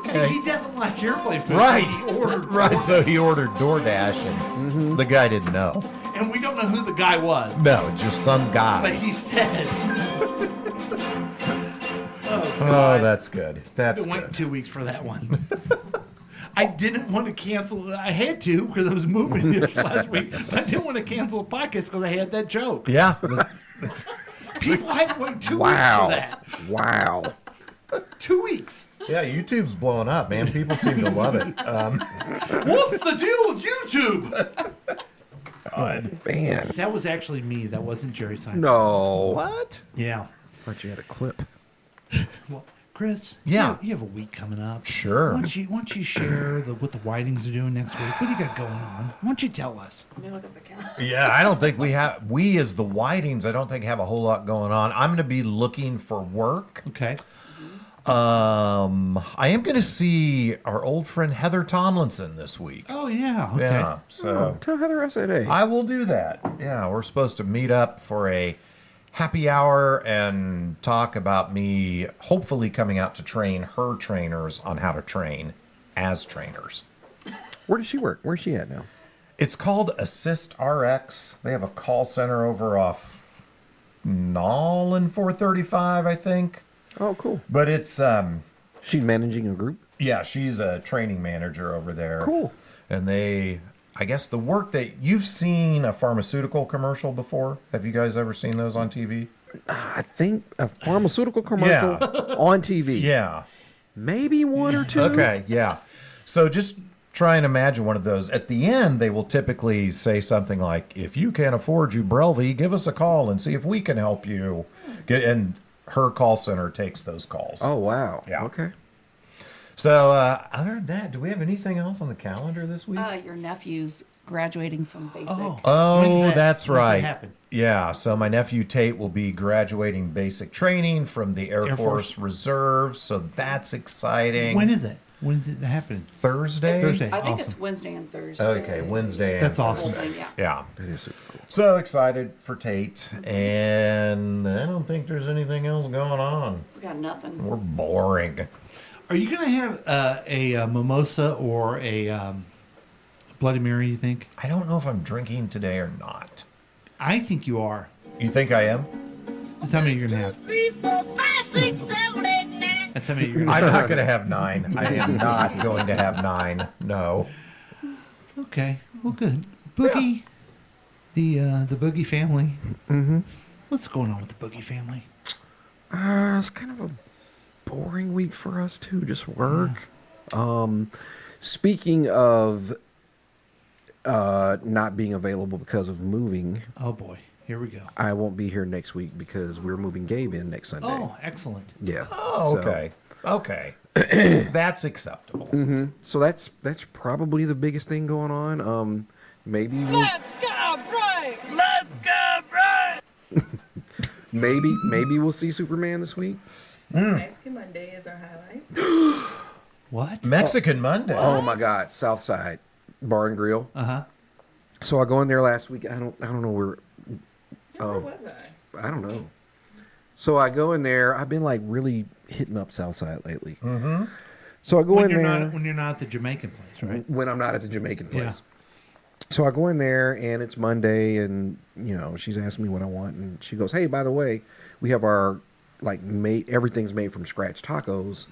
B: See, he doesn't like airplane food.
C: Right.
B: So he ordered
C: Right, so he ordered DoorDash, and the guy didn't know.
B: And we don't know who the guy was.
C: No, just some guy.
B: But he said.
C: Oh, that's good. That's
B: It went
C: good.
B: 2 weeks for that one. I didn't want to cancel. I had to because I was moving this last week. But I didn't want to cancel the podcast because I had that joke.
C: Yeah.
B: People had to wait 2 weeks for
D: Wow.
B: that.
D: Wow.
B: 2 weeks.
C: Yeah, YouTube's blowing up, man. People seem to love it.
B: What's the deal with YouTube?
C: God.
D: Man.
B: That was actually me. That wasn't Jerry Seinfeld.
D: No.
C: What?
B: Yeah.
D: Thought you had a clip.
B: Well, Chris.
C: Yeah.
B: You have a week coming up.
C: Sure.
B: Why don't you share what the Whitings are doing next week? What do you got going on? Why don't you tell us?
E: Let me look at the calendar.
C: Yeah, I don't think we as the Whitings, I don't think have a whole lot going on. I'm going to be looking for work.
B: Okay.
C: I am going to see our old friend Heather Tomlinson this week.
B: Oh, yeah. Okay.
C: Yeah, so
D: tell Heather I said hey.
C: I will do that. Yeah, we're supposed to meet up for a happy hour and talk about me hopefully coming out to train her trainers on how to train as trainers.
D: Where does she work? Where's she at now?
C: It's called Assist RX. They have a call center over off Nolan 435, I think.
D: Oh, cool.
C: But it's
D: she's managing a group?
C: Yeah, she's a training manager over there.
D: Cool.
C: And I guess the work that you've seen a pharmaceutical commercial before. Have you guys ever seen those on TV?
D: I think a pharmaceutical commercial on TV.
C: Yeah.
D: Maybe one or two.
C: Okay, yeah. So just try and imagine one of those. At the end, they will typically say something like, if you can't afford Ubrelvy, give us a call and see if we can help you. And her call center takes those calls.
D: Oh, wow.
C: Yeah.
D: Okay.
C: So other than that, do we have anything else on the calendar this week?
E: Your nephew's graduating from basic.
C: Oh, that's
B: When's
C: right.
B: that happen?
C: Yeah, so my nephew Tate will be graduating basic training from the Air Force Reserve, so that's exciting.
B: When is it? When is it happening?
C: Thursday?
B: Thursday.
E: I think
B: Awesome.
E: it's Wednesday and Thursday.
C: Okay, Wednesday.
B: That's
C: and
B: awesome.
C: Thursday.
E: Yeah.
C: Yeah.
D: That is super cool.
C: So excited for Tate, and I don't think there's anything else going on.
E: We got nothing.
C: We're boring.
B: Are you going to have a mimosa or a Bloody Mary, you think?
C: I don't know if I'm drinking today or not.
B: I think you are.
C: You think I am?
B: That's how many you're going to have. That's how many you're going to
C: I'm
B: have.
C: not going to have 9. I am not going to have 9. No.
B: Okay. Well, good. Boogie, the Boogie family.
D: Mm-hmm.
B: What's going on with the Boogie family?
D: It's kind of a boring week for us too, just work. Speaking of not being available because of moving.
B: Oh boy, here we go.
D: I won't be here next week because we're moving Gabe in next Sunday.
B: Oh, excellent.
D: Yeah.
C: Oh,
D: So-
C: okay. Okay. That's acceptable.
D: Mm-hmm. So that's probably the biggest thing going on. Maybe we'll,
S: go, Brian! Let's go, Brian!
D: maybe we'll see Superman this week.
F: Mexican Monday is our highlight.
B: What?
C: Mexican Monday.
D: Oh my God, Southside Bar and Grill.
B: Uh-huh.
D: So I go in there last week. I don't know where.
F: Where was I?
D: I don't know. So I go in there. I've been like really hitting up Southside lately.
C: Mm-hmm.
D: So I go
B: When
D: in
B: you're
D: there
B: when you're not at the Jamaican place, right?
D: when I'm not at the Jamaican place.
B: Yeah.
D: So I go in there and it's Monday, and she's asking me what I want, and she goes, "Hey, by the way, we have our everything's made from scratch tacos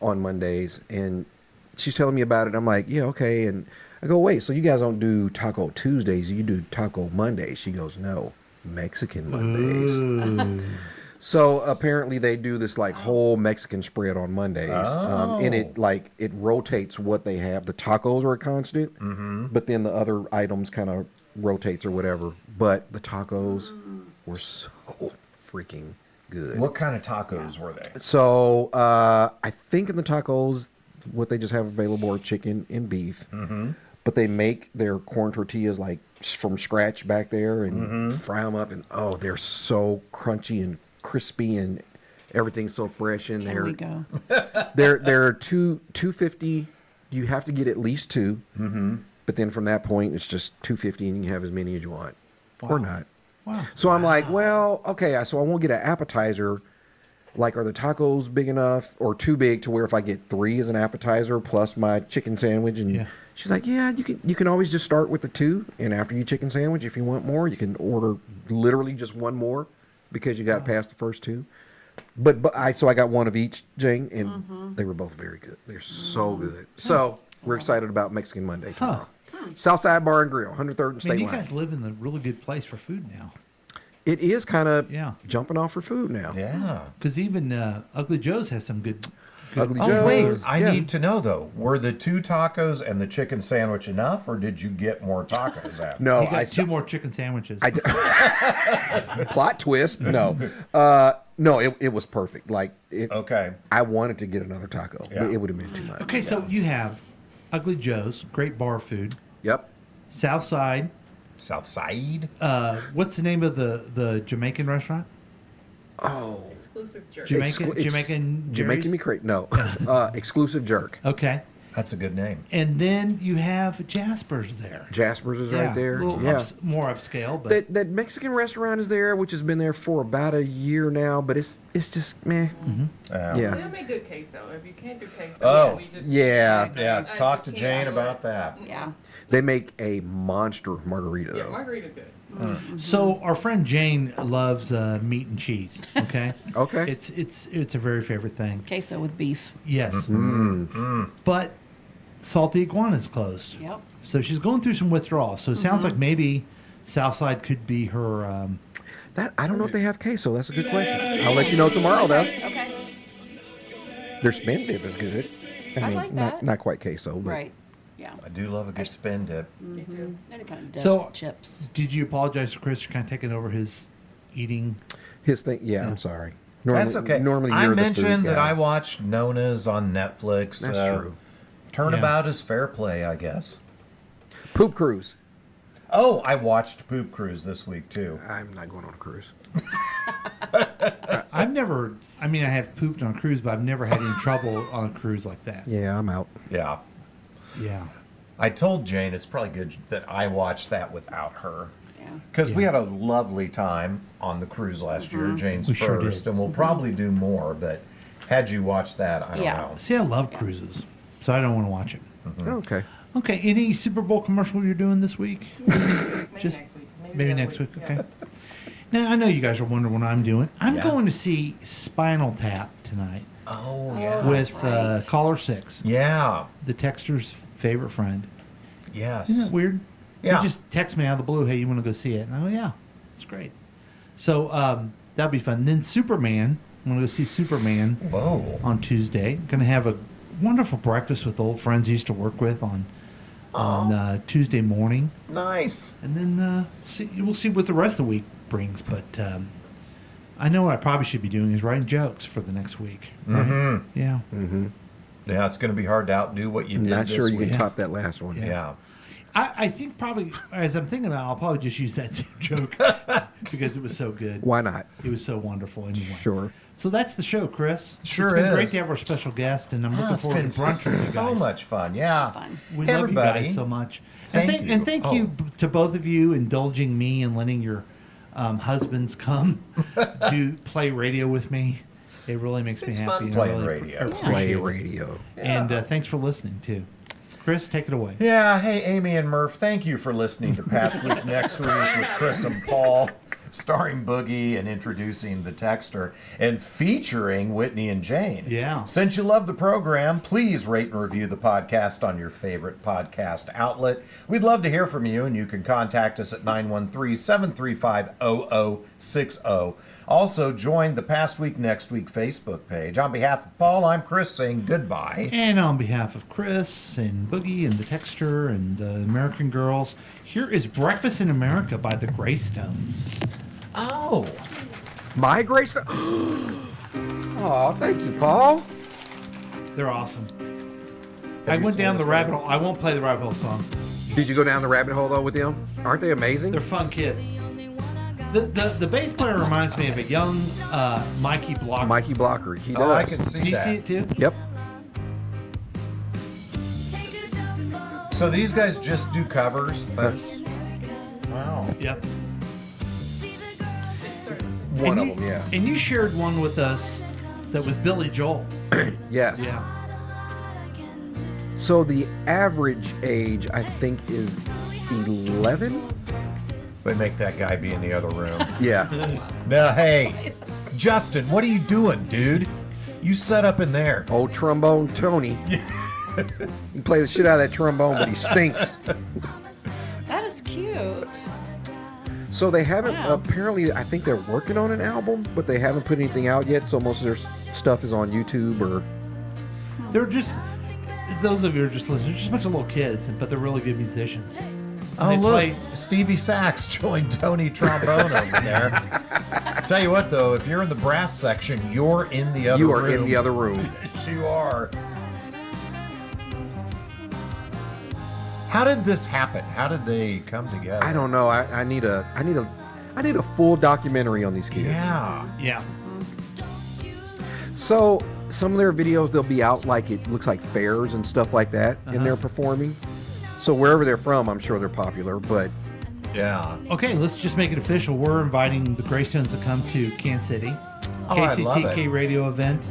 D: on Mondays," and she's telling me about it. I'm like, "Yeah, okay." And I go, "Wait, so you guys don't do Taco Tuesdays? You do Taco Mondays?" She goes, "No, Mexican Mondays." So apparently they do this whole Mexican spread on Mondays, and it rotates what they have. The tacos are a constant, but then the other items kind of rotates or whatever. But the tacos were so freaking good.
C: What kind of tacos were they?
D: So I think in the tacos, what they just have available are chicken and beef.
C: Mm-hmm.
D: But they make their corn tortillas from scratch back there and fry them up, and they're so crunchy and crispy, and everything's so fresh in there.
E: we go?
D: They're $2.50. You have to get at least 2. Mm-hmm. But then from that point, it's just $2.50, and you can have as many as you want, or not.
B: Wow.
D: So I'm like, well, okay, so I won't get an appetizer. Are the tacos big enough or too big to where if I get 3 as an appetizer plus my chicken sandwich? And she's like, yeah, you can always just start with the 2, and after your chicken sandwich, if you want more, you can order literally just one more because you got past the first 2. But I got one of each, Jane, and they were both very good. They're so good. So we're excited about Mexican Monday tomorrow. Southside Bar and Grill, 103rd and State
B: Man, you
D: Line.
B: guys live in a really good place for food now.
D: It is kind of jumping off for food now.
C: Yeah.
B: Because even Ugly Joe's has some good.
D: Ugly
C: Oh,
D: Joe's.
C: wait. I need to know, though. Were the 2 tacos and the chicken sandwich enough, or did you get more tacos after?
D: No,
B: He got 2 more chicken sandwiches.
D: Plot twist. No. No, it was perfect. Like,
C: okay.
D: I wanted to get another taco,
C: Yeah.
D: but it would have been too much.
B: Okay, so you have Ugly Joe's, great bar food.
D: Yep.
B: Southside.
C: Southside.
B: What's the name of the Jamaican restaurant?
D: Oh.
F: Exclusive jerk.
B: Jamaican
D: Jerry's? Me crazy. No. Exclusive jerk.
B: Okay.
C: That's a good name.
B: And then you have Jasper's there.
D: Jasper's is
B: Yeah,
D: right there.
B: a little
D: Yeah.
B: more upscale, but
D: That Mexican restaurant is there, which has been there for about a year now, but it's just meh. Yeah.
F: They'll make good queso. If you can't do queso,
C: Oh,
F: we just
D: yeah.
C: Yeah,
F: I
C: talk
F: just
C: to
F: can't
C: Jane
F: do
C: about
F: it.
C: that.
F: Yeah.
D: They make a monster margarita,
F: Yeah,
D: though.
F: margarita's good.
B: So our friend Jane loves meat and cheese. Okay.
D: Okay.
B: It's a very favorite thing.
E: Queso with beef.
B: Yes.
C: Mm.
B: But Salty Iguana's closed.
E: Yep.
B: So she's going through some withdrawal. So it sounds
E: Mhm.
B: like maybe Southside could be her.
D: That I don't know if they have queso. That's a good question. I'll let you know tomorrow, though.
E: Okay.
D: Their spin dip is good.
E: I like that.
D: not quite queso, but
E: Right. Yeah.
C: I do love a good spin dip.
E: Mm-hmm. Any kind of dip,
B: So
E: chips.
B: Did you apologize to Chris for kind of taking over his eating?
D: His thing. Yeah, I'm sorry.
C: That's okay.
D: Normally,
C: I
D: you're the food
C: mentioned that
D: guy.
C: I watched Nona's on Netflix.
D: That's true.
C: Turnabout is fair play, I guess.
D: Poop Cruise.
C: Oh, I watched Poop Cruise this week too.
D: I'm not going on a cruise.
B: I've never. I mean, I have pooped on a cruise, but I've never had any trouble on a cruise like that.
D: Yeah, I'm out.
C: Yeah.
B: Yeah.
C: I told Jane it's probably good that I watched that without her.
E: Yeah.
C: Because we had a lovely time on the cruise last year, Jane's
B: We sure
C: first,
B: did.
C: and we'll probably do more. But had you watched that, I don't know.
B: See, I love cruises, so I don't want to watch it.
D: Okay.
B: Okay. Any Super Bowl commercial you're doing this week? Just
F: next week.
B: maybe next week. Okay. Now I know you guys are wondering what I'm doing. I'm
C: Yeah.
B: going to see Spinal Tap tonight.
C: Oh yeah.
B: With caller 6.
C: Yeah.
B: The texter's favorite friend.
C: Yes.
B: Isn't that weird?
C: Yeah.
B: He just texts me out of the blue, hey, you want to go see it? And I go, yeah, it's great. So that'll be fun. Then Superman, I'm going to go see Superman on Tuesday. Going to have a wonderful breakfast with old friends I used to work with on Tuesday morning.
C: Nice.
B: And then we'll see what the rest of the week brings. But I know what I probably should be doing is writing jokes for the next week. Right?
C: Mm-hmm.
B: Yeah.
D: Mm-hmm.
C: Yeah, it's going to be hard to outdo what you did
D: Not
C: this
D: sure you
C: week.
D: can top that last one.
C: Yeah.
B: I think probably, as I'm thinking about it, I'll probably just use that same joke because it was so good.
D: Why not?
B: It was so wonderful anyway.
D: Sure.
B: So that's the show, Chris.
C: Sure
B: It's been great
C: is.
B: to have our special guest, and I'm looking
C: It's
B: forward
C: been
B: to brunch with you guys.
C: so much fun. Yeah.
B: We
C: Hey,
B: love
C: everybody.
B: you guys so much.
C: Thank you.
B: And thank you to both of you indulging me and letting your husbands come do play radio with me. It really makes me
C: It's
B: happy.
C: fun
B: and I
C: playing
B: really
C: radio.
B: appreciate
D: Play
B: it.
D: radio.
B: And thanks for listening, too. Chris, take it away.
C: Yeah, hey, Amy and Murph, thank you for listening to Past Week, Next Week with Chris and Paul, starring Boogie and introducing the texter, and featuring Whitney and Jane.
B: Yeah.
C: Since you love the program, please rate and review the podcast on your favorite podcast outlet. We'd love to hear from you, and you can contact us at 913-735-0060. Also, join the Past Week, Next Week Facebook page. On behalf of Paul, I'm Chris saying goodbye.
B: And on behalf of Chris and Boogie and the Texter and the American Girls, here is Breakfast in America by the Greystones.
C: Oh.
D: My grace. Oh, thank you, Paul.
B: They're awesome. I went down the rabbit hole. I won't play the rabbit hole song.
D: Did you go down the rabbit hole though with them? Aren't they amazing?
B: They're fun kids. The bass player reminds me of a young Mikey Blocker.
D: Mikey Blocker. He does.
C: Oh, I can see
B: Do you
C: that.
B: see it too?
D: Yep.
C: So these guys just do covers? That's... Wow.
B: Yep.
D: One
B: And
D: of them, yeah.
B: And you shared one with us that was Billy Joel.
D: Yes.
B: Yeah.
D: So the average age, I think, is 11.
C: They make that guy be in the other room.
D: Yeah.
C: Now, hey, Justin, what are you doing, dude? You set up in there.
D: Old trombone Tony. You can play the shit out of that trombone, but he stinks.
E: That is cute.
D: So they haven't,
E: Wow.
D: apparently, I think they're working on an album, but they haven't put anything out yet. So most of their stuff is on YouTube or.
B: They're just, those of you who are just listening, they're just a bunch of little kids, but they're really good musicians. And
C: Oh,
B: they
C: look.
B: play-
C: Stevie Sachs joined Tony Trombone over there. Tell you what, though, if you're in the brass section, you're in the other room.
D: You are in the other room.
C: Yes, you are. How did this happen? How did they come together?
D: I don't know. I need a full documentary on these kids.
B: Yeah.
D: So some of their videos, they'll be out like it looks like fairs and stuff like that, and they're performing. So wherever they're from, I'm sure they're popular. But
C: yeah.
B: Okay, let's just make it official. We're inviting the Greystones to come to Kansas City.
C: Oh, I love
B: KCTK
C: it.
B: radio event.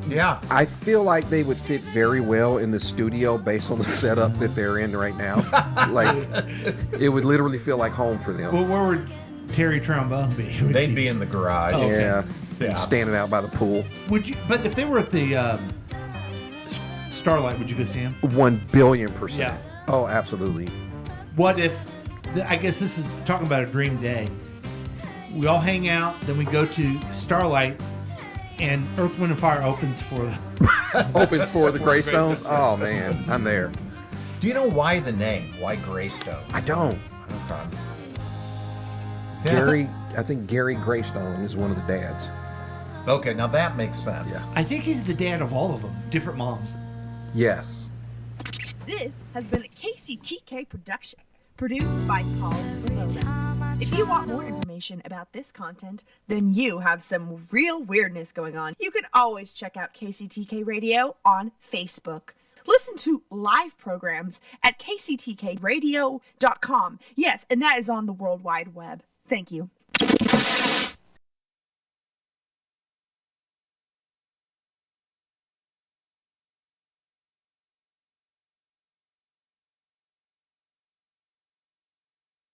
C: Yeah.
D: I feel like they would fit very well in the studio based on the setup that they're in right now. Like, it would literally feel like home for them.
B: Well, where would Terry Trombone be?
C: They'd be in the garage.
B: Oh, okay.
D: Yeah. Standing out by the pool.
B: Would you? But if they were at the Starlight, would you go see him?
D: 1,000,000,000%.
B: Yeah.
D: Oh, absolutely.
B: What if? I guess this is talking about a dream day. We all hang out, then we go to Starlight, and Earth, Wind, and Fire opens for
D: Opens for the Greystones. Oh man, I'm there.
C: Do you know why the name? Why Greystones?
D: I don't.
C: Okay.
D: Gary, I think Gary Greystone is one of the dads.
C: Okay, now that makes sense.
B: I think he's the dad of all of them, different moms.
D: Yes.
T: This has been a KCTK production, produced by Colin Ramona. If you want more information about this content, then you have some real weirdness going on. You can always check out KCTK Radio on Facebook. Listen to live programs at kctkradio.com. Yes, and that is on the World Wide Web. Thank you.